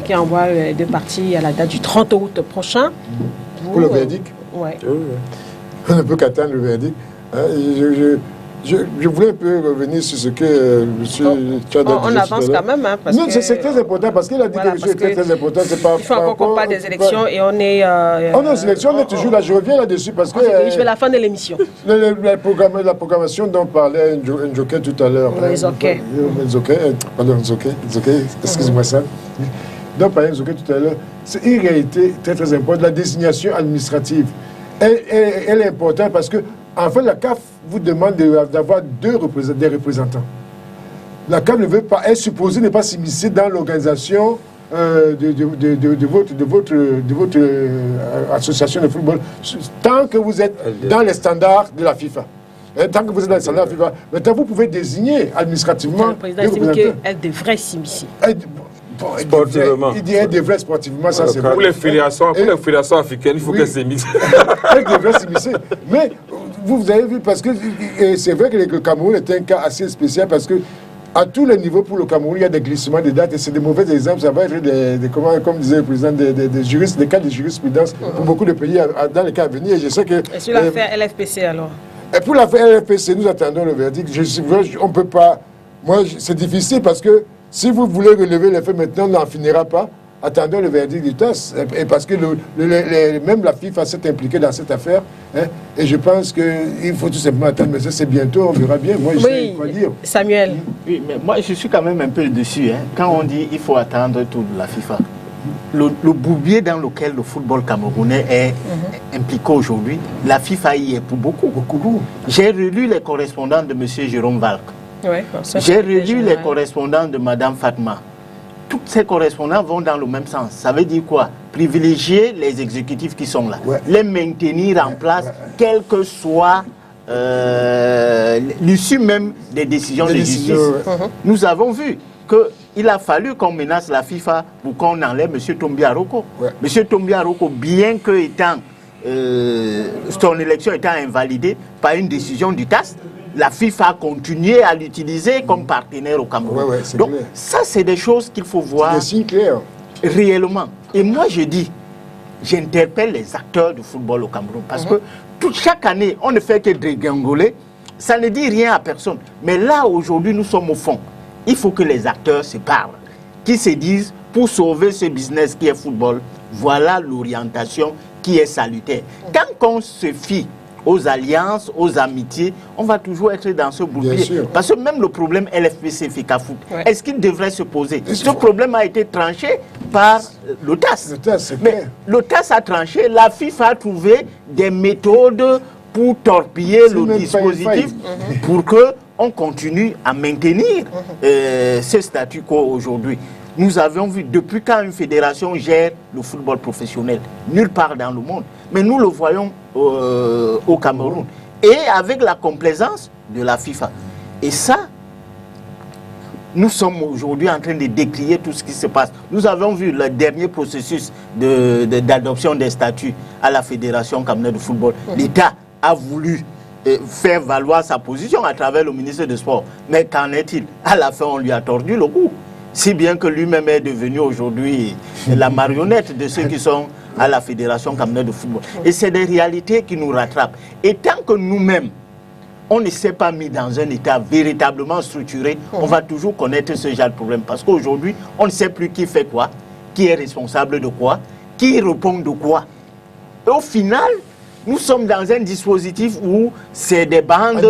qui envoie les deux parties à la date du 30 août prochain. Pour le verdict? Oui. On ne peut qu'attendre le verdict. Je voulais un peu revenir sur ce que M. Tchad a dit. On avance quand même. Hein, parce non, c'est très important parce qu'il a dit quelque chose de très important. Il faut encore qu'on parle des élections et on est... on est aux élections, on est toujours là. Je reviens là-dessus parce que... Je vais à la fin de l'émission. La programmation dont parlait Njoké tout à l'heure. Njoké. Pardon, Njoké. Excuse-moi ça. Dont parlait Njoké tout à l'heure. C'est une réalité très très importante. La désignation administrative. Elle est importante parce que en fait, la CAF vous demande d'avoir des représentants. La CAF ne veut pas, elle est supposée ne pas s'immiscer dans l'organisation de votre association de football, tant que vous êtes dans les standards de la FIFA. Tant que vous êtes dans les standards de la FIFA. Maintenant, vous pouvez désigner administrativement. Le président estime qu'elle devrait s'immiscer. Sportivement. Il dit qu'elle devrait sportivement, ça c'est pour les fédérations africaines, il faut qu'elles s'immiscent. Elle devrait s'immiscer. Mais vous avez vu, parce que c'est vrai que le Cameroun est un cas assez spécial parce que à tous les niveaux pour le Cameroun, il y a des glissements de dates et c'est des mauvais exemples. Ça va être comme disait le président, des juristes, des cas de jurisprudence pour beaucoup de pays dans les cas à venir. Et je sais que. Et sur l'affaire LFPC alors? Et pour l'affaire LFPC, nous attendons le verdict. On ne peut pas. Moi, c'est difficile parce que si vous voulez relever les faits maintenant, on n'en finira pas. Attendons le verdict du TAS. Et parce que même la FIFA s'est impliquée dans cette affaire. Hein, et je pense qu'il faut tout simplement attendre. Mais ça, c'est bientôt, on verra bien. Moi, je sais quoi dire. Samuel. Oui, mais moi, je suis quand même un peu dessus. Hein. Quand on dit qu'il faut attendre tout de la FIFA, le bourbier dans lequel le football camerounais est impliqué aujourd'hui, la FIFA y est pour beaucoup. J'ai relu les correspondants de M. Jérôme Valk. Ouais, j'ai relu les correspondants de Mme Fatma. Toutes ces correspondants vont dans le même sens. Ça veut dire quoi? Privilégier les exécutifs qui sont là. Ouais. Les maintenir en place, quelle que soit l'issue même des décisions de justice. Nous avons vu qu'il a fallu qu'on menace la FIFA pour qu'on enlève M. Tombi Aroko. M. Tombi Aroko, bien que son élection étant invalidée par une décision du TAS, la FIFA a continué à l'utiliser comme partenaire au Cameroun. Donc, clair. Ça, c'est des choses qu'il faut voir réellement. Et moi, je dis, j'interpelle les acteurs du football au Cameroun parce que chaque année, on ne fait que dégringoler. Ça ne dit rien à personne. Mais là, aujourd'hui, nous sommes au fond. Il faut que les acteurs se parlent, qui se disent, pour sauver ce business qui est football, voilà l'orientation qui est salutaire. Quand on se fie aux alliances, aux amitiés, on va toujours être dans ce bourbier. Parce que même le problème LFPC FECAFOOT, est-ce qu'il devrait se poser? Ce problème a été tranché par le TAS. Mais le TAS a tranché, la FIFA a trouvé des méthodes pour torpiller le dispositif pour qu'on continue à maintenir ce statu quo aujourd'hui. Nous avons vu depuis quand une fédération gère le football professionnel, nulle part dans le monde. Mais nous le voyons au Cameroun. Et avec la complaisance de la FIFA. Et ça, nous sommes aujourd'hui en train de décrier tout ce qui se passe. Nous avons vu le dernier processus d'adoption des statuts à la Fédération camerounaise de football. L'État a voulu faire valoir sa position à travers le ministre des Sports. Mais qu'en est-il? À la fin, on lui a tordu le cou. Si bien que lui-même est devenu aujourd'hui la marionnette de ceux qui sont à la Fédération camerounaise de football. Et c'est des réalités qui nous rattrapent. Et tant que nous-mêmes, on ne s'est pas mis dans un état véritablement structuré, on va toujours connaître ce genre de problème. Parce qu'aujourd'hui, on ne sait plus qui fait quoi, qui est responsable de quoi, qui répond de quoi. Et au final, nous sommes dans un dispositif où c'est des bandes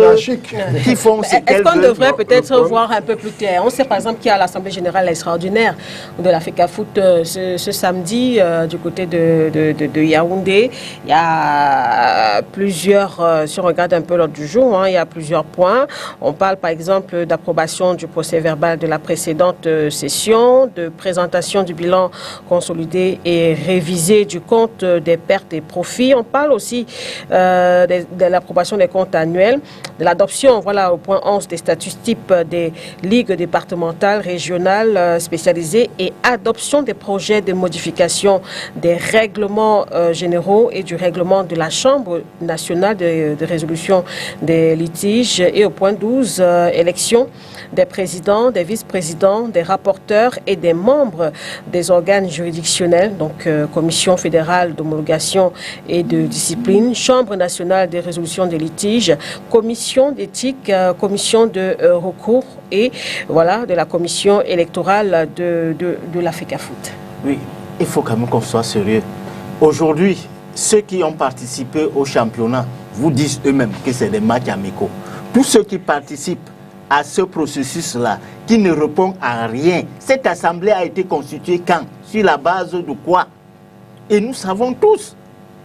qui font ce qu'elles veulent. Est-ce qu'on devrait peut-être voir un peu plus clair? On sait par exemple qu'il y a l'Assemblée Générale extraordinaire de la FECAFOOT ce samedi du côté de Yaoundé. Il y a plusieurs, si on regarde un peu l'ordre du jour, il y a plusieurs points. On parle par exemple d'approbation du procès verbal de la précédente session, de présentation du bilan consolidé et révisé du compte des pertes et profits. On parle aussi de l'approbation des comptes annuels, de l'adoption, voilà, au point 11 des statuts types des ligues départementales, régionales spécialisées et adoption des projets de modification des règlements généraux et du règlement de la Chambre nationale de résolution des litiges. Et au point 12, élection des présidents, des vice-présidents, des rapporteurs et des membres des organes juridictionnels, donc Commission fédérale d'homologation et de discipline, Chambre nationale des résolutions des litiges, Commission d'éthique, Commission de recours et voilà, de la Commission électorale de la FECAFOOT. Oui, il faut quand même qu'on soit sérieux. Aujourd'hui, ceux qui ont participé au championnat vous disent eux-mêmes que c'est des matchs amicaux. Tous ceux qui participent à ce processus-là, qui ne répondent à rien, cette assemblée a été constituée quand? Sur la base de quoi? Et nous savons tous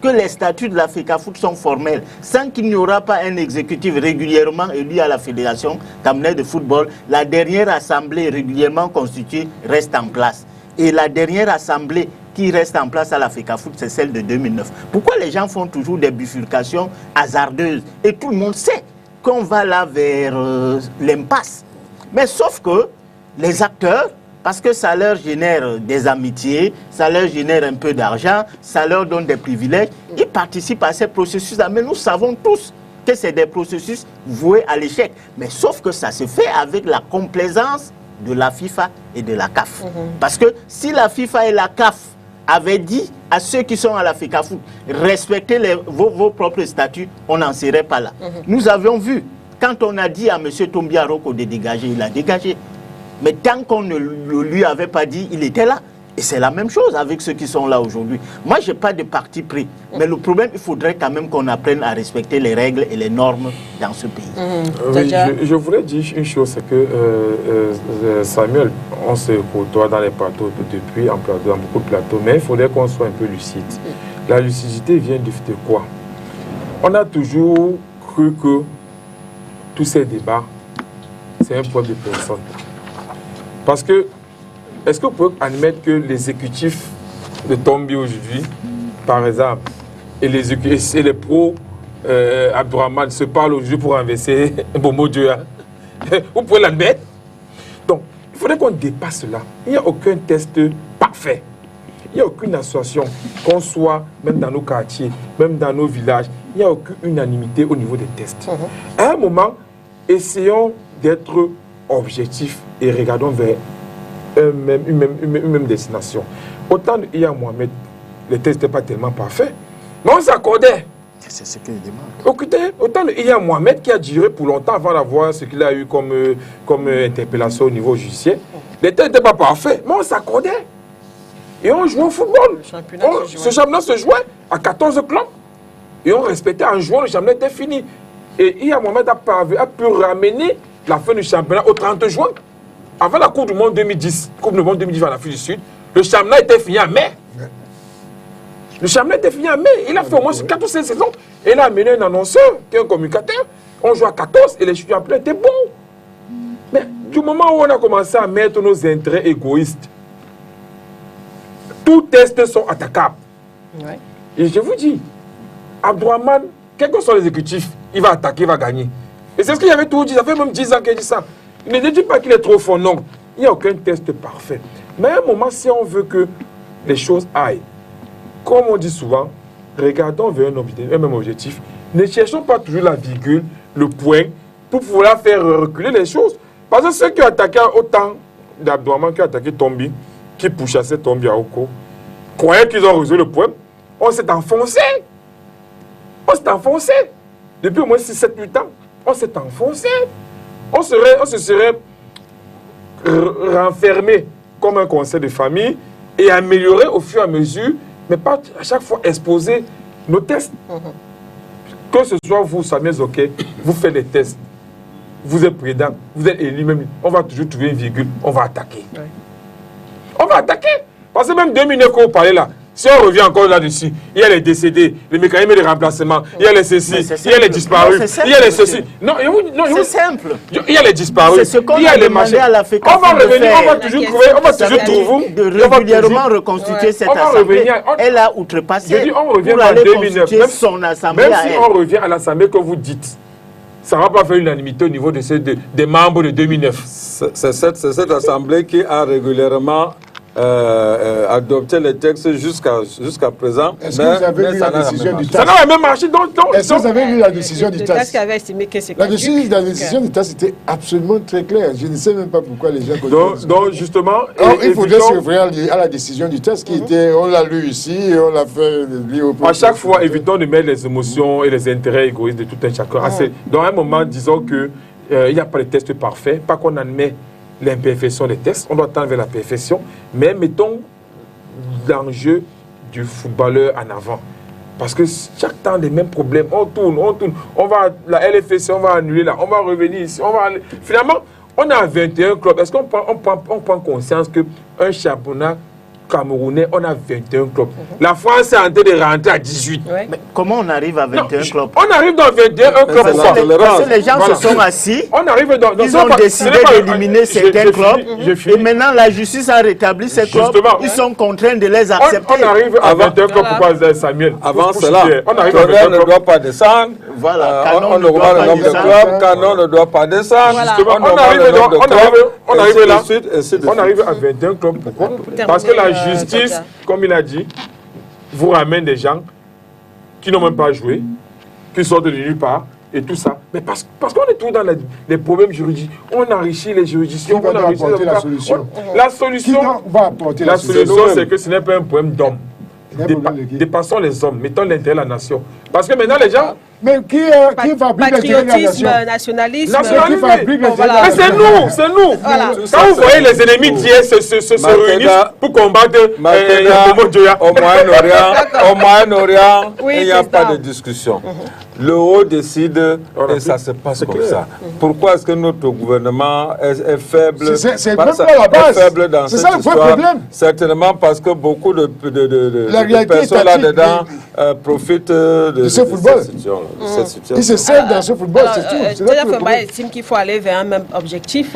que les statuts de la FECAFOOT sont formels, sans qu'il n'y aura pas un exécutif régulièrement élu à la Fédération camerounaise de football. La dernière assemblée régulièrement constituée reste en place. Et la dernière assemblée qui reste en place à la FECAFOOT, c'est celle de 2009. Pourquoi les gens font toujours des bifurcations hasardeuses? Et tout le monde sait qu'on va là vers l'impasse. Mais sauf que les acteurs, parce que ça leur génère des amitiés, ça leur génère un peu d'argent, ça leur donne des privilèges, ils participent à ces processus-là. Mais nous savons tous que c'est des processus voués à l'échec. Mais sauf que ça se fait avec la complaisance de la FIFA et de la CAF. Parce que si la FIFA et la CAF avaient dit à ceux qui sont à la FECAFOOT, respectez vos propres statuts, on n'en serait pas là. Nous avions vu, quand on a dit à M. Tombia Roko de dégager, il a dégagé. Mais tant qu'on ne lui avait pas dit, il était là. Et c'est la même chose avec ceux qui sont là aujourd'hui. Moi, je n'ai pas de parti pris. Mais le problème, il faudrait quand même qu'on apprenne à respecter les règles et les normes dans ce pays. Oui, je voulais dire une chose, c'est que Samuel, on se côtoie dans les plateaux depuis, dans beaucoup de plateaux, mais il faudrait qu'on soit un peu lucide. La lucidité vient de quoi? On a toujours cru que tous ces débats, c'est un problème de personne. Parce que, est-ce que vous pouvez admettre que l'exécutif de Tombi aujourd'hui, par exemple, et les pros Abdourahmane se parlent aujourd'hui pour renverser Bomo Dieu? Vous pouvez l'admettre? Donc, il faudrait qu'on dépasse cela. Il n'y a aucun test parfait. Il n'y a aucune association, qu'on soit même dans nos quartiers, même dans nos villages, il n'y a aucune unanimité au niveau des tests. À un moment, essayons d'être objectifs et regardons vers une même destination. Autant de Iya Mohamed, les tests n'étaient pas tellement parfaits, mais on s'accordait. C'est ce que je demande. Écoutez, autant de Iya Mohamed qui a duré pour longtemps avant d'avoir ce qu'il a eu comme interpellation au niveau judiciaire, les tests n'étaient pas parfaits, mais on s'accordait. Et on jouait au football. Ce championnat se jouait à 14 clubs. Et on respectait en jouant, le championnat était fini. Et Iya Mohamed a pu ramener la fin du championnat au 30 juin. Avant la Coupe du Monde 2010, Coupe du Monde 2010 en Afrique du Sud, le championnat était fini en mai. Le championnat était fini en mai. Il a fait au moins 4 ou 5 saisons. Et il a amené un annonceur, qui est un communicateur. On joue à 14 et les championnats étaient bons. Mais du moment où on a commencé à mettre nos intérêts égoïstes, tous tests sont attaquables. Ouais. Et je vous dis, Abdourahmane, quels que soient les exécutifs, il va attaquer, il va gagner. Et c'est ce qu'il avait tout dit, ça fait même 10 ans qu'il dit ça. Il ne dit pas qu'il est trop fort, non. Il n'y a aucun test parfait. Mais à un moment, si on veut que les choses aillent, comme on dit souvent, regardons vers un même objectif. Ne cherchons pas toujours la virgule, le point, pour pouvoir faire reculer les choses. Parce que ceux qui ont attaqué autant d'Abdourahmane, qui ont attaqué Tombi, qui pourchassait Tombi à Oko, croyaient qu'ils ont résolu le problème. On s'est enfoncé. On s'est enfoncé. Depuis au moins 6, 7, 8 ans, on s'est enfoncé. On se serait renfermé comme un conseil de famille et amélioré au fur et à mesure, mais pas à chaque fois exposer nos tests. Que ce soit vous, Samuel Zoké, vous faites les tests, vous êtes prudent, vous êtes élu même, on va toujours trouver une virgule, on va attaquer. Ouais. On va attaquer. Parce que même 2009 que vous parlez là, si on revient encore là-dessus, il y a les décédés, les mécanismes de remplacement, il y a les ceci, il y a les disparus, il y a les ceci. Non, c'est simple. Il y a les disparus, c'est ce qu'on a demandé à la FECAFOOT. On va revenir, on va toujours trouver, on va toujours trouver. De régulièrement reconstituer cette assemblée. Elle a outrepassé. Je dis, on revient en 2009, même si on revient à l'assemblée que vous dites. Ça ne va pas faire l'unanimité au niveau des membres de 2009. C'est cette assemblée qui a régulièrement adopté les textes jusqu'à présent. Est-ce que vous avez vu la décision du TAS? Ça n'a même marché. Est-ce que vous avez vu la décision du TAS? Qui avait estimé que c'est la décision du TAS était absolument très claire. Je ne sais même pas pourquoi les gens... Donc justement... il faudrait se référer à la décision du TAS qui était... On l'a lu ici, on l'a fait lire au à chaque fois, évitons de mettre les émotions et les intérêts égoïstes de tout un chacun. Dans un moment, disons qu'il n'y a pas de test parfait, pas qu'on admet l'imperfection des tests, on doit tendre vers la perfection, mais mettons l'enjeu du footballeur en avant. Parce que chaque temps, les mêmes problèmes, on tourne, on va, la LFC, on va annuler là, on va revenir ici, on va aller. Finalement, on a 21 clubs. Est-ce qu'on prend conscience qu'un championnat camerounais, on a 21 clubs. La France est en train de rentrer à 18. Ouais. Mais comment on arrive à 21 clubs? On arrive dans 21 clubs. Parce que les gens se sont assis, on arrive ils ont décidé d'éliminer certains clubs, et maintenant la justice a rétabli ces clubs, ils sont contraints de les accepter. On arrive à 21 clubs, pourquoi Samuel? Avant cela, Canon ne doit pas descendre. Voilà, on aura le nombre de clubs, Canon ne doit pas descendre. On arrive là, on arrive à 21 clubs, pourquoi? Parce que la justice, comme il a dit, vous ramène des gens qui n'ont même pas joué, qui sortent de nulle part, et tout ça. Mais parce qu'on est toujours dans les problèmes juridiques. On enrichit les juridictions. Qui va apporter la solution? La solution, Qui va apporter la solution? c'est que ce n'est pas un problème d'homme. Dépassons les hommes, mettons l'intérêt de la nation. Parce que maintenant, les gens... Mais qui fabrique l'intérêt de la nation? Nationalisme. Mais c'est nous. Voilà. Quand vous voyez les ennemis d'hier se réunissent pour combattre au Moyen-Orient, Oui, il n'y a pas de discussion. Le haut décide et ça se passe comme ça. Pourquoi est-ce que notre gouvernement est faible? C'est même pas la base. Est faible dans C'est cette ça le vrai histoire? problème. Certainement parce que beaucoup de personnes là-dedans profitent de ce football. cette situation. Ils se servent dans ce football, c'est tout. Moi, j'estime qu'il faut aller vers un même objectif.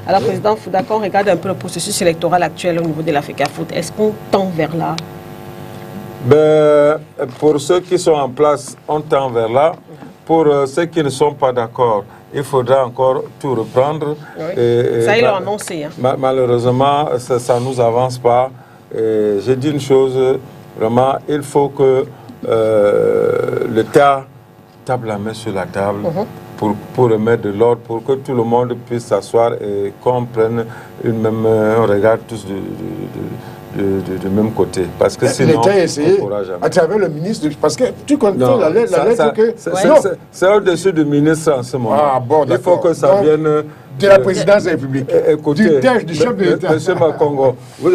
Alors, Président Fouda, quand on regarde un peu le processus électoral actuel au niveau de l'Africa Foot, est-ce qu'on tend vers là? Ben, pour ceux qui sont en place, on tend vers là. Pour ceux qui ne sont pas d'accord, il faudra encore tout reprendre. Oui. Ça, ils l'ont annoncé. Malheureusement, ça ne nous avance pas. J'ai dit une chose, vraiment, il faut que l'État tape la main sur la table pour remettre de l'ordre, pour que tout le monde puisse s'asseoir et qu'on prenne on regarde tous du même côté. Parce que sinon, l'État a essayé, on pourra jamais. à travers le ministre, parce que tu connais la lettre que... C'est au-dessus du ministre en ce moment. Ah, bon, il faut que ça vienne... de la présidence de la République. Écoutez, du chef de l'État. Monsieur Makongo, vous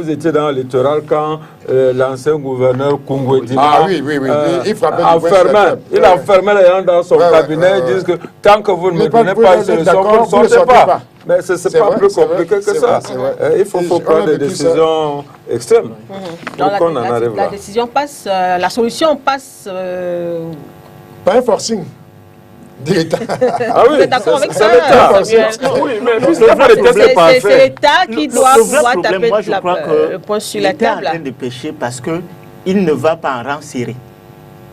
étiez dans le littoral quand l'ancien gouverneur Kungwe Dima il enfermait les gens dans son cabinet. Ils disent que tant que vous ne me donnez pas une solution, vous ne sortez pas. Mais ce n'est pas plus compliqué que ça. Il faut prendre des décisions extrêmes. Donc on en arrive là. La décision passe, la solution passe... Par un forcing de l'État. Ah oui, vous êtes d'accord avec ça? C'est l'État qui doit pouvoir taper le point sur la table. L'État est en train de pécher parce qu'il ne va pas en rang serré.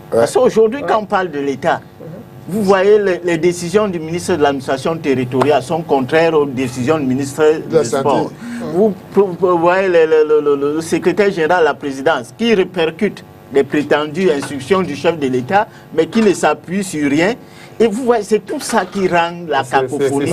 Parce qu'aujourd'hui, quand on parle de l'État, vous voyez les décisions du ministre de l'administration territoriale sont contraires aux décisions du ministre du Sport. Vous voyez le secrétaire général de la présidence qui répercute les prétendues instructions du chef de l'État, mais qui ne s'appuie sur rien. Et vous voyez, c'est tout ça qui rend la cacophonie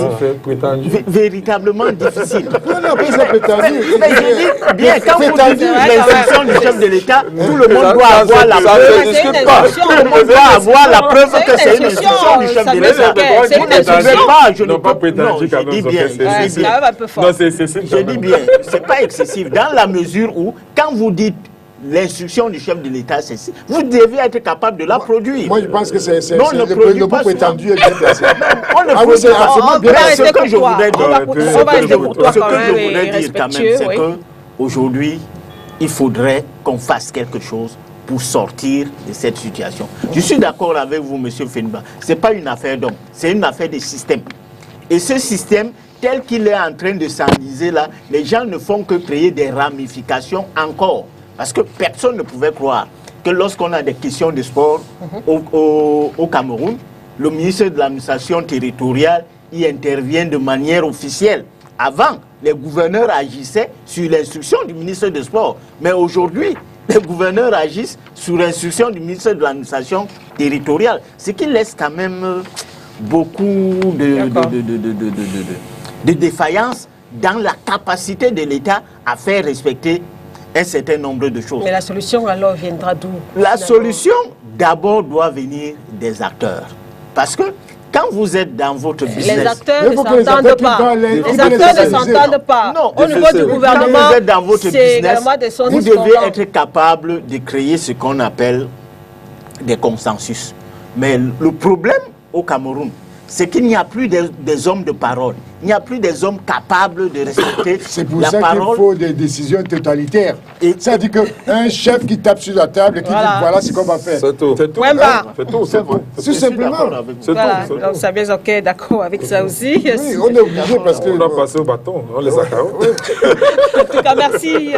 véritablement difficile. Mais je dis bien, quand vous dites l'instruction du chef de l'État, tout le monde doit avoir la preuve. Tout le monde doit avoir la preuve que c'est une instruction du chef de l'État. Je ne peux pas. Non, je dis bien. Je dis bien, c'est pas excessif. Dans la mesure où, quand vous dites l'instruction du chef de l'État, c'est si. Vous devez être capable de la produire. Moi, je pense que c'est le mot prétendu est bien placé. On ne produit pas. Ce que je voudrais dire quand même, c'est qu'aujourd'hui, il faudrait qu'on fasse quelque chose pour sortir de cette situation. Je suis d'accord avec vous, M. Fenba. Ce n'est pas une affaire d'homme, c'est une affaire de système. Et ce système, tel qu'il est en train de s'enliser là, les gens ne font que créer des ramifications encore. Parce que personne ne pouvait croire que lorsqu'on a des questions de sport au Cameroun, le ministre de l'administration territoriale y intervient de manière officielle. Avant, les gouverneurs agissaient sur l'instruction du ministre des Sports. Mais aujourd'hui, les gouverneurs agissent sur l'instruction du ministre de l'administration territoriale. Ce qui laisse quand même beaucoup de défaillances dans la capacité de l'État à faire respecter un certain nombre de choses. Mais la solution alors viendra d'où? La solution d'abord doit venir des acteurs. Parce que quand vous êtes dans votre business... Les acteurs ne s'entendent pas. Les acteurs ne s'entendent pas. Non, au niveau du gouvernement, quand vous êtes dans votre business, vous devez être capable de créer ce qu'on appelle des consensus. Mais le problème au Cameroun, c'est qu'il n'y a plus des hommes de parole. Il n'y a plus des hommes capables de respecter la parole. C'est pour ça qu'il faut des décisions totalitaires. C'est-à-dire qu'un chef qui tape sur la table et qui dit voilà ce qu'on va faire. C'est tout. C'est tout. Tout simplement. Voilà. Donc Samuel Zoké est d'accord avec ça aussi. Oui, on est obligé parce qu'on a passé au bâton. On les a En tout cas, merci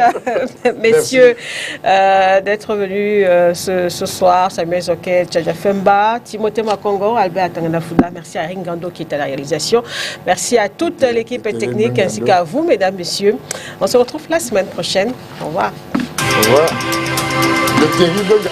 messieurs d'être venus ce soir. Samuel Zoké, Tchadja Femba, Timothée Makongo, Albert Atangana Fouda. Merci à Ringando qui est à la réalisation. Merci à toute l'équipe technique ainsi qu'à vous, mesdames, messieurs. On se retrouve la semaine prochaine. Au revoir. Au revoir. Le terrible...